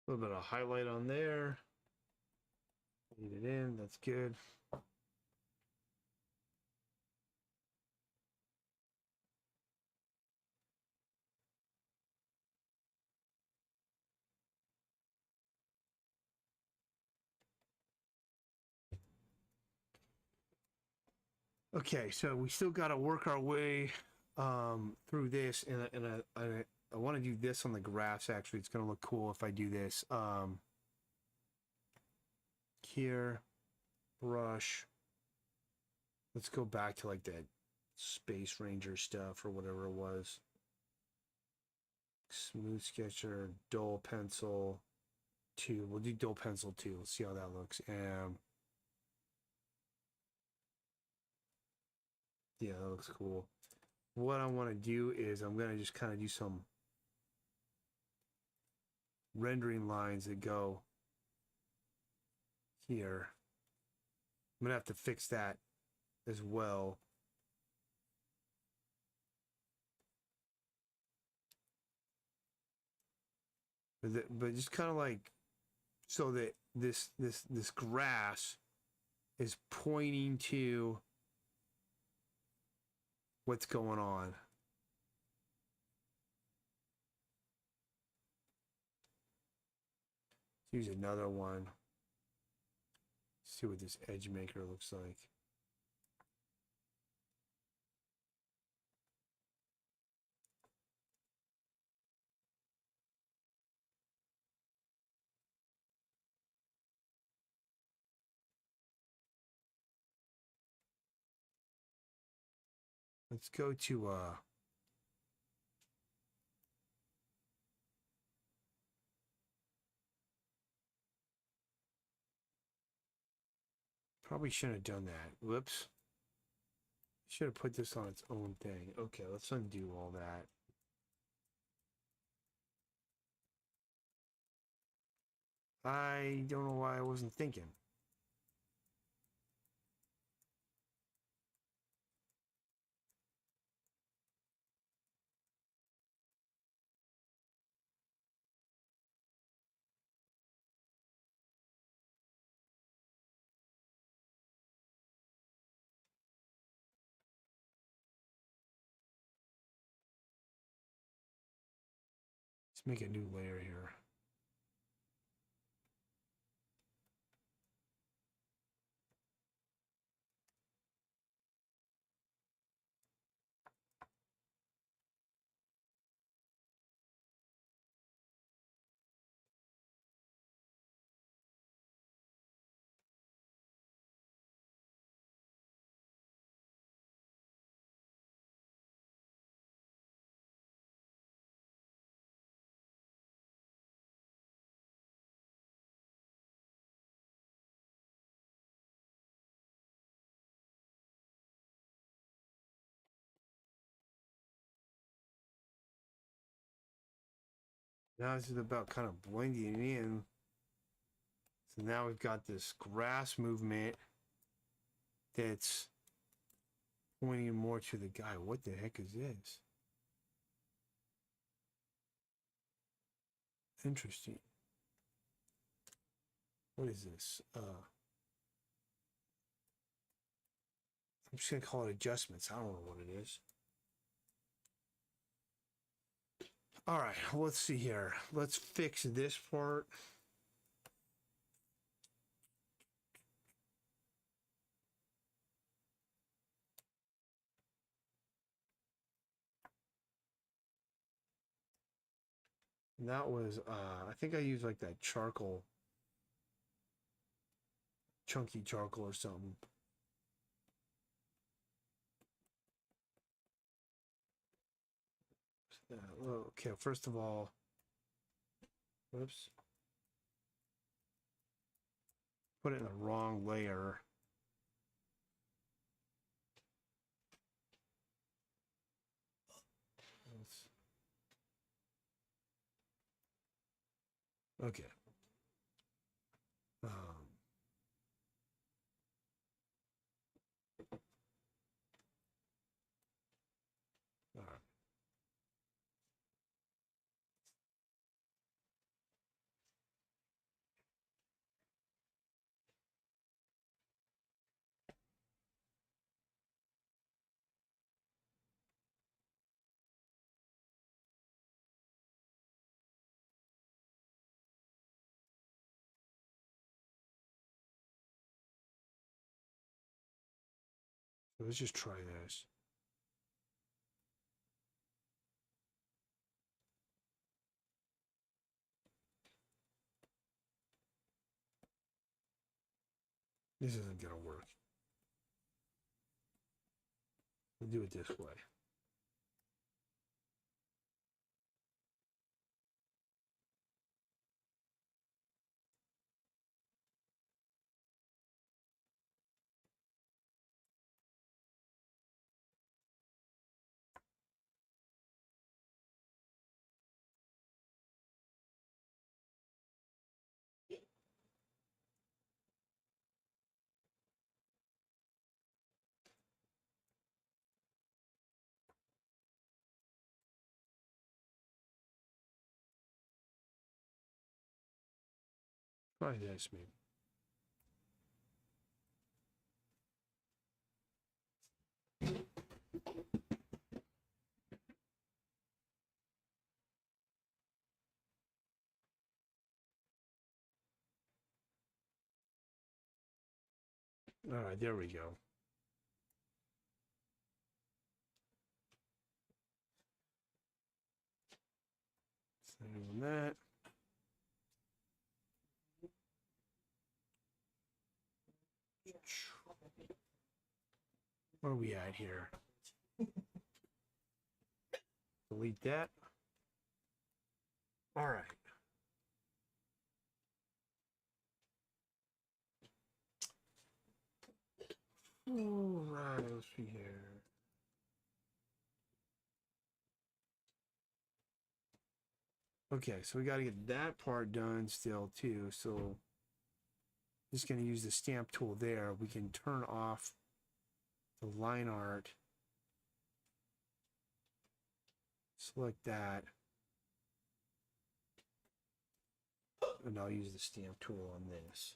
[SPEAKER 2] A little bit of highlight on there. Leave it in. That's good. Okay, so we still got to work our way through this, and I want to do this on the grass. Actually, it's gonna look cool if I do this. Here, brush. Let's go back to like that Space Ranger stuff or whatever it was. Smooth sketcher, dull pencil 2. We'll do dull pencil 2. Let's see how that looks. Yeah, that looks cool. What I want to do is I'm going to just kind of do some rendering lines that go here. I'm going to have to fix that as well. But just kind of like so that this grass is pointing to what's going on. Let's use another one. See what this edge maker looks like. Let's go to probably shouldn't have done that. Whoops. Should have put this on its own thing. Okay, let's undo all that. I don't know why I wasn't thinking. Let's make a new layer here. Now this is about kind of blending in. So now we've got this grass movement that's pointing more to the guy. What the heck is this? interesting. What is this? I'm just gonna call it adjustments. I don't know what it is. All right, let's see here. Let's fix this part. And that was, I think I used like that charcoal, chunky charcoal or something. Well, okay, first of all, whoops. Put it in the wrong layer. Okay. All right. So let's just try this. This isn't gonna work. We'll do it this way. Try this, maybe. All right, there we go. Same on that. Where are we at here? Delete that. All right. All right, let's see here. Okay, so we got to get that part done still too. So just going to use the stamp tool there. We can turn off the line art. Select that. And I'll use the stamp tool on this.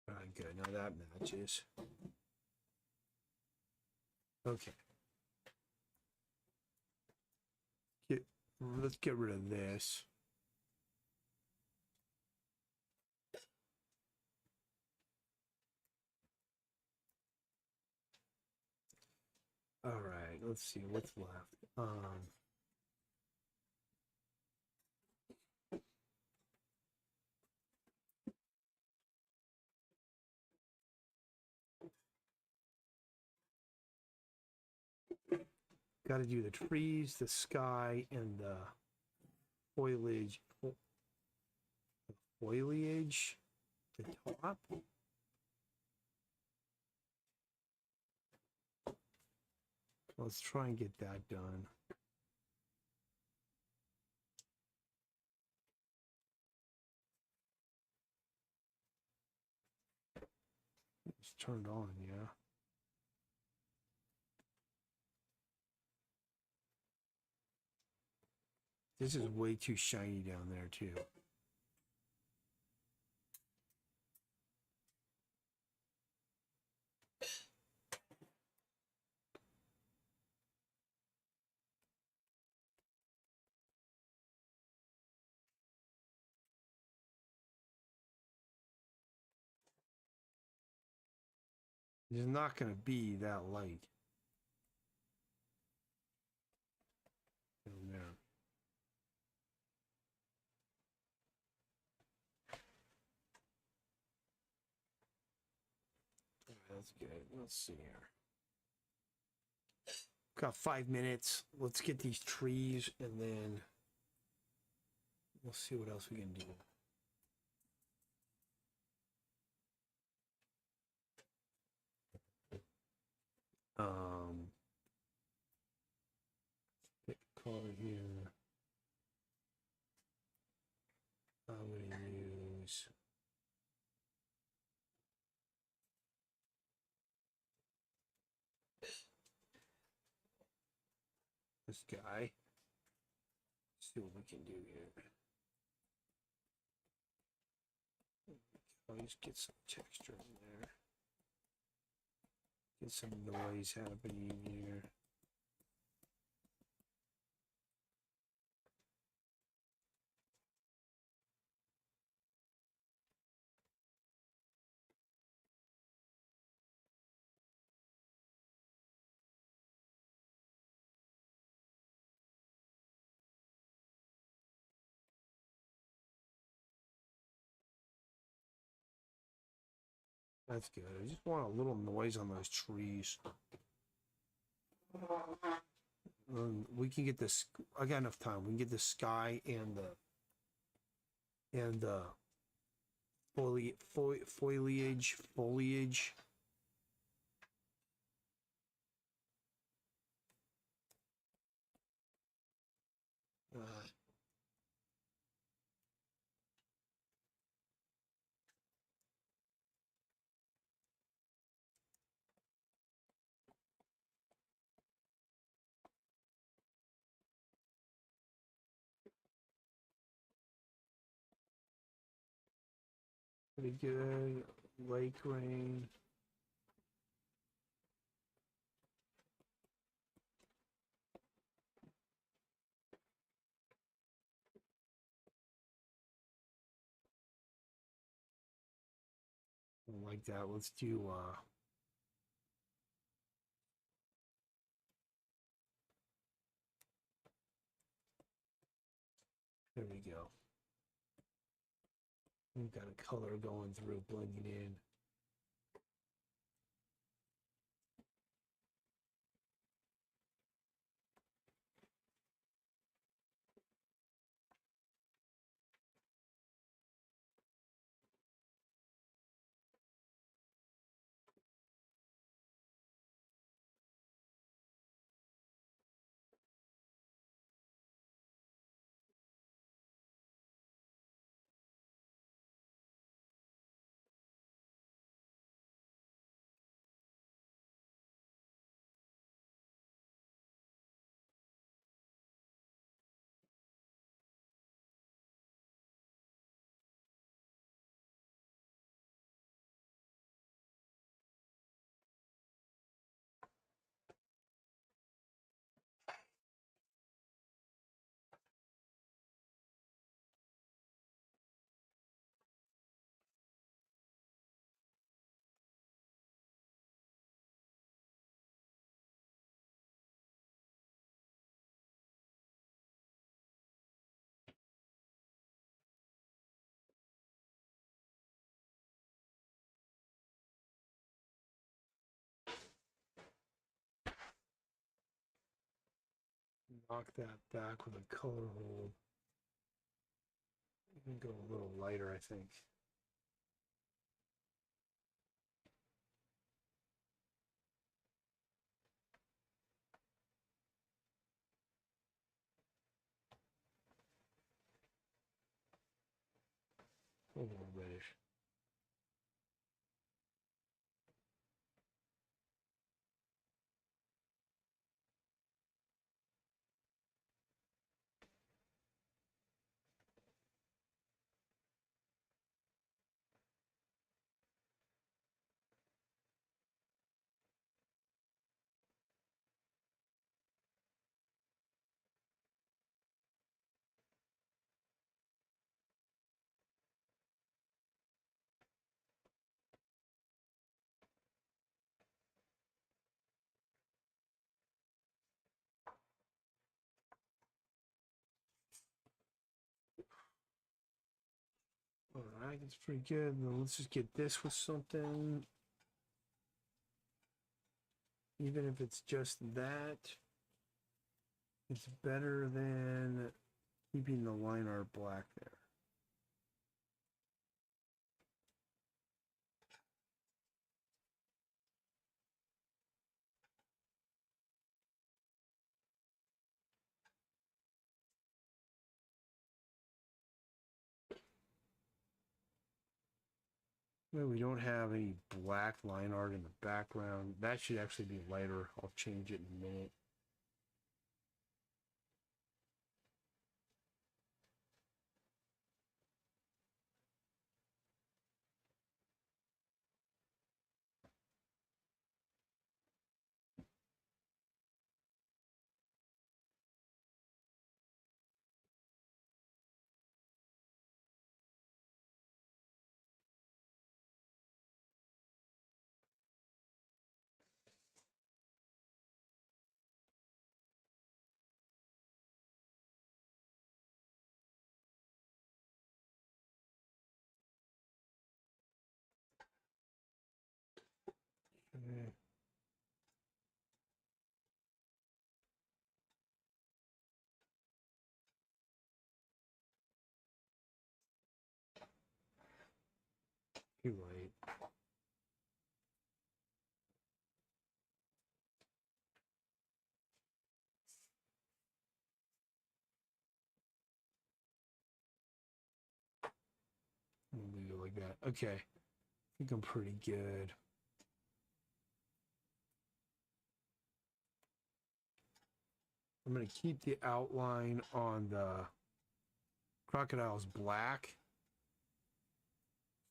[SPEAKER 2] All right, good. Now that matches. Okay. Let's get rid of this. All right, let's see what's left. Got to do the trees, the sky, and the foliage. Foliage, the top. Let's try and get that done. It's turned on, yeah. This is way too shiny down there, too. It's not going to be that light. Down there. That's good. Let's see here. Got 5 minutes. Let's get these trees and then we'll see what else we can do. Pick a color here. I'm gonna use this guy. See what we can do here. I'll just get some texture in there. Get some noise happening here. That's good. I just want a little noise on those trees. We can get this. I got enough time. We can get the sky and the foliage. Pretty good. Lake rain. Like that. Let's do there we go. We've got a color going through, blending in. Knock that back with a color hold. You can go a little lighter, I think. A little reddish. All right, that's pretty good. Now let's just get this with something. Even if it's just that, it's better than keeping the line art black there. Well, we don't have any black line art in the background. That should actually be lighter. I'll change it in a minute. Okay. You're right. We'll leave it like that. Okay. I think I'm pretty good. I'm going to keep the outline on the crocodiles black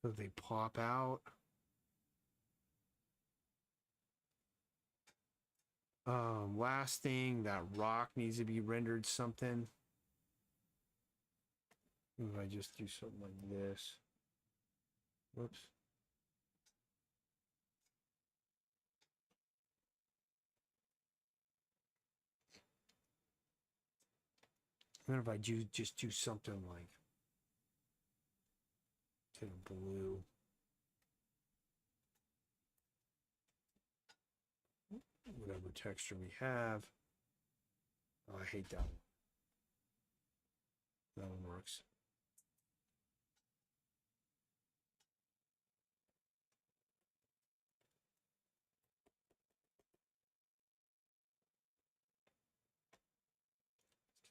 [SPEAKER 2] so they pop out. Last thing, that rock needs to be rendered something. If I just do something like this. Whoops. And then if I do just do something like to the blue. Whatever texture we have. Oh, I hate that one. That one works.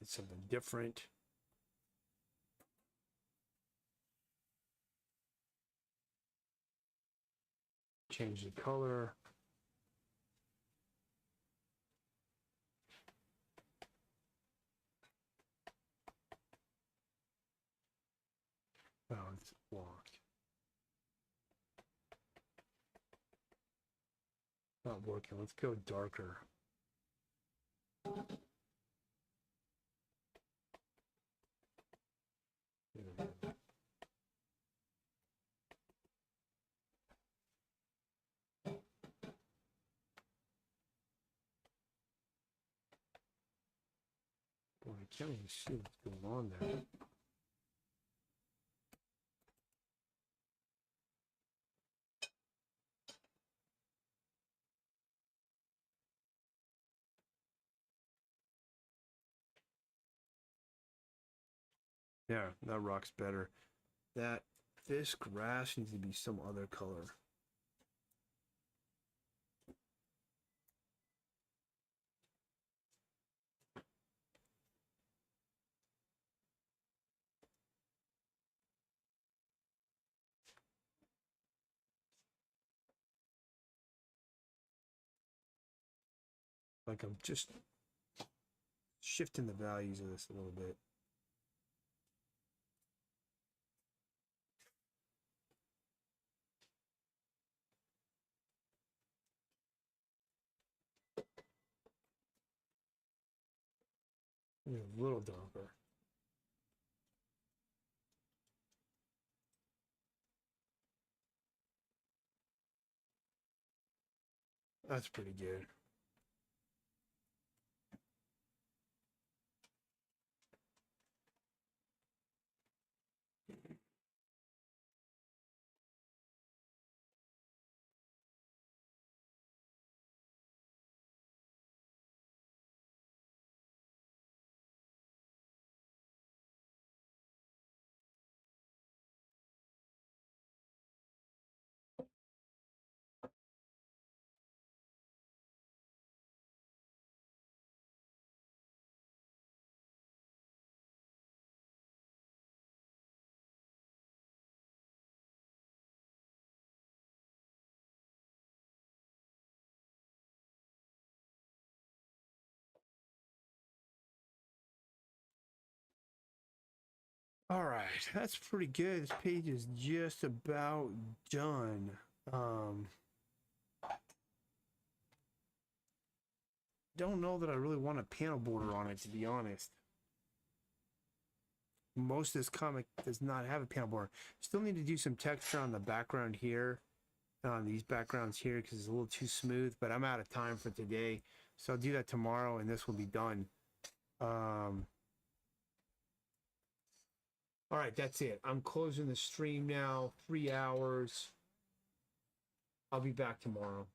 [SPEAKER 2] Let's get something different. Change the color. Oh, it's locked. Not working. Let's go darker. Boy, I can't really see what's going on there. Yeah, that rock's better. This grass needs to be some other color. Like I'm just shifting the values of this a little bit. A little darker. That's pretty good. All right, that's pretty good. This page is just about done. Don't know that I really want a panel border on it, to be honest. Most of this comic does not have a panel border. Still need to do some texture on the background here, on these backgrounds here, because it's a little too smooth, but I'm out of time for today. So I'll do that tomorrow and this will be done. All right, that's it. I'm closing the stream now. 3 hours. I'll be back tomorrow.